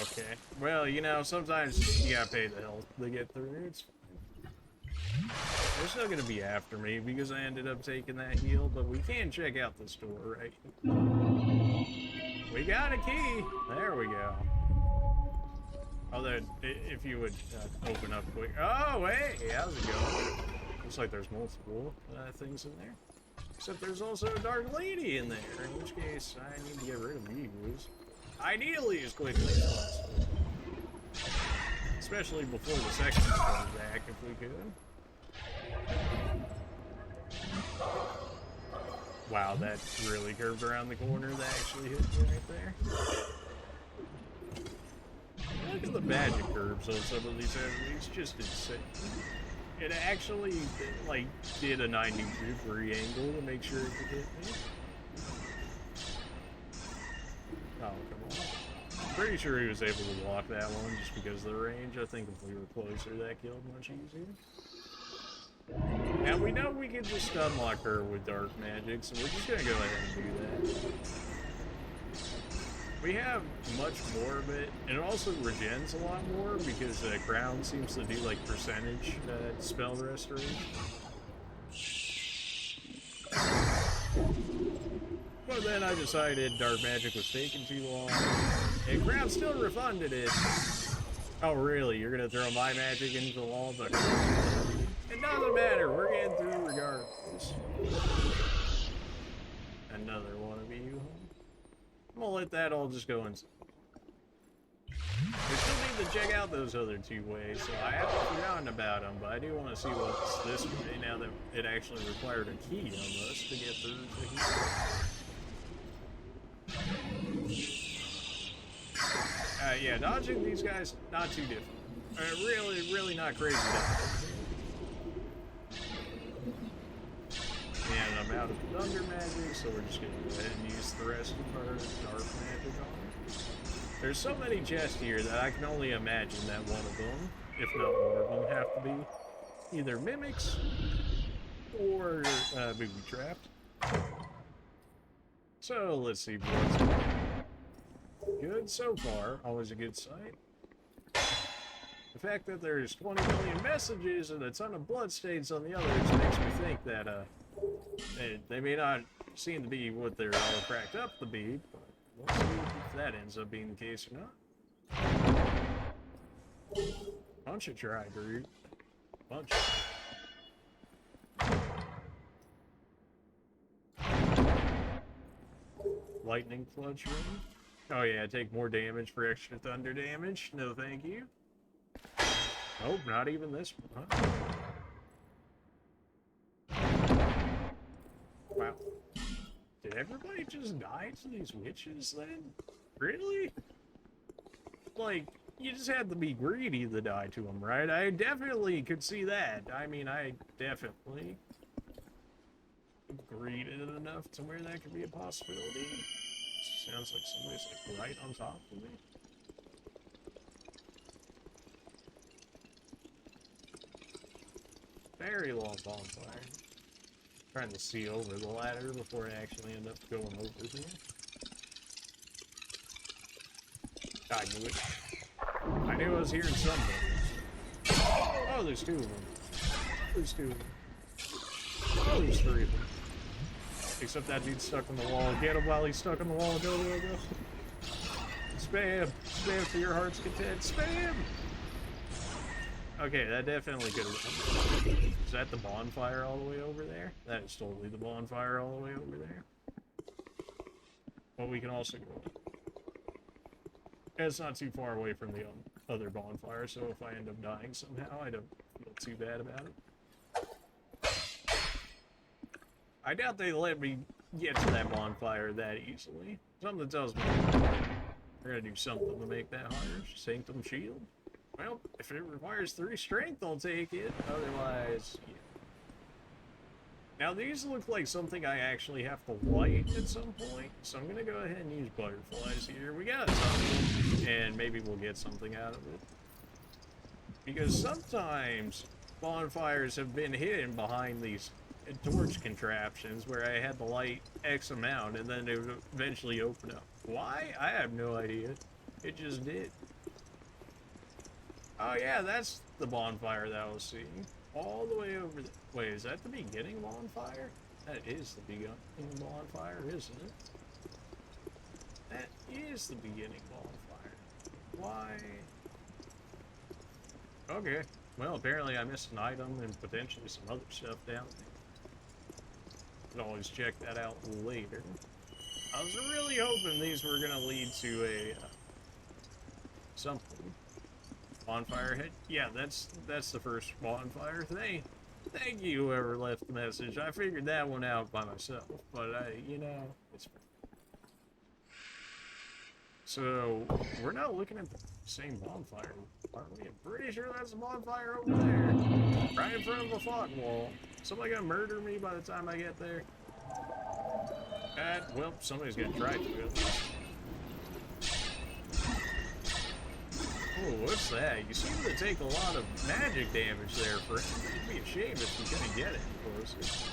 Okay. Well, you know, sometimes you gotta pay the health to get through. It's fine. They're still gonna be after me because I ended up taking that heal, but we can check out the store, right? We got a key! There we go. Although, if you would open up quick. Oh, hey! How's it going? Looks like there's multiple things in there. Except there's also a dark lady in there, in which case I need to get rid of these. Ideally as quickly as possible. Especially before the second comes back, if we could. Wow, that really curved around the corner. That actually hit me right there. Look at the magic curves on some of these enemies, just insane. It actually, like, did a 90-degree angle to make sure it could hit me. Oh, come on. Pretty sure he was able to block that one just because of the range. I think if we were closer, that killed much easier. Now, we know we can just unlock her with dark magic, so we're just gonna go ahead and do that. We have much more of it, and it also regens a lot more because Crown seems to do like percentage spell restoration. But then I decided dark magic was taking too long, and Crown still refunded it. Oh really? You're gonna throw my magic into the wall? But it doesn't matter, we're getting through regardless. Another one of you. I'm gonna let that all just go in. We still need to check out those other two ways, so I haven't forgotten about them, but I do want to see what's this way now that it actually required a key almost to get through to here. Yeah, dodging these guys, not too difficult. Really not crazy dodging. And I'm out of thunder magic, so we're just gonna go ahead and use the rest of our dark magic on it. There's so many chests here that I can only imagine that one of them, if not more of them, have to be either mimics or booby trapped. So let's see what's good so far. Always a good sight. The fact that there's 20 million messages and a ton of bloodstains on the others makes me think that they may not seem to be what they're all cracked up to be, but we'll see if that ends up being the case or not. Bunch of try, dude. Bunch. Lightning clutch ring. Oh yeah, take more damage for extra thunder damage. No thank you. Nope, not even this one, huh? Wow. Did everybody just die to these witches then? Really? Like, you just had to be greedy to die to them, right? I definitely could see that. I mean, I definitely greeded enough to where that could be a possibility. Sounds like somebody's like right on top of me. Very long bonfire. Trying to see over the ladder before I actually end up going over here. I knew it. I knew I was hearing somebody. Oh, there's two of them. There's two of them. Oh, there's three of them. Except that dude's stuck on the wall. Get him while he's stuck on the wall. Go, go, go. Spam. Spam to your heart's content. Spam! Okay, that definitely could have been. Is that the bonfire all the way over there? That is totally the bonfire all the way over there. But we can also go. It's not too far away from the other bonfire, so if I end up dying somehow, I don't feel too bad about it. I doubt they let me get to that bonfire that easily. Something tells me we're gonna do something to make that harder. Sanctum shield. Well, if it requires 3 strength, I'll take it. Otherwise, yeah. Now, these look like something I actually have to light at some point, so I'm gonna go ahead and use butterflies here. We got a ton of them, and maybe we'll get something out of it. Because sometimes bonfires have been hidden behind these torch contraptions where I had to light X amount and then it would eventually open up. Why? I have no idea. It just did. Oh yeah, that's the bonfire that I was seeing. All the way over there. Wait, is that the beginning bonfire? That is the beginning bonfire, isn't it? That is the beginning bonfire. Why? Okay. Well, apparently I missed an item and potentially some other stuff down there. Can always check that out later. I was really hoping these were gonna lead to a something. Bonfire head? Yeah, that's the first bonfire. Thank you, whoever left the message. I figured that one out by myself, but you know, it's. So we're not looking at the same bonfire, aren't we? I'm pretty sure that's a bonfire over there, right in front of the fog wall. Somebody gonna murder me by the time I get there? Well, somebody's gonna try to at least. Oh, what's that? You seem to take a lot of magic damage there. It'd be a shame if you couldn't get it closer.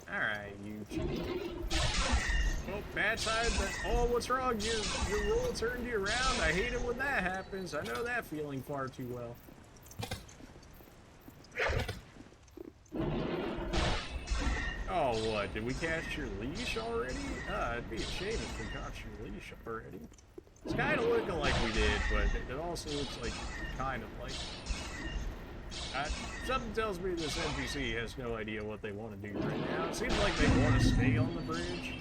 Alright, you. Oh, bad side. Oh, what's wrong? Your roll turned you around. I hate it when that happens. I know that feeling far too well. Oh, what? Did we catch your leash already? It'd be a shame if we caught your leash already. It's kind of looking like we did, but it also looks like kind of like... something tells me this NPC has no idea what they want to do right now. It seems like they want to stay on the bridge.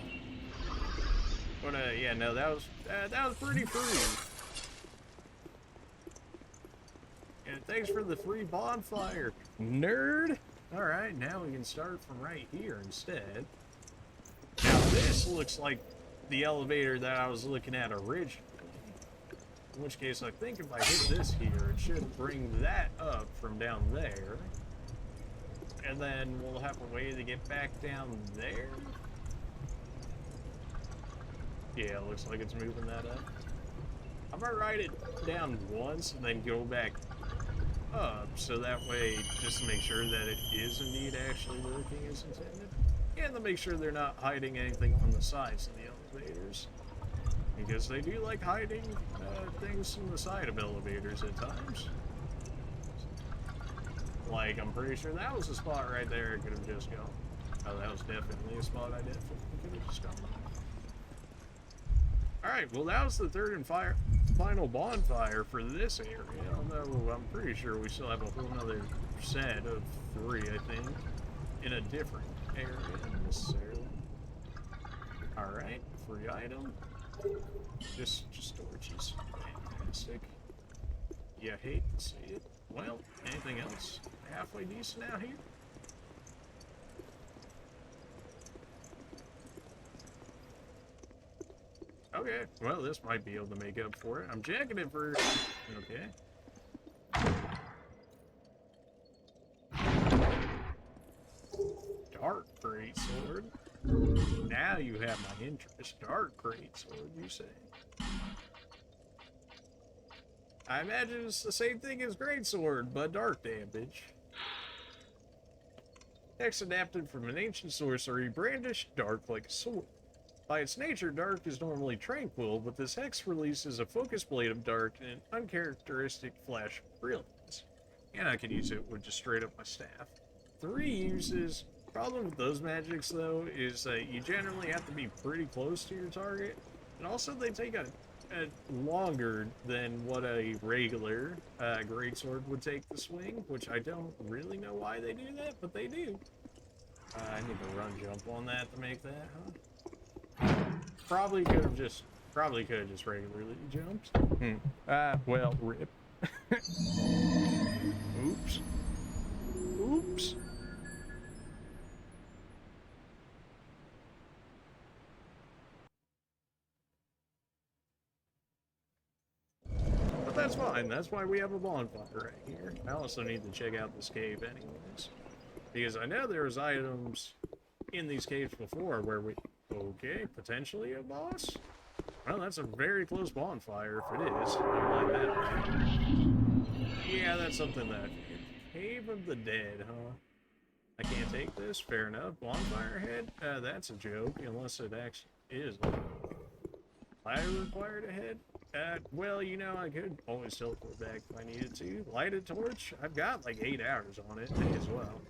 But, yeah, no, that was pretty free. And thanks for the free bonfire, nerd! Alright, now we can start from right here instead. Now this looks like the elevator that I was looking at originally. In which case, I think if I hit this here, it should bring that up from down there. And then we'll have a way to get back down there. Yeah, it looks like it's moving that up. I'm gonna write it down once and then go back up, so that way, just to make sure that it is indeed actually working as intended, and to make sure they're not hiding anything on the sides of the elevators, because they do like hiding things from the side of elevators at times. Like, I'm pretty sure that was a spot right there I could have just gone. Oh, that was definitely a spot I definitely could have just gone. Alright, well that was the third and final bonfire for this area, although I'm pretty sure we still have a whole other set of 3, I think, in a different area necessarily. Alright, free item. Just torches. Fantastic. You hate to see it. Well, anything else halfway decent out here? Okay, well, this might be able to make up for it. I'm checking it first. Okay. Dark greatsword. Now you have my interest. Dark greatsword, you say? I imagine it's the same thing as greatsword, but dark damage. Hex adapted from an ancient sorcery, brandished dark like a sword. By its nature, dark is normally tranquil, but this hex releases a focus blade of dark and an uncharacteristic flash of brilliance. And I could use it with just straight up my staff. 3 uses. Problem with those magics, though, is that you generally have to be pretty close to your target, and also they take a longer than what a regular greatsword would take to swing, which I don't really know why they do that, but they do. I need to run jump on that to make that, huh? Probably could have just regularly jumped. Well, rip. Oops. Oops. that's fine. That's why we have a bonfire right here. I also need to check out this cave anyways. Because I know there was items in these caves before where we... Okay, potentially a boss? Well, that's a very close bonfire if it is. Don't mind that. Yeah, that's something that... Cave of the Dead, huh? I can't take this? Fair enough. Bonfire head? That's a joke, unless it actually is. I required a head? Well, you know, I could always teleport back if I needed to. Light a torch? I've got like 8 hours on it as well.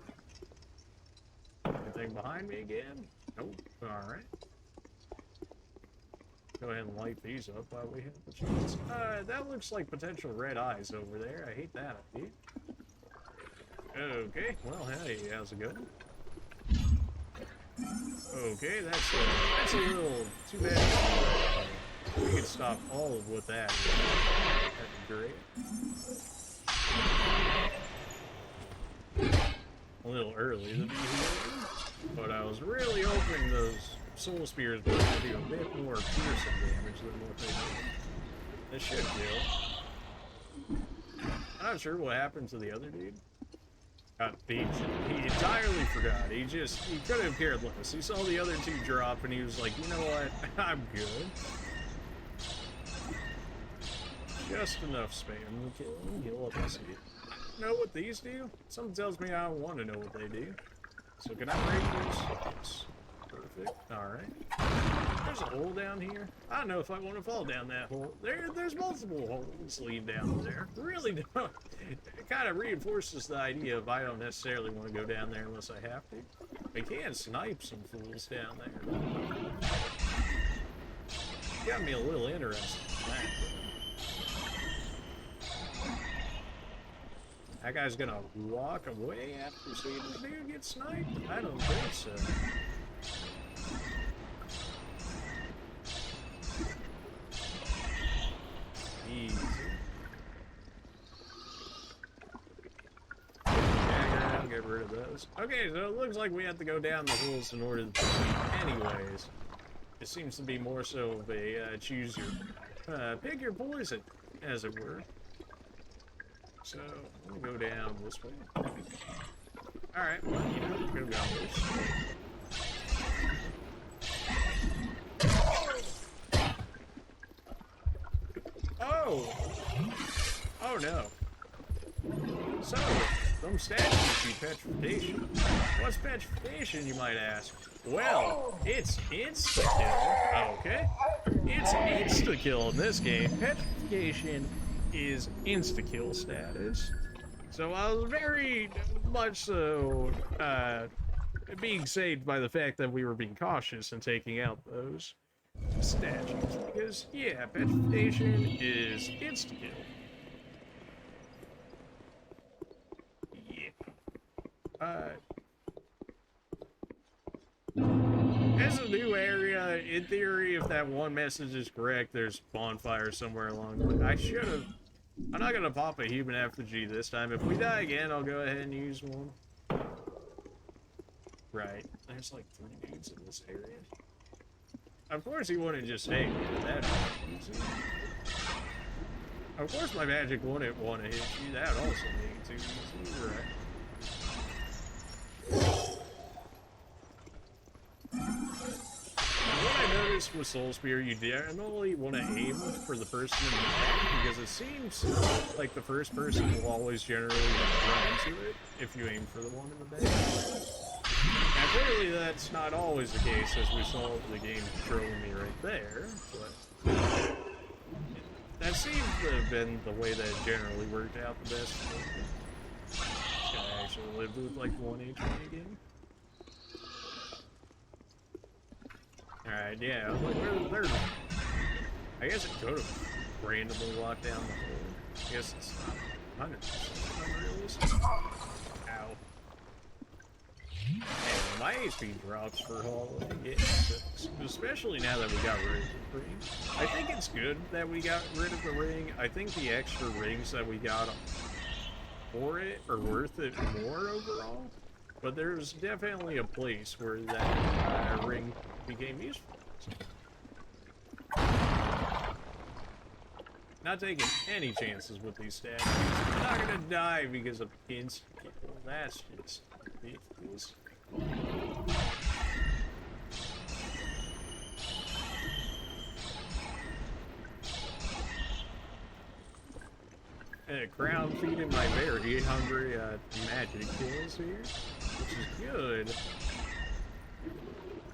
Anything behind me again? Nope. Alright. Go ahead and light these up while we have the chance. That looks like potential red eyes over there. I hate that idea. Okay, well, hey, how's it going? Okay, that's a little too bad. We could stop all of with that. That'd be great. A little early to be here, but I was really hoping those soul spears were going to do a bit more piercing damage than what they did. This should kill. I'm not sure what happened to the other dude. He entirely forgot. He could have cared less. He saw the other two drop and he was like, you know what? I'm good. Just enough spam to kill him. Heal up and see it. Know what these do? Something tells me I don't want to know what they do. So can I break this? Yes. Perfect. Alright. There's a hole down here. I don't know if I want to fall down that hole. There's multiple holes leading down there. Really don't. It kind of reinforces the idea of I don't necessarily want to go down there unless I have to. I can snipe some fools down there. Got me a little interested in that. That guy's gonna walk away after seeing this dude get sniped? I don't think so. Easy. Get rid of those. Okay, so it looks like we have to go down the holes in order to proceed anyways. It seems to be more so of a choose your pick your poison, as it were. So, I'm gonna go down this way. Alright, well, you know, we're gonna go this way. Oh! Oh no. So, some statues see petrification. What's petrification, you might ask? Well, it's insta-kill. Okay. It's insta-kill in this game. Petrification is insta-kill status. So I was very much so being saved by the fact that we were being cautious and taking out those statues. Because, yeah, petrification is insta-kill. Yeah. As a new area, in theory, if that one message is correct, there's bonfire somewhere along the way. I should have... I'm not gonna pop a human effigy this time. If we die again, I'll go ahead and use one. Right. There's like 3 dudes in this area. Of course he wouldn't just hang me. That'd be easy. Of course my magic wouldn't want to hit you. That also made it too easy. Right. What I noticed with Soul Spear, you generally want to aim for the person in the back, because it seems like the first person will always generally run into it if you aim for the one in the back. Now clearly that's not always the case, as we saw the game controlling me right there, but that seems to have been the way that it generally worked out the best for me. This guy actually lived with like 1 HP again. Alright, yeah, I was like, where's I guess it could have randomly locked down the hole. I guess it's not 100% unrealistic. Ow. Hey, my HP drops for hallway. Yeah, especially now that we got rid of the ring. I think it's good that we got rid of the ring. I think the extra rings that we got for it are worth it more overall. But there's definitely a place where that ring became useful. Not taking any chances with these stats. I'm not gonna die because of instant kill. That's just ridiculous. Crown feeding my very hungry magic kills here, which is good.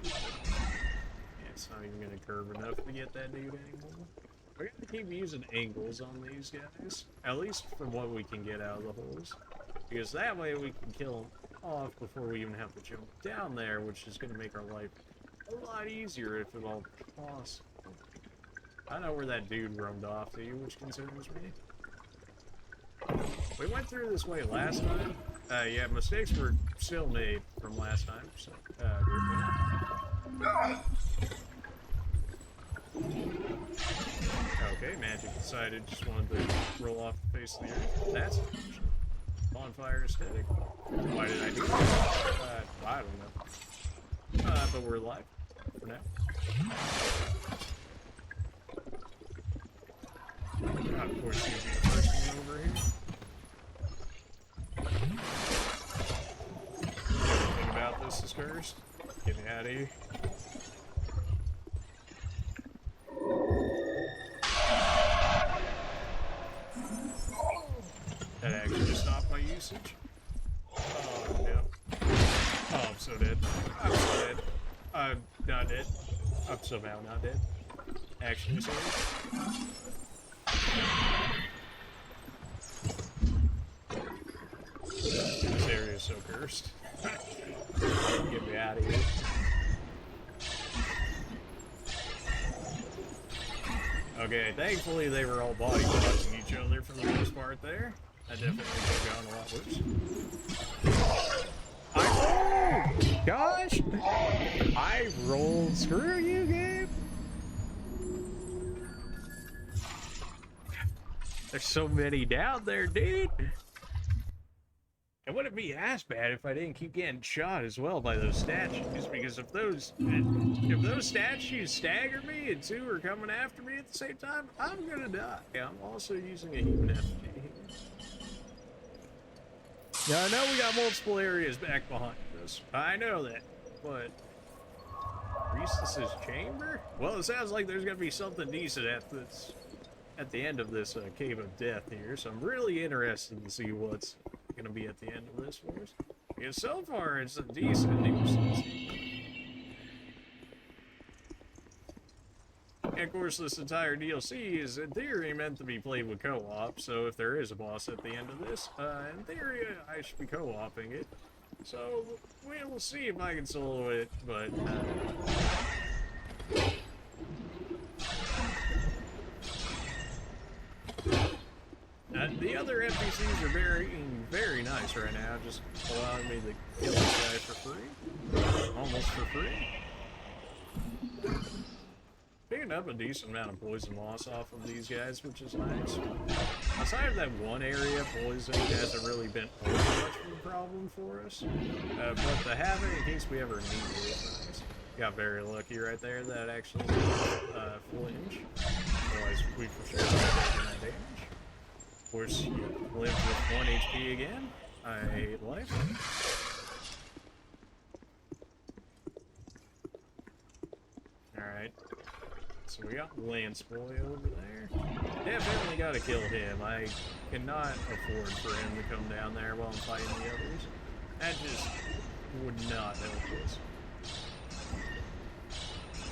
Yeah, it's not even gonna curve enough to get that dude anymore. We're gonna keep using angles on these guys, at least from what we can get out of the holes, because that way we can kill them off before we even have to jump down there, which is gonna make our life a lot easier if at all possible. I know where that dude roamed off to, which concerns me. We went through this way last time. Yeah, mistakes were still made from last time, so, okay, Magic decided just wanted to roll off the face of the earth. That's bonfire aesthetic. Why did I do that? I don't know. But we're alive for now. Of course, you'd be the first one over here. Everything about this is cursed. Get me out of here. That actually stopped my usage. Oh no. Oh, I'm so dead. I'm so dead. I'm not dead. I'm somehow not dead. Actually, sorry. This area is so cursed. Get me out of here. Okay, thankfully they were all body blocking each other for the most part there. That definitely could have gone a lot worse. Gosh! I rolled. Screw you, game! There's so many down there, dude! It wouldn't be as bad if I didn't keep getting shot as well by those statues, because if those statues stagger me and two are coming after me at the same time, I'm gonna die. I'm also using a human effigy here. Now I know we got multiple areas back behind us. I know that, but Priestess's chamber? Well, it sounds like there's gonna be something decent at the end of this cave of death here, so I'm really interested to see what's gonna be at the end of this for us. Because so far it's a decent nuisance. And of course this entire DLC is in theory meant to be played with co-op, so if there is a boss at the end of this, in theory I should be co-oping it. So we'll see if I can solo it, but the other NPCs are very nice right now, just allowing me to kill this guy for free. Almost for free. Picking up a decent amount of poison loss off of these guys, which is nice. Outside of that one area, poison hasn't really been much of a problem for us. But to have it in case we ever need it is nice. Got very lucky right there that actually flinch. Otherwise, we for sure would have taken that damage. Of course, you live with 1 HP again. I hate life. Alright. So we got Lance Boy over there. Definitely gotta kill him. I cannot afford for him to come down there while I'm fighting the others. That just would not help us.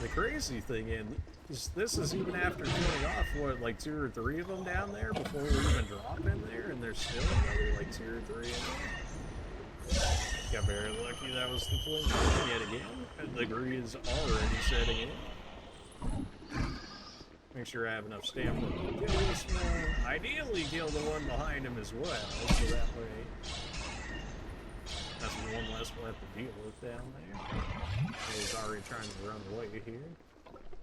The crazy thing is this is even after killing off, what, like 2 or 3 of them down there before we even drop in there, and there's still another like 2 or 3 in there. Got very lucky that was the flinch yet again. The gree is already setting in. Make sure I have enough stamina to kill this one. Ideally kill the one behind him as well, so that way that's one less we'll have to deal with down there. He's already trying to run away here.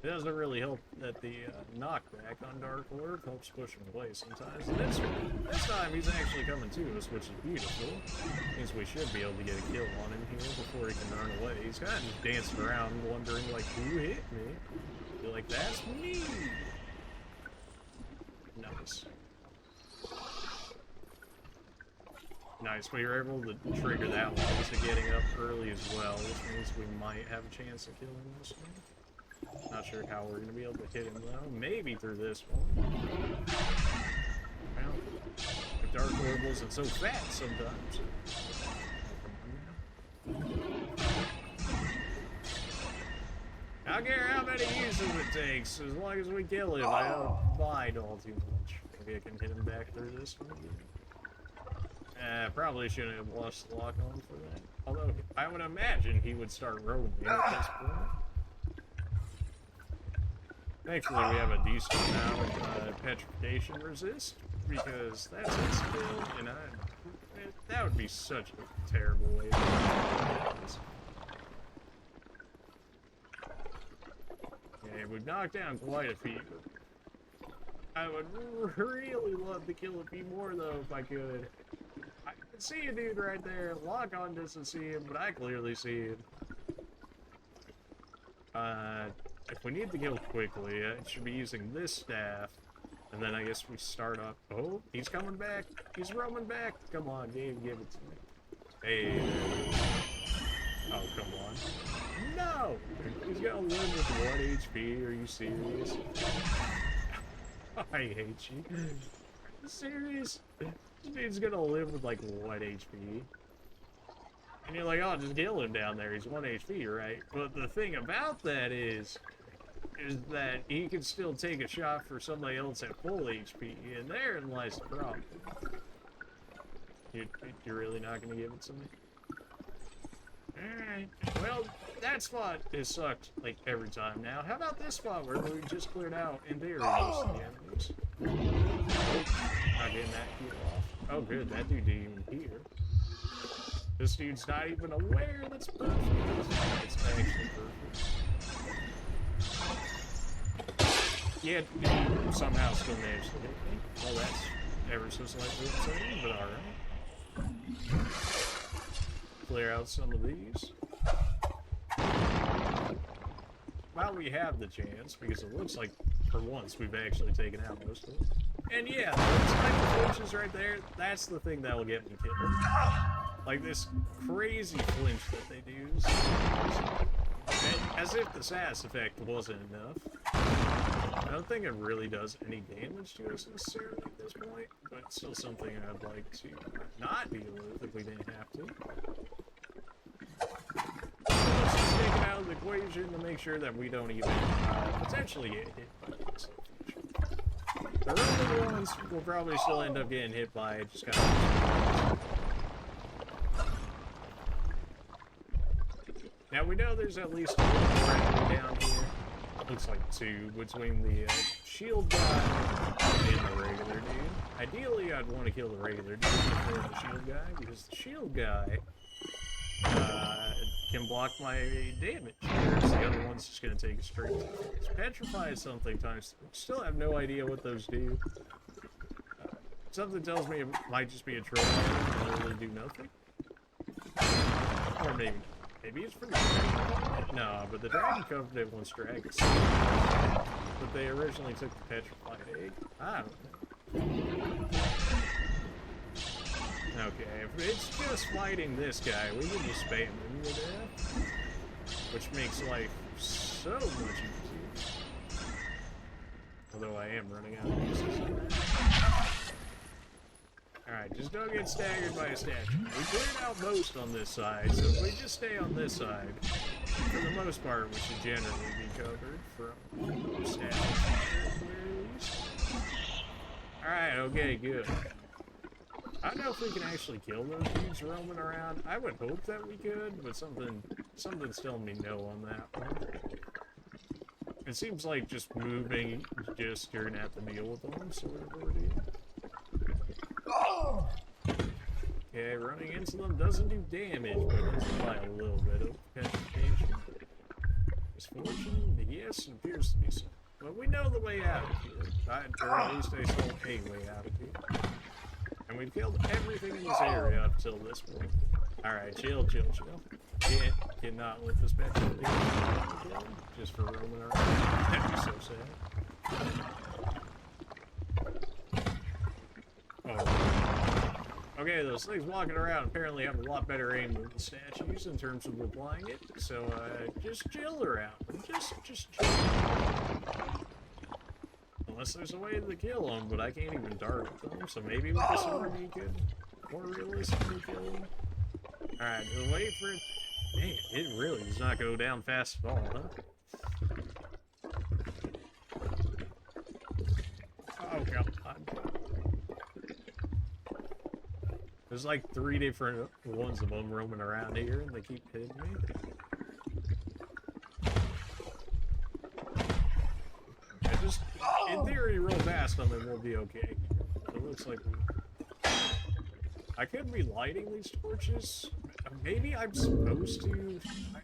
It doesn't really help that the knockback on Dark Orb helps push him away sometimes. This time he's actually coming to us, which is beautiful. Means we should be able to get a kill on him here before he can run away. He's kind of just dancing around wondering like, who hit me? Be like, that's me! No. Nice. Nice, we were able to trigger that one to getting up early as well, which means we might have a chance of killing this one. Not sure how we're going to be able to hit him though. Maybe through this one. Well, the Dark Lord wasn't so fat sometimes. I don't care how many uses it takes, as long as we kill him. I don't mind all too much. Maybe I can hit him back through this one again. Probably shouldn't have lost the lock on for that. Although, I would imagine he would start roaming at this point. Thankfully, we have a decent amount of petrification resist, because that's a skill, and that would be such a terrible way to do this. Okay, we've knocked down quite a few. I would really love to kill a few more, though, if I could. I can see a dude right there. Lock-on doesn't see him, but I clearly see him. If we need to kill quickly, I should be using this staff. And then I guess we start up. Oh, he's coming back. He's roaming back. Come on, game, give it to me. Hey. Oh, come on. No! He's gonna live with 1 HP. Are you serious? I hate you. Are you serious? This dude's gonna live with like 1 HP. And you're like, oh, just kill him down there. He's 1 HP, right? But the thing about that is that he can still take a shot for somebody else at full HP, and therein lies the problem. You're really not gonna give it to me? Alright. Well, that spot has sucked like every time now. How about this spot where we just cleared out in theory most of the enemies? Not getting that heal off. Oh good, that dude didn't even hear. This dude's not even aware that's perfect. It's actually perfect. Yeah, he somehow still managed to hit me. Well, that's ever so slightly upsetting, but alright. Clear out some of these. While we have the chance, because it looks like for once we've actually taken out most of them. And yeah, those type of flinches right there, that's the thing that will get me killed. Like this crazy flinch that they do. As if the SAS effect wasn't enough. I don't think it really does any damage to us necessarily at this point, but it's still something I'd like to not deal with if we didn't have to. Let's just take it out of the equation to make sure that we don't even potentially get hit by this. The early ones will probably still end up getting hit by it, just kind of. Now we know there's at least one down here. Looks like 2 between the shield guy and the regular dude. Ideally, I'd want to kill the regular dude before the shield guy, because the shield guy can block my damage, whereas the other one's just going to take it straight. It's petrified something times. Still have no idea what those do. Something tells me it might just be a troll and literally do nothing. Or maybe it's from the Dragon Covenant? No, but the Dragon Covenant wants dragons. But they originally took the petrified egg. I don't know. Okay, if it's just fighting this guy, we can just spam him to death. Which makes life so much easier. Although I am running out of uses. Alright, just don't get staggered by a statue. We cleared out most on this side, so if we just stay on this side, for the most part, we should generally be covered from statues. Alright, okay, good. I don't know if we can actually kill those dudes roaming around. I would hope that we could, but something's telling me no on that one. It seems like just moving, you're gonna have to deal with them, so whatever it is. Okay, running into them doesn't do damage, but it does apply a little bit of petrification. Misfortune? Yes, it appears to be so. But we know the way out of here. Or at least I saw a way out of here. And we've killed everything in this area up till this point. Alright, chill. Cannot let this petrification just for roaming around. That'd be so sad. Okay, those things walking around apparently have a lot better aim than the statues in terms of applying it, so just chill around them. Just chill. Unless there's a way to kill them, but I can't even dart with them, so maybe with this sword you could more realistically kill them. Alright, wait for it. Man, it really does not go down fast at all, huh? Oh god. There's like 3 different ones of them roaming around here, and they keep hitting me. I just, in theory, roll past them and we'll be okay. It looks like I could be lighting these torches. Maybe I'm supposed to.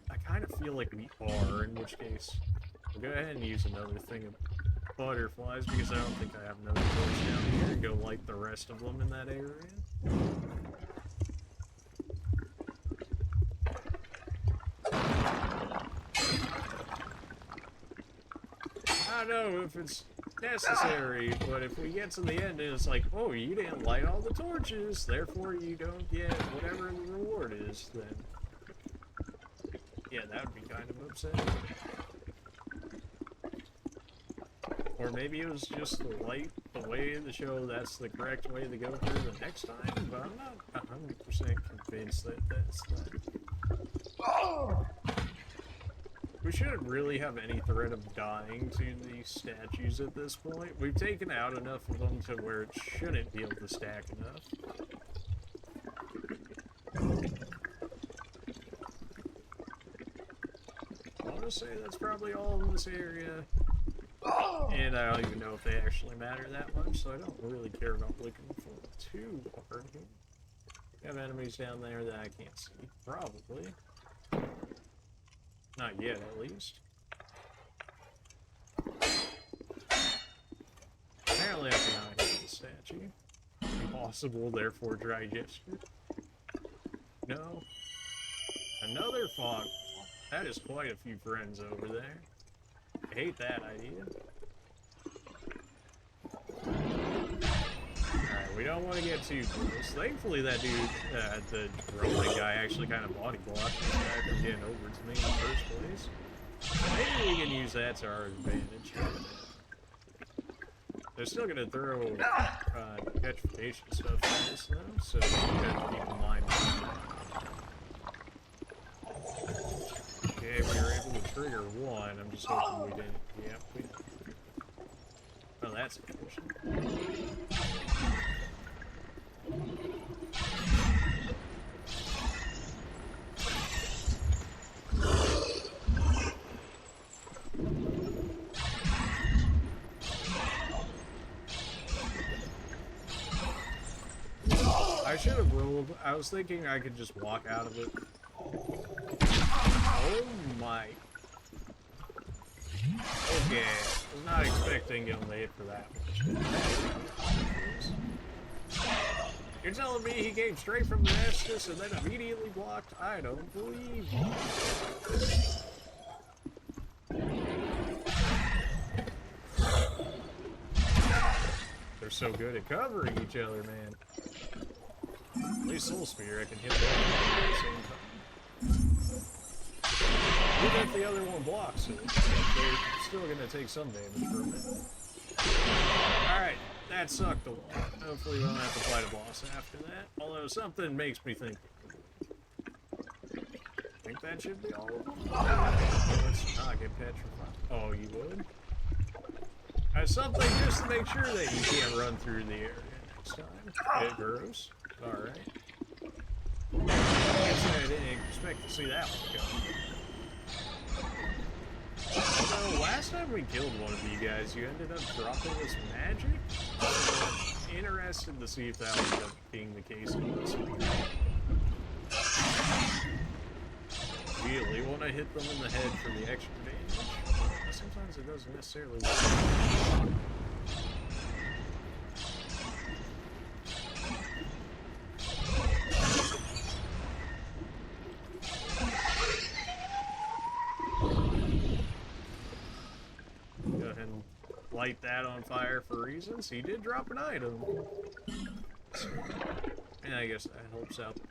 I kind of feel like we are, in which case, we'll go ahead and use another thing of butterflies, because I don't think I have another torch down here, and go light the rest of them in that area. I don't know if it's necessary, but if we get to the end and it's like, oh, you didn't light all the torches, therefore you don't get whatever the reward is, then yeah, that would be kind of upsetting. Or maybe it was just the light, the way to show that's the correct way to go through the next time, but I'm not 100% convinced that that's the... We shouldn't really have any threat of dying to these statues at this point. We've taken out enough of them to where it shouldn't be able to stack enough. I want to say that's probably all in this area. And I don't even know if they actually matter that much, so I don't really care about looking for them too hard here. We have enemies down there that I can't see. Probably. Not yet, at least. Apparently I cannot hit the statue. Impossible, therefore dry gesture. No. Another fog. That is quite a few friends over there. I hate that idea. Alright, we don't want to get too close. Thankfully that dude, the Drangleic guy, actually kind of body blocked this guy from getting over to me in the first place. Maybe we can use that to our advantage. They're still going to throw petrification stuff at us though, so we have to keep in mind. Okay, we were able to trigger one. I'm just hoping we didn't. Yep, we did. Oh, that's interesting. I should have rolled. I was thinking I could just walk out of it. Oh my. Okay, I was not expecting him to hit for that much. You're telling me he came straight from the Estus and then immediately blocked? I don't believe you. They're so good at covering each other, man. At least Soul Spear, I can hit both at the same time. Even if the other one blocks it, they're still going to take some damage from it. Alright, that sucked a lot. Hopefully we don't have to fight a boss after that. Although something makes me think... I think that should be all of them. Let's not get petrified. Oh, you would? Something just to make sure that you can't run through the area next time. It grows. Alright. I guess I didn't expect to see that one come. So, last time we killed one of you guys, you ended up dropping this magic? I'm interested to see if that ended up being the case in this one. Really want to hit them in the head for the extra damage. Sometimes it doesn't necessarily work. Go ahead and light that on fire for reasons. He did drop an item. And I guess that helps out the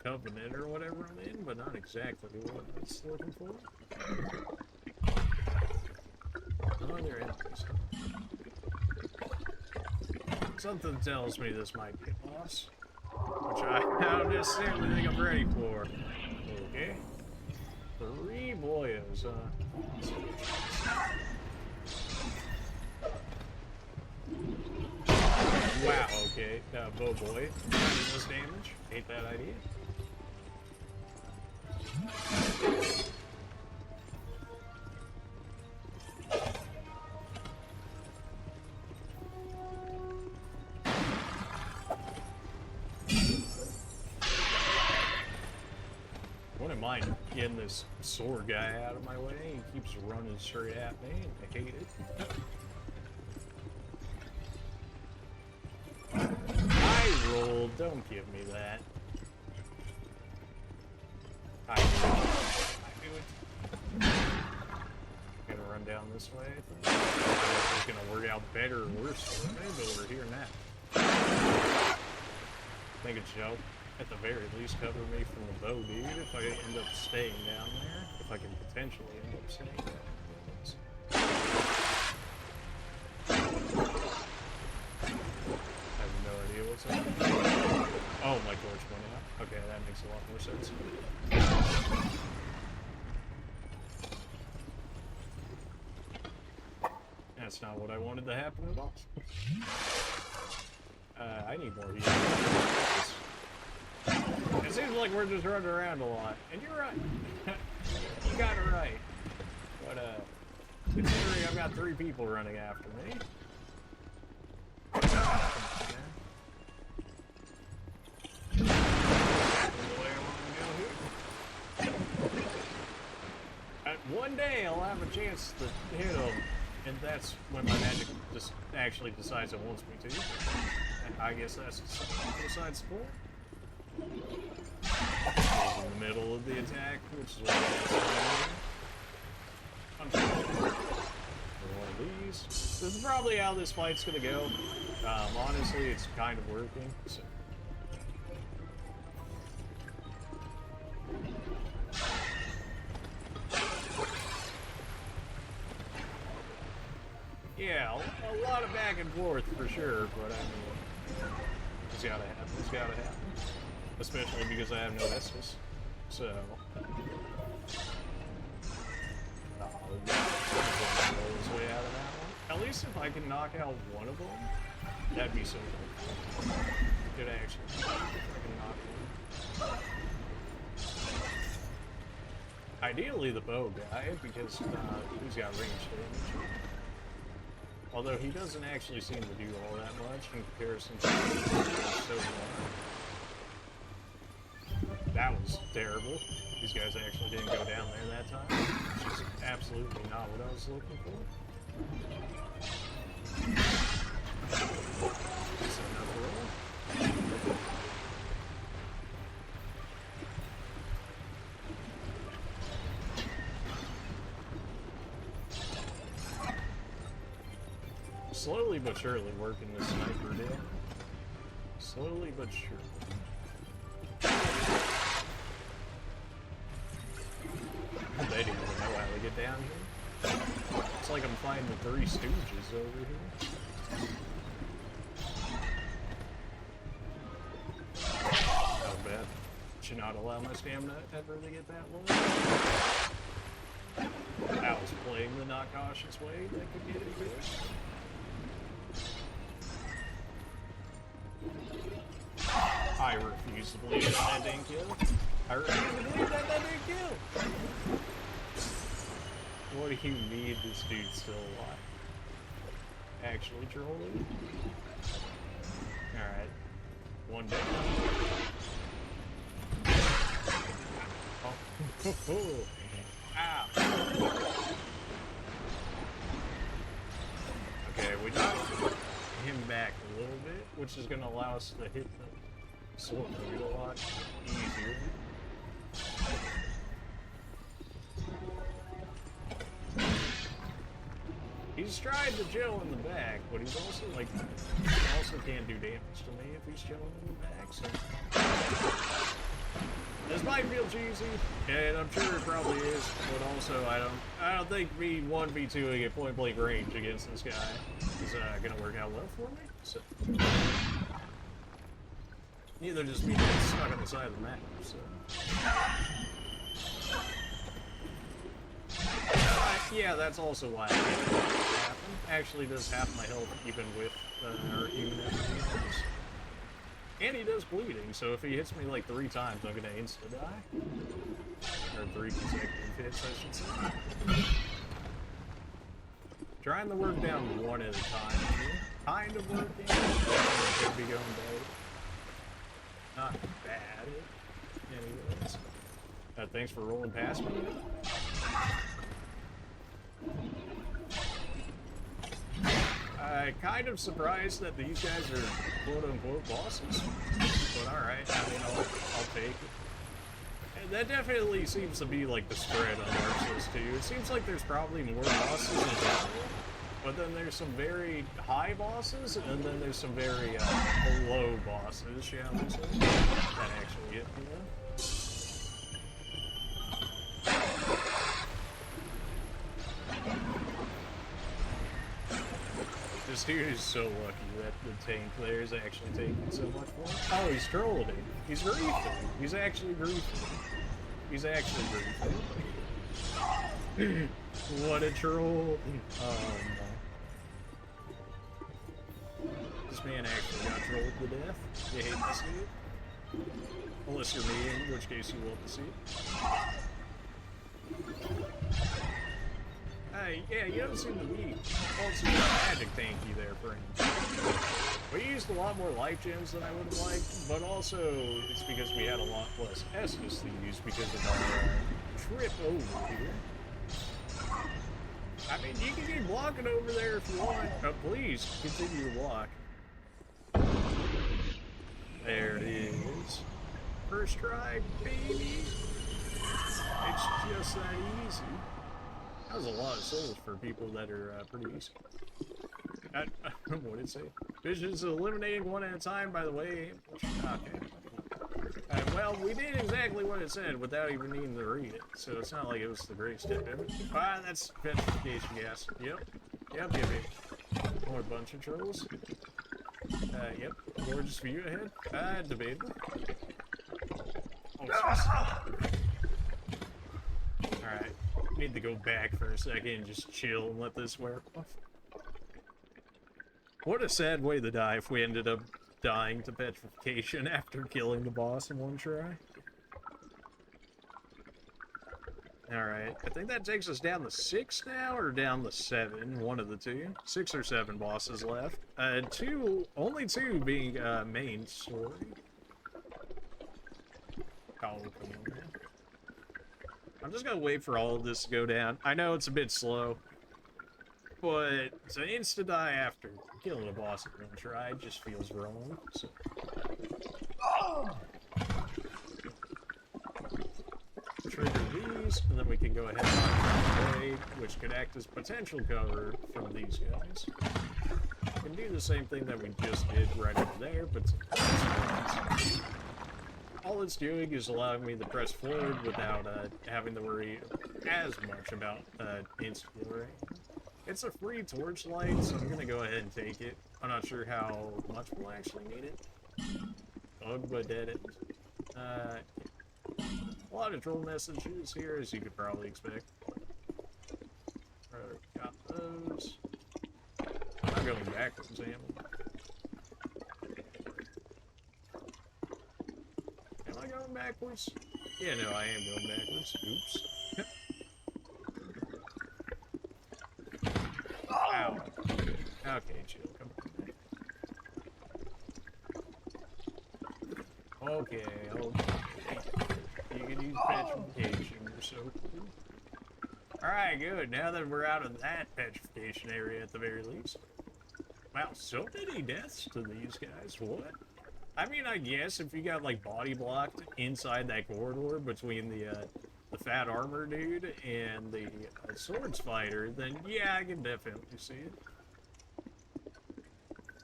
Covenant or whatever I'm in, but not exactly what I was looking for. Oh, they're enemies. Something tells me this might be a boss, which I don't necessarily think I'm ready for. Okay. 3 boyos, Wow, okay. Bow boy. Does damage. Hate that idea. Wouldn't mind getting this sword guy out of my way. He keeps running straight at me, and I hate it. I rolled. Don't give me that. I do it. I'm gonna run down this way, I think. It's gonna work out better or worse for me, but we're here now. Think it should, at the very least, cover me from the bow, dude, if I end up staying down there. If I can potentially end up staying down there. What's up? Oh, my torch went out. Okay, that makes a lot more sense. That's not what I wanted to happen at all. I need more heat. It seems like we're just running around a lot. And you're right. You got it right. But, considering I've got 3 people running after me. One day I'll have a chance to hit him, and that's when my magic just actually decides it wants me to. And I guess that's besides the point. In the middle of the attack, which is what I'm trying for one of these. This is probably how this fight's gonna go. Honestly, it's kind of working. So. Yeah, a lot of back and forth for sure, but I mean, it's gotta happen. It's gotta happen. Especially because I have no Estus. So. Roll his way out of that one. At least if I can knock out one of them, that'd be so cool. Good action. If I can knock one. Ideally the bow guy, because he's got range damage. Although he doesn't actually seem to do all that much in comparison to so far. That was terrible. These guys actually didn't go down there that time, which is absolutely not what I was looking for. That's enough roll. Slowly but surely working this sniper deal. Slowly but surely. They didn't even know how to get down here. It's like I'm fighting the 3 Stooges over here. Oh, bad. Should not allow my stamina ever to get that low. That was playing the not cautious way that could get it good. I refuse to believe that didn't kill. I refuse to believe that didn't kill. What do you mean this dude's still alive? Actually trolling? Alright. One down. Oh. Ow. Okay, we got him back a little bit, which is going to allow us to hit the sword a lot easier. He's tried to chill in the back, but he's also like, he also can't do damage to me if he's chilling in the back, so. This might feel cheesy, and I'm sure it probably is, but also I don't think me 1v2ing at point blank range against this guy is gonna work out well for me. So neither just me getting stuck on the side of the map. So yeah, that's also why I can't let it happen. Actually, does half my health even with or even if he hits. And he does bleeding, so if he hits me like 3 times, I'm gonna insta-die. Or 3 consecutive hits, I should say. Trying to work down 1 at a time here. Kind of working. Could be going bad. Not bad. Anyways. Thanks for rolling past me. I'm kind of surprised that these guys are quote-unquote bosses, but alright, I mean, I'll take it. And that definitely seems to be like the spread on Dark Souls 2. It seems like there's probably more bosses in general, but then there's some very high bosses, and then there's some very low bosses, shall we say, that actually hit me though. This dude is so lucky that the tank there is actually taking so much more. Oh, he's trolling. He's griefing. He's actually griefing. He's actually griefing. What a troll. This man actually got trolled to death. You hate to see it. Unless you're me, in which case you love to see it. Yeah, you don't seem to be also magic tanky there, friend. We used a lot more life gems than I would have liked, but also it's because we had a lot less Estus to use because of our trip over here. I mean, you can keep blocking over there if you want, but please continue to block. There it is. First try, baby. It's just that easy. That was a lot of souls for people that are pretty easy. What did it say? Visions eliminating 1 at a time, by the way. Okay. Well, we did exactly what it said without even needing to read it, so it's not like it was the greatest tip ever. Ah, that's petrification gas. Yep. Yep, more bunch of trolls. Yep. Gorgeous view ahead. Debatable. Alright. Need to go back for a second and just chill and let this wear off. What a sad way to die if we ended up dying to petrification after killing the boss in 1 try. Alright, I think that takes us down to 6 now, or down to 7, one of the 2. 6 or 7 bosses left. Only 2 being main story. Oh, come on, man. I'm just gonna wait for all of this to go down. I know it's a bit slow, but to insta-die after killing a boss at 1 try just feels wrong, so. Trigger these, and then we can go ahead and away, which could act as potential cover from these guys. We can do the same thing that we just did right over there, but all it's doing is allowing me to press forward without having to worry as much about insta-killing. It's a free torchlight, so I'm gonna go ahead and take it. I'm not sure how much we'll actually need it. Bug, but dead it. A lot of troll messages here, as you could probably expect. Got those. I'm not going backwards, am I? Am I going backwards? Yeah, no, I am going backwards. Oops. Ow. Okay, chill. Come on. Okay, okay. You can use petrification. You're so cool. Alright, good. Now that we're out of that petrification area at the very least. Wow, so many deaths to these guys. What? I mean, I guess if you got like body blocked inside that corridor between the fat armor dude and the swords fighter, then yeah, I can definitely see it.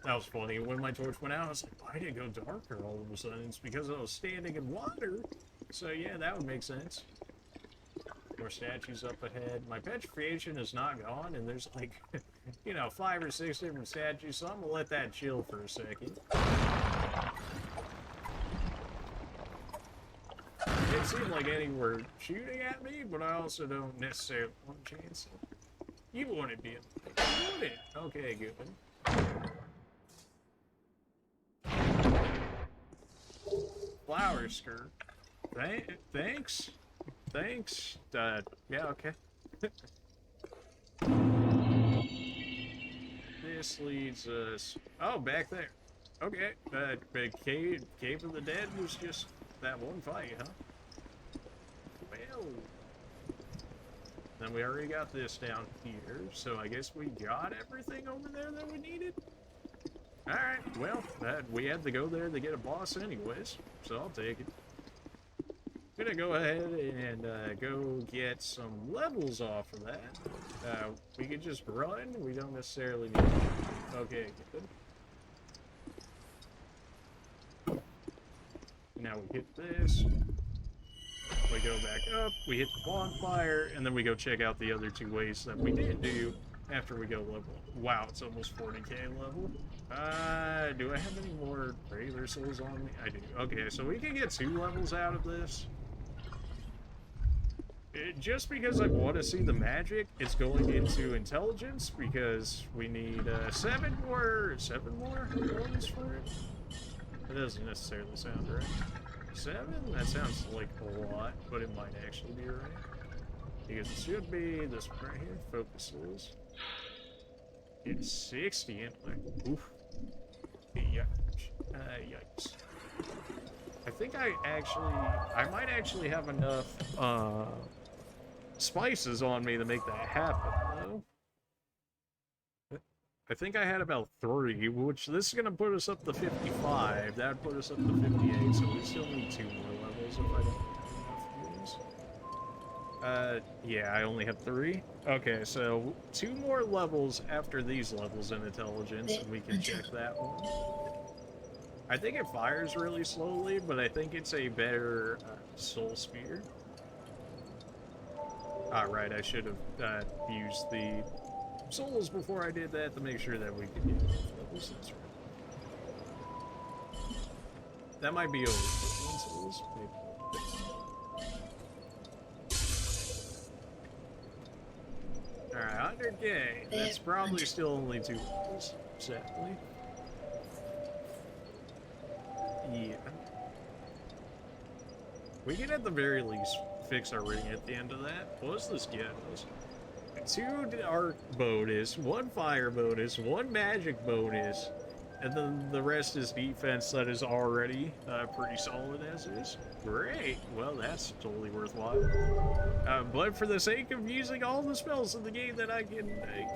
That was funny. When my torch went out, I was like, why did it go darker all of a sudden? It's because I was standing in water. So yeah, that would make sense. More statues up ahead. My petrification is not gone, and there's like, you know, 5 or 6 different statues, so I'm gonna let that chill for a second. It seemed like any were shooting at me, but I also don't necessarily want a chance. You wouldn't be. You wouldn't. Okay, good. Flower skirt. Thanks. Thanks. Yeah, okay. This leads us... Oh, back there. Okay. Cave of the Dead was just that one fight, huh? Well... Then we already got this down here, so I guess we got everything over there that we needed? Alright, well, we had to go there to get a boss anyways, so I'll take it. I'm gonna go ahead and go get some levels off of that. We could just run, we don't necessarily need to. Okay, good. Now we hit this. We go back up, we hit the bonfire, and then we go check out the other 2 ways that we did do after we go level. Wow, it's almost 40k level. Do I have any more regular souls on me? I do. Okay, so we can get 2 levels out of this. Just because I want to see the magic, it's going into intelligence because we need 7 more ones for it. It doesn't necessarily sound right. 7? That sounds like a lot, but it might actually be right. Because it should be this one right here, focuses. It's 60 intellect. Oof. Yikes. I think I might actually have enough spices on me to make that happen, though. I think I had about 3, which this is going to put us up to 55. That would put us up to 58, so we still need 2 more levels if I don't have enough of these. Yeah, I only have 3. Okay, so 2 more levels after these levels in intelligence, and we can check that one. I think it fires really slowly, but I think it's a better soul spear. Alright, I should have used the souls before I did that to make sure that we could get enough levels. That's right. That might be over 1 souls. Alright, 100k. That's probably still only 2 levels, sadly. Yeah. We can at the very least fix our ring at the end of that. What does this get us? 2 arc bonus, 1 fire bonus, 1 magic bonus, and then the rest is defense that is already pretty solid as is. Great. Well, that's totally worthwhile. But for the sake of using all the spells in the game that I can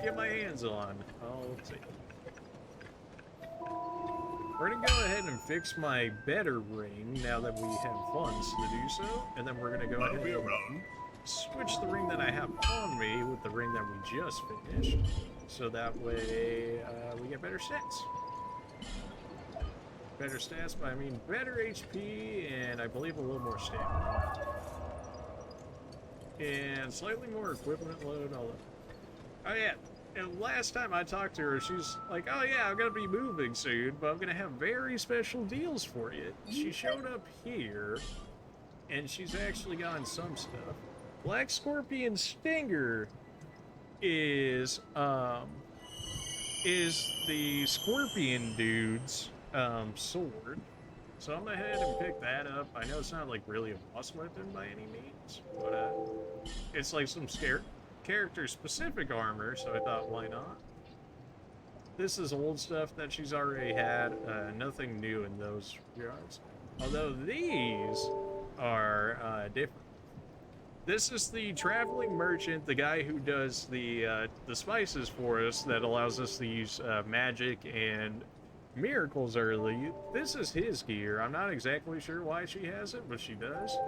get my hands on, I'll take it. We're gonna go ahead and fix my better ring now that we have funds to do so, and then we're gonna go ahead and switch the ring that I have on me with the ring that we just finished, so that way we get better stats. Better stats, but I mean better HP, and I believe a little more stamina. And slightly more equipment load, all that. Oh yeah. And last time I talked to her, she's like, oh yeah, I'm gonna be moving soon, but I'm gonna have very special deals for you. She showed up here, and she's actually gotten some stuff. Black Scorpion Stinger is the Scorpion dude's sword. So I'm gonna head and pick that up. I know it's not like really a boss weapon by any means, but it's like some character-specific armor, so I thought, why not? This is old stuff that she's already had, nothing new in those regards. Although these are different. This is the traveling merchant, the guy who does the spices for us that allows us to use magic and miracles early. This is his gear. I'm not exactly sure why she has it, but she does.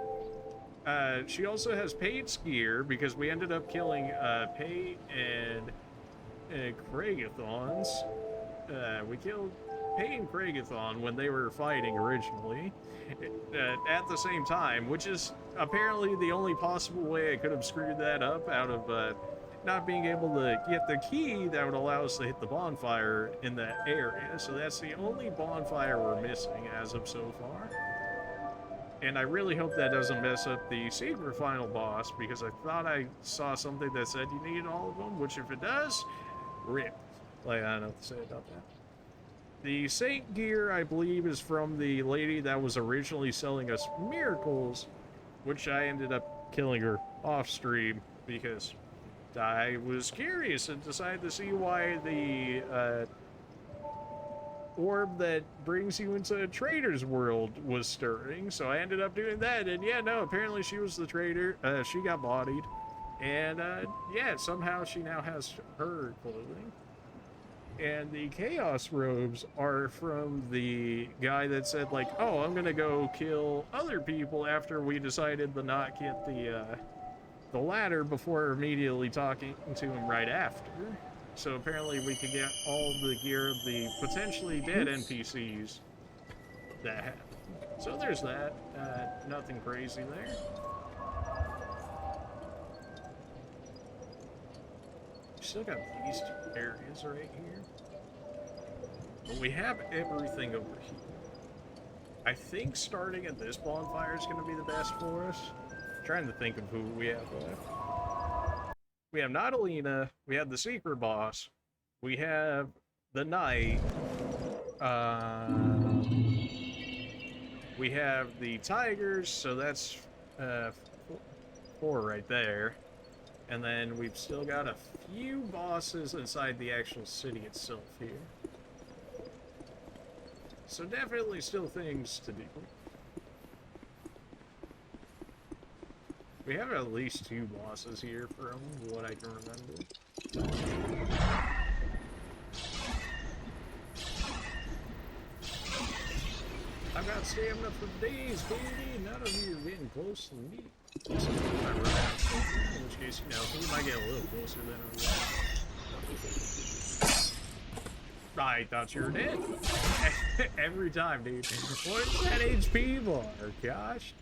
She also has Pate's gear because we ended up killing Pate and Craigathons. We killed Pate and Craigathon when they were fighting originally at the same time, which is apparently the only possible way I could have screwed that up out of not being able to get the key that would allow us to hit the bonfire in that area. So that's the only bonfire we're missing as of so far. And I really hope that doesn't mess up the secret final boss, because I thought I saw something that said you needed all of them, which if it does, rip. Like, I don't know what to say about that. The Saint gear, I believe, is from the lady that was originally selling us miracles, which I ended up killing her off stream because I was curious and decided to see why the orb that brings you into a trader's world was stirring, so I ended up doing that, and yeah, no, apparently she was the trader. She got bodied, and yeah, somehow she now has her clothing. And the Chaos robes are from the guy that said, like, oh, I'm gonna go kill other people after we decided to not get the ladder before immediately talking to him right after. So apparently we could get all the gear of the potentially dead NPCs that happened. So there's that. Nothing crazy there. Still got these two areas right here. But we have everything over here. I think starting at this bonfire is going to be the best for us. I'm trying to think of who we have left. We have Natalina, we have the secret boss, we have the knight, we have the tigers, so that's 4 right there. And then we've still got a few bosses inside the actual city itself here. So definitely still things to do. We have at least 2 bosses here from what I can remember. I've got stamina for days, baby. None of you are getting close to me. In which case, you know, we might get a little closer than I thought you were dead. Every time, dude. What is that HP bar? Gosh.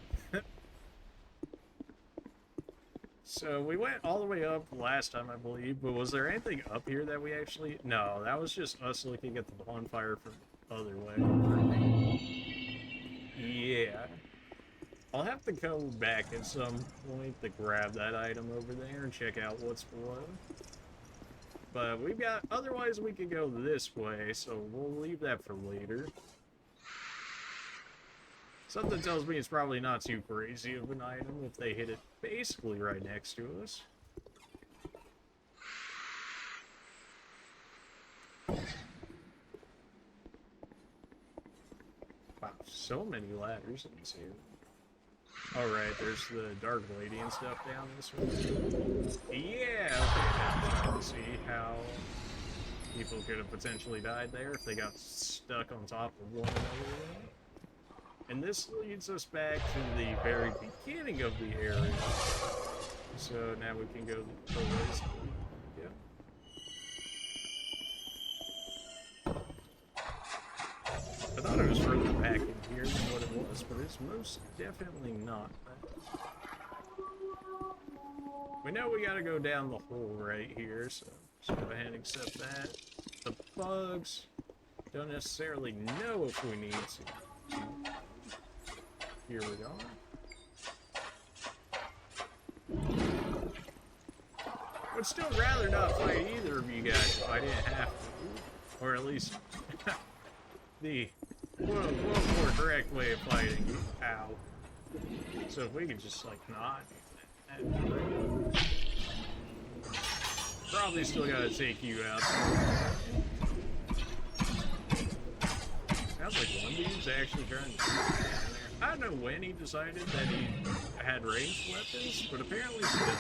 So we went all the way up last time, I believe, but was there anything up here that we actually... No, that was just us looking at the bonfire from the other way. Yeah. I'll have to go back at some point to grab that item over there and check out what's below. But we've got... Otherwise, we could go this way, so we'll leave that for later. Something tells me it's probably not too crazy of an item if they hit it basically right next to us. Wow, so many ladders in this area. Alright, there's the Dark Lady and stuff down this way. Yeah, okay, I'm trying to see how people could have potentially died there if they got stuck on top of one another. And this leads us back to the very beginning of the area. So now we can go to the ways. Yeah. I thought it was further back in here than what it was, but it's most definitely not. We know we gotta go down the hole right here, so let's go ahead and accept that. The bugs don't necessarily know if we need to. Here we go. Would still rather not fight either of you guys if I didn't have to. Or at least the quote more correct way of fighting you. Ow. So if we could just like not do that. Probably still gotta take you out. Sounds like one dude's actually trying to down there. I don't know when he decided that he had ranged weapons, but apparently he does.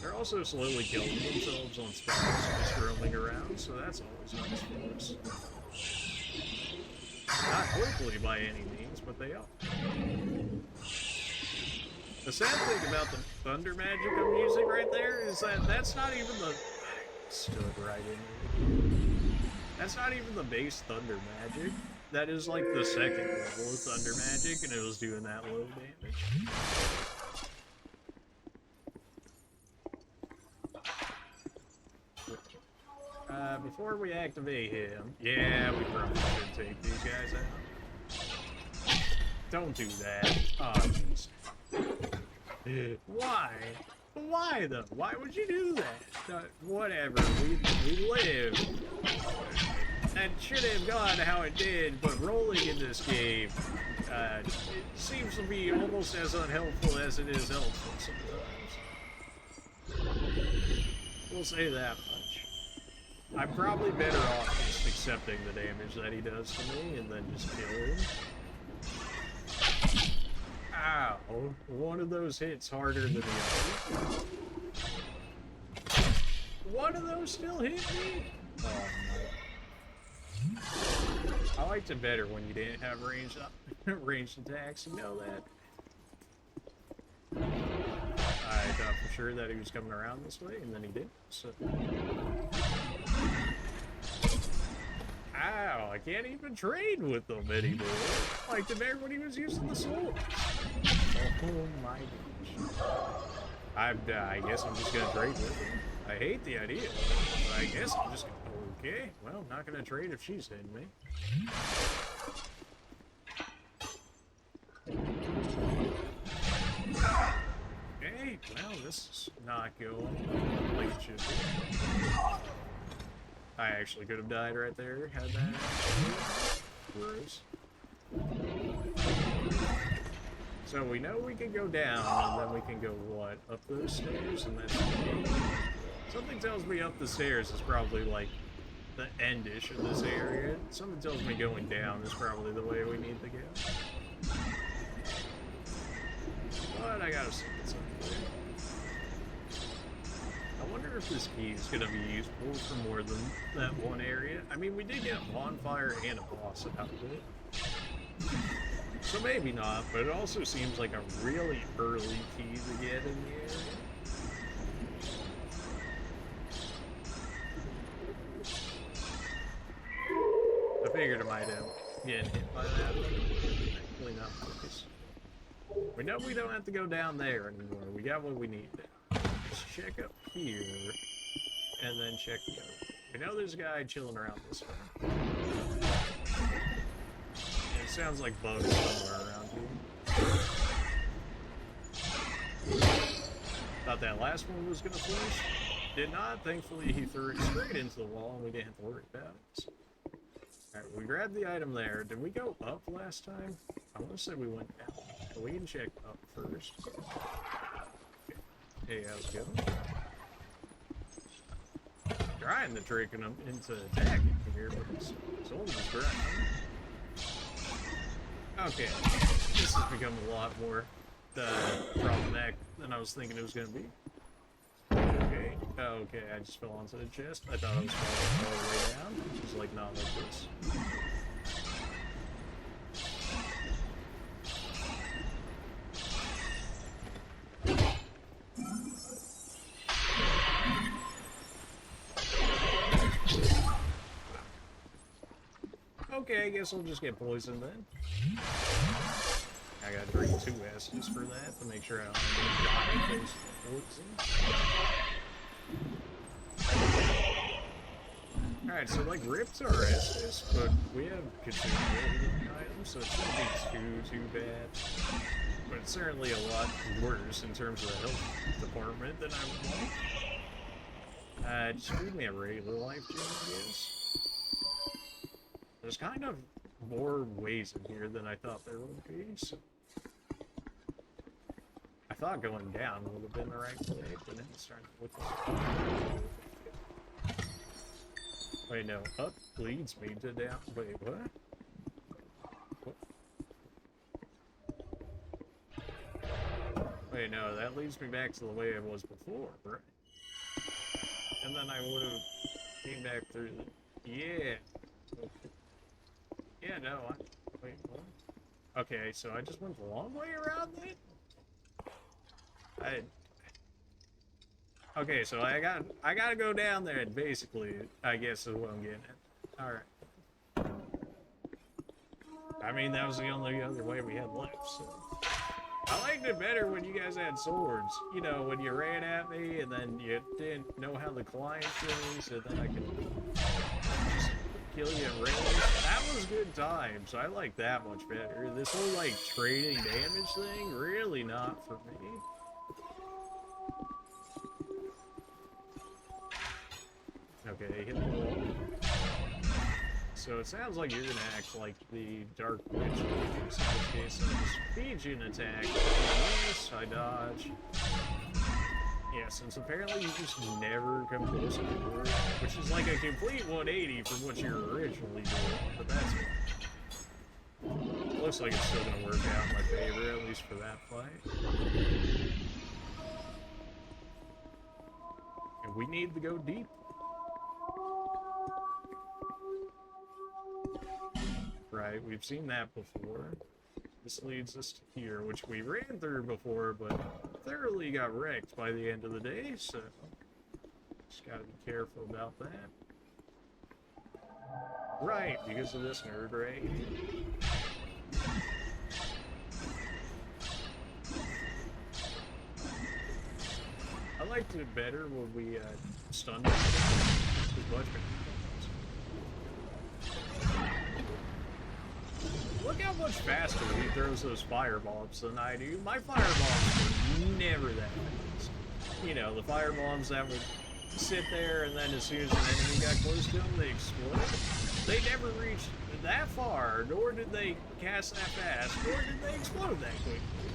They're also slowly killing themselves on spawns, just roaming around, so that's always nice for us. Not quickly by any means, but they are. The sad thing about the thunder magic I'm using right there is that that's not even the... Stood right in there. That's not even the base thunder magic. That is like the second level of thunder magic, and it was doing that low damage. Before we activate him, yeah, we probably should take these guys out. Don't do that. Oh, jeez. Why? Why, though? Why would you do that? Whatever. We live. That should have gone how it did, but rolling in this game, it seems to be almost as unhelpful as it is helpful sometimes. We'll say that much. I'm probably better off just accepting the damage that he does to me and then just kill him. Ow. One of those hits harder than the other. One of those still hit me? Oh, no. I liked it better when you didn't have ranged attacks, you know that? I thought for sure that he was coming around this way, and then he did, so... Ow, I can't even trade with them anymore. I liked it better when he was using the sword. Oh my gosh. I guess I'm just gonna trade with him. I hate the idea, but I guess I'm just gonna... Okay, well, I'm not gonna trade if she's hitting me. Okay, well, this is not going like it should be. I actually could have died right there, had that gross. So we know we can go down, and then we can go, what, up those stairs, and that's okay. Something tells me up the stairs is probably, like, the end-ish of this area. Something tells me going down is probably the way we need to go. But I gotta see what's up there. I wonder if this key is going to be useful for more than that one area. I mean, we did get a bonfire and a boss out of it. So maybe not, but it also seems like a really early key to get in the area. I figured I might have get hit by that, but actually not the case. We know we don't have to go down there anymore. We got what we need. Let's check up here, and then check the other. We know there's a guy chilling around this way. It sounds like bugs somewhere around here. Thought that last one was gonna finish. Did not. Thankfully, he threw it straight into the wall, and we didn't have to worry about it. So. Alright, we grabbed the item there. Did we go up last time? I want to say we went down. But we can check up first. Hey, how's it going? Trying to trick him into attacking here, but he's holding his ground. Okay, this has become a lot more problematic than I was thinking it was going to be. Okay, okay, I just fell onto the chest. I thought I was falling all the way down. It was like, not like this. Okay, I guess I'll just get poisoned then. I gotta drink 2 acids for that to make sure I don't die based on poison. Alright, so like rips are Estus, but we have consumable items, so it shouldn't be too bad. But it's certainly a lot worse in terms of the health department than I would like. Just feed me a regular life gem, I guess. There's kind of more ways in here than I thought there would be, so... I thought going down would have been the right way, but then it's starting to look like... Wait, no, up leads me to down. Wait, what? Wait, no, that leads me back to the way it was before, right? And then I would have came back through the... Yeah! Okay. Yeah, no, wait, what? Okay, so I just went the long way around it? Okay, so I gotta go down there and basically, I guess is what I'm getting at. Alright. I mean, that was the only other way we had left, so. I liked it better when you guys had swords. You know, when you ran at me and then you didn't know how to climb things, and then I could just kill you in range. That was good times. I like that much better. This whole, like, trading damage thing, really not for me. Okay, hit the wall. So it sounds like you're gonna act like the Dark Witch, in this case I just feed you an attack. Yes, I dodge. Yeah, since apparently you just never come close to the door, which is like a complete 180 from what you're originally doing, but that's fine. Looks like it's still gonna work out in my favor, at least for that fight. And we need to go deep. Right, we've seen that before. This leads us to here, which we ran through before, but thoroughly got wrecked by the end of the day, so just gotta be careful about that. Right, because of this nerd right here. I liked it better when we stunned him. It was much better. Look how much faster he throws those firebombs than I do. My firebombs were never that fast. You know, the firebombs that would sit there and then as soon as an enemy got close to them, they explode. They never reached that far, nor did they cast that fast, nor did they explode that quickly.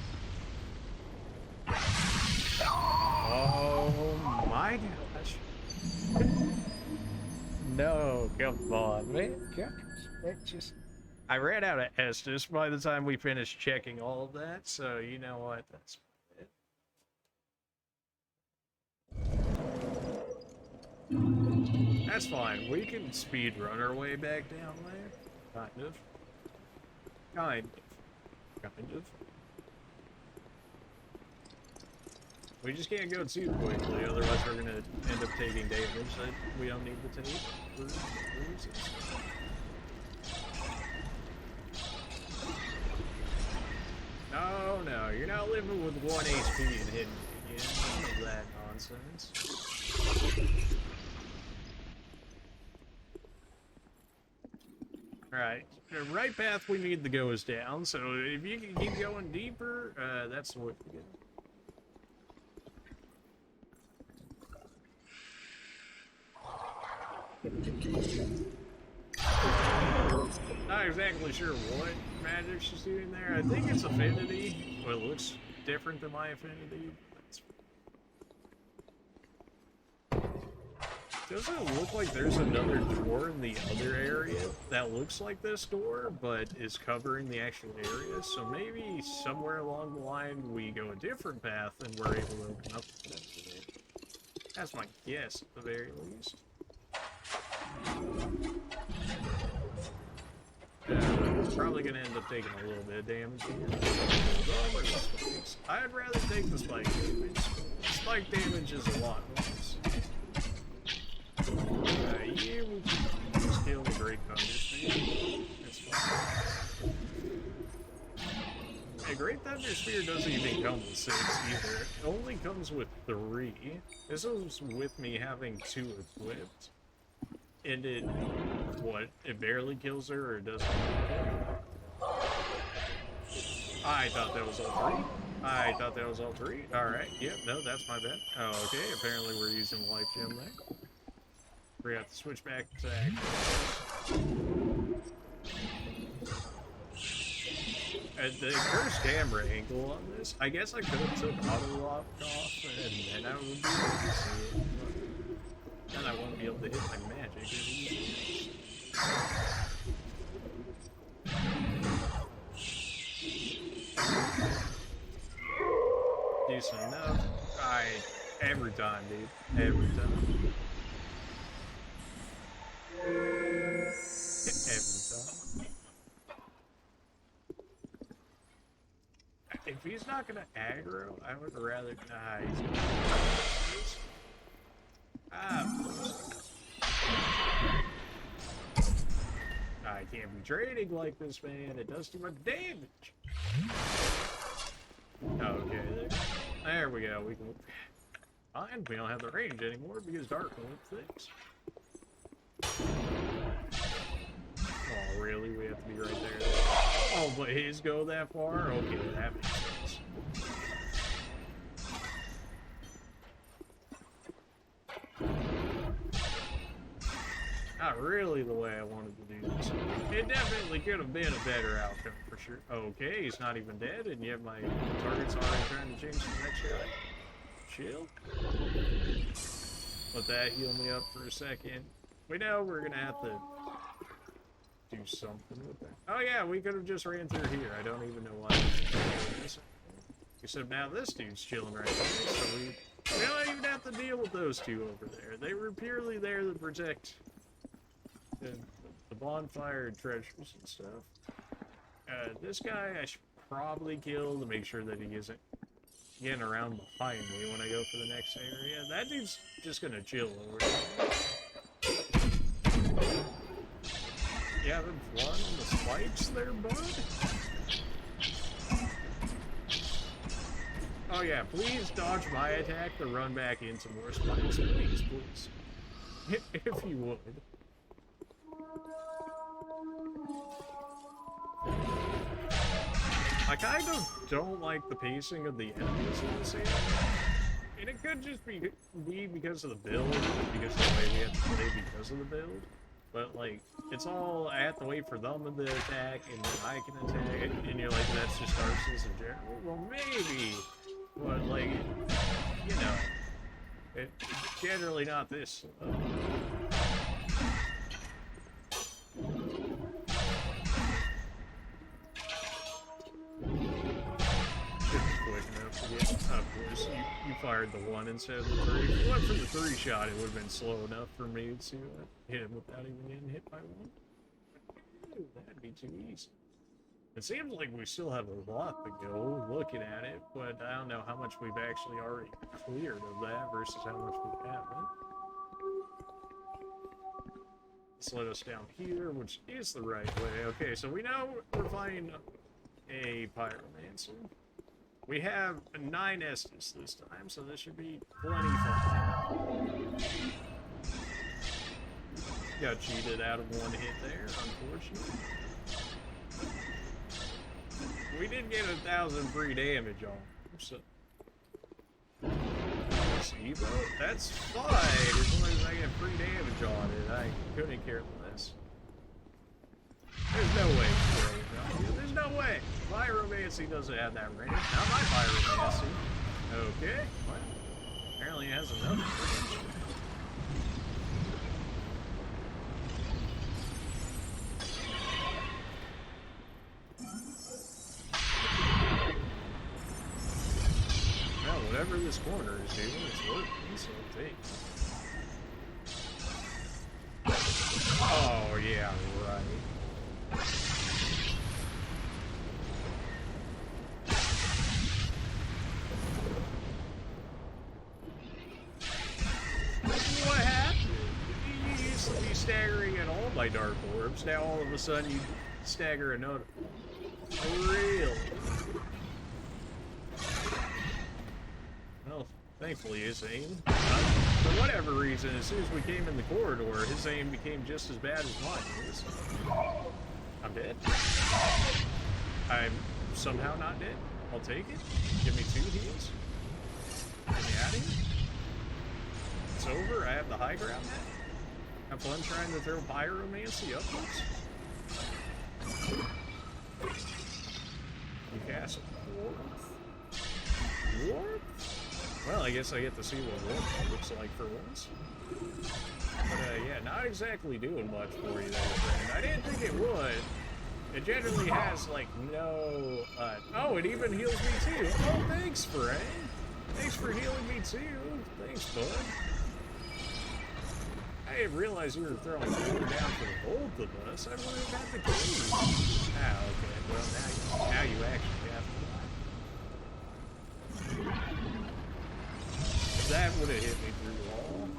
Oh my gosh. No, come on, man. Gosh, just... I ran out of Estus by the time we finished checking all of that, so you know what, that's it. That's fine, we can speed run our way back down there. Kind of. Kind of. We just can't go too quickly, otherwise we're gonna end up taking damage that we don't need to take for reasons. No, no, you're not living with 1 HP and hitting me again. None of that nonsense. Alright, the right path we need to go is down, so if you can keep going deeper, that's the way to go. Not exactly sure what magic she's doing there. I think it's affinity. Well, it looks different than my affinity. Doesn't it look like there's another door in the other area that looks like this door, but is covering the actual area? So maybe somewhere along the line we go a different path and we're able to open up the door. That's my guess, at the very least. Probably gonna end up taking a little bit of damage here. I'd rather take the spike damage. Spike damage is a lot worse. You just kill the Great Thunder Spear. That's fine. A Great Thunder Spear doesn't even come with 6 either. It only comes with 3. This was with me having 2 equipped. And it, what, it barely kills her, or it doesn't kill her? I thought that was all 3. I thought that was all 3. Alright, yep, no, that's my bad. Oh, okay, apparently we're using Life Gem there. We have to switch back to action. At the cursed camera angle on this, I guess I could have took auto lock off, and then I would be able to see it. But then I won't be able to hit my magic. Decent enough. Every time, dude. Every time. Every time. if he's not gonna aggro, I would rather... Nah, he's gonna... I can't be trading like this, man. It does too much damage. Okay, there we go. We can... Fine, we don't have the range anymore because Dark won't fix. Oh, really? We have to be right there. Oh, but his go that far? Okay, that makes sense. Not really the way I wanted to do this. It definitely could have been a better outcome for sure. Okay, he's not even dead, and yet my target's already trying to change to the next guy. Chill. Let that heal me up for a second. We know we're gonna have to do something with that. Oh yeah, we could have just ran through here. I don't even know why. Except now this dude's chilling right there, so we don't even have to deal with those two over there. They were purely there to protect the bonfire and treasures and stuff. This guy I should probably kill to make sure that he isn't getting around behind me when I go for the next area. That dude's just gonna chill over there. You having fun on the spikes there, bud? Oh yeah, please dodge my attack to run back into more spikes. Please, please. If you would. I kind of don't like the pacing of the enemies in this area. And it could just be because of the build, because of the way we have to play because of the build. But, like, it's all, I have to wait for them to attack, and then I can attack, and you're like, that's just Dark Souls in general. Well, maybe, but, like, you know, it's generally not this. Of course, you fired the 1 instead of the 3. If you went for the 3 shot, it would have been slow enough for me to hit him without even getting hit by 1. Ooh, that'd be too easy. It seems like we still have a lot to go looking at it, but I don't know how much we've actually already cleared of that versus how much we haven't. Let's let us down here, which is the right way. Okay, so we know we're fighting a pyromancer. We have 9 Estus this time, so this should be plenty fun. Got cheated out of 1 hit there, unfortunately. We did get 1,000 free damage on him, so... Evo? That's fine, as long as I get free damage on it. I couldn't care less. There's no way. There's no way. Pyromancy doesn't have that range. Not my pyromancy. Okay. Well, apparently it has enough. Well, whatever this corner is doing, it's working, so I'll take. Oh, yeah, right. What happened? You used to be staggering at all my dark orbs. Now all of a sudden you stagger another. Really? Well, thankfully his aim. For whatever reason, as soon as we came in the corridor, his aim became just as bad as mine is. I'm dead. I'm somehow not dead. I'll take it. Give me 2 heals. Get me out of here. It's over. I have the high ground now. Have fun trying to throw pyromancy upwards. You cast warmth. Warmth? Well, I guess I get to see what warmth looks like for once. But yeah, not exactly doing much for you there, friend. I didn't think it would. It generally has, like, no, oh, it even heals me too. Oh, thanks, friend. Thanks for healing me too. Thanks, bud. I didn't realize you were throwing healing down for both of us. I would have got the key. Ah, okay. Well, now you actually have to. That would have hit me through the wall.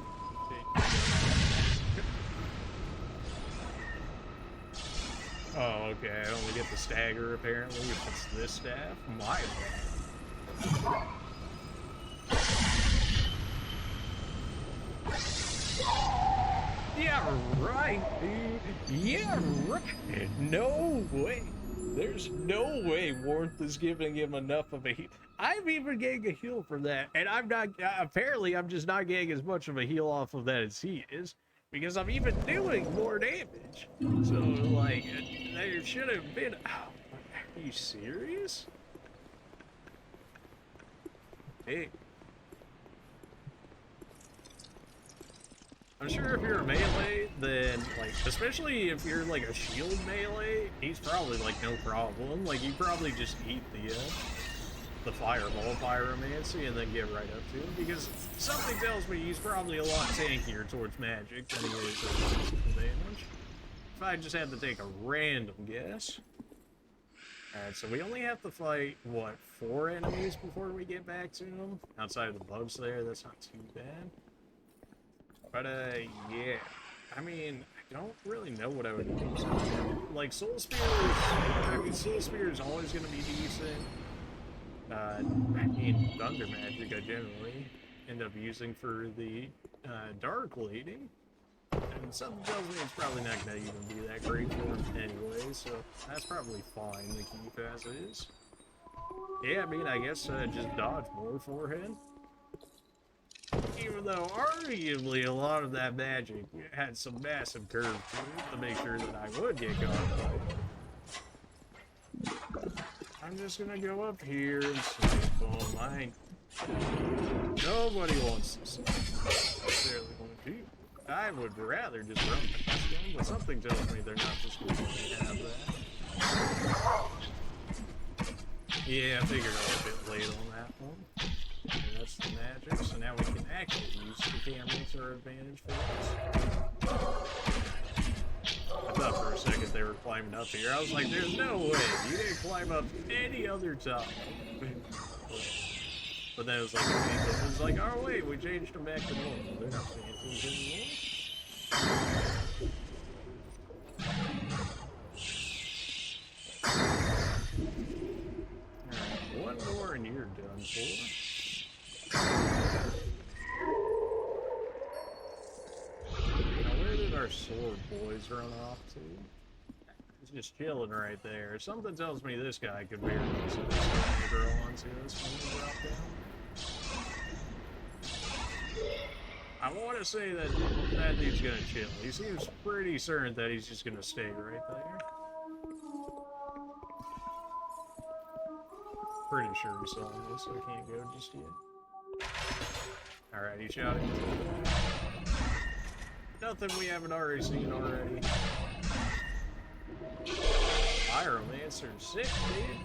Oh, okay, I only get the stagger apparently if it's this staff. My bad. Yeah, right, dude. Yeah, right. No way. There's no way warmth is giving him enough of a heal. I'm even getting a heal from that, and I'm not. Apparently, I'm just not getting as much of a heal off of that as he is, because I'm even doing more damage. So, like, there should have been. Oh, are you serious? Hey. I'm sure if you're a melee, then, like, especially if you're, like, a shield melee, he's probably, like, no problem. Like, you probably just eat the fireball pyromancy and then get right up to him, because something tells me he's probably a lot tankier towards magic than he is physical damage. If I just had to take a random guess. Alright, so we only have to fight, what, 4 enemies before we get back to him? Outside of the bugs there, that's not too bad. But, yeah. I mean, I don't really know what I would use. Like, Soul Spear is always going to be decent. I mean, Thunder Magic I generally end up using for the, Dark Lady. And something tells me it's probably not going to even be that great for him anyway, so that's probably fine to keep as is. Yeah, I mean, I guess, just dodge more for him. Even though, arguably, a lot of that magic had some massive curve to it to make sure that I would get caught by it. I'm just gonna go up here and snipe them. Nobody wants this. I necessarily want to do. I would rather just run past them, but something tells me they're not just going to have that. Yeah, I figured I was a bit late on that one. And that's the magic, so now we can actually use the camo to our advantage for this. I thought for a second they were climbing up here. I was like, there's no way. You didn't climb up any other time. But then it was like, it was like, oh wait, we changed them back to normal. They're not phantoms anymore. Alright, one more and you're done for. Now, where did our sword boys run off to? He's just chilling right there. Something tells me this guy could barely use this girl onto us when we drop down. I want to say that that dude's gonna chill. He seems pretty certain that he's just gonna stay right there. Pretty sure he saw me, so I can't go just yet. Alright, he's shouting. Nothing we haven't already seen already. Pyromancer, sick, dude.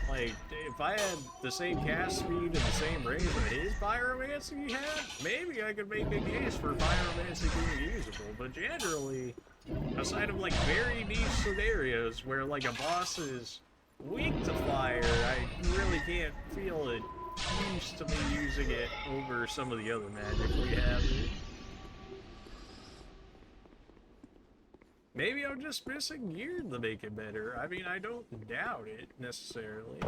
Like, if I had the same cast speed and the same range that his pyromancy had, maybe I could make a case for pyromancy being usable. But generally, outside of like very niche scenarios where like a boss is weak to fire, I really can't feel it used to me using it over some of the other magic we have here. Maybe I'm just missing gear to make it better. I mean, I don't doubt it, necessarily.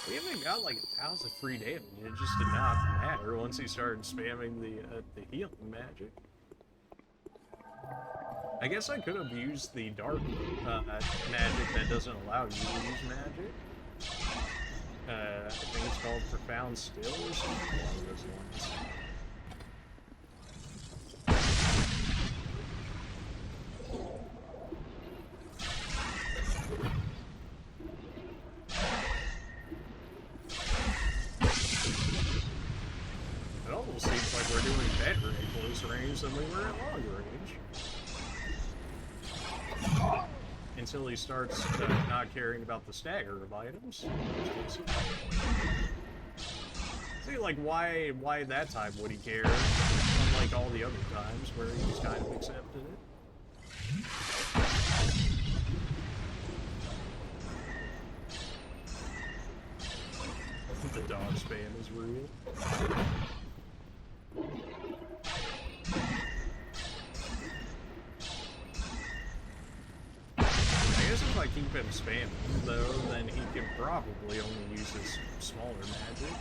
We haven't got like 1,000 free damage. It just did not matter once he started spamming the healing magic. I guess I could have used the dark magic that doesn't allow you to use magic. I think it's called Profound Still or something along those lines. It almost seems like we're doing better at close range than we were at long range. Until he starts not caring about the stagger of items. See, like, why that time would he care? Unlike all the other times where he just kind of accepted it. spam is real. I guess if I keep him spamming, though, then he can probably only use his smaller magic.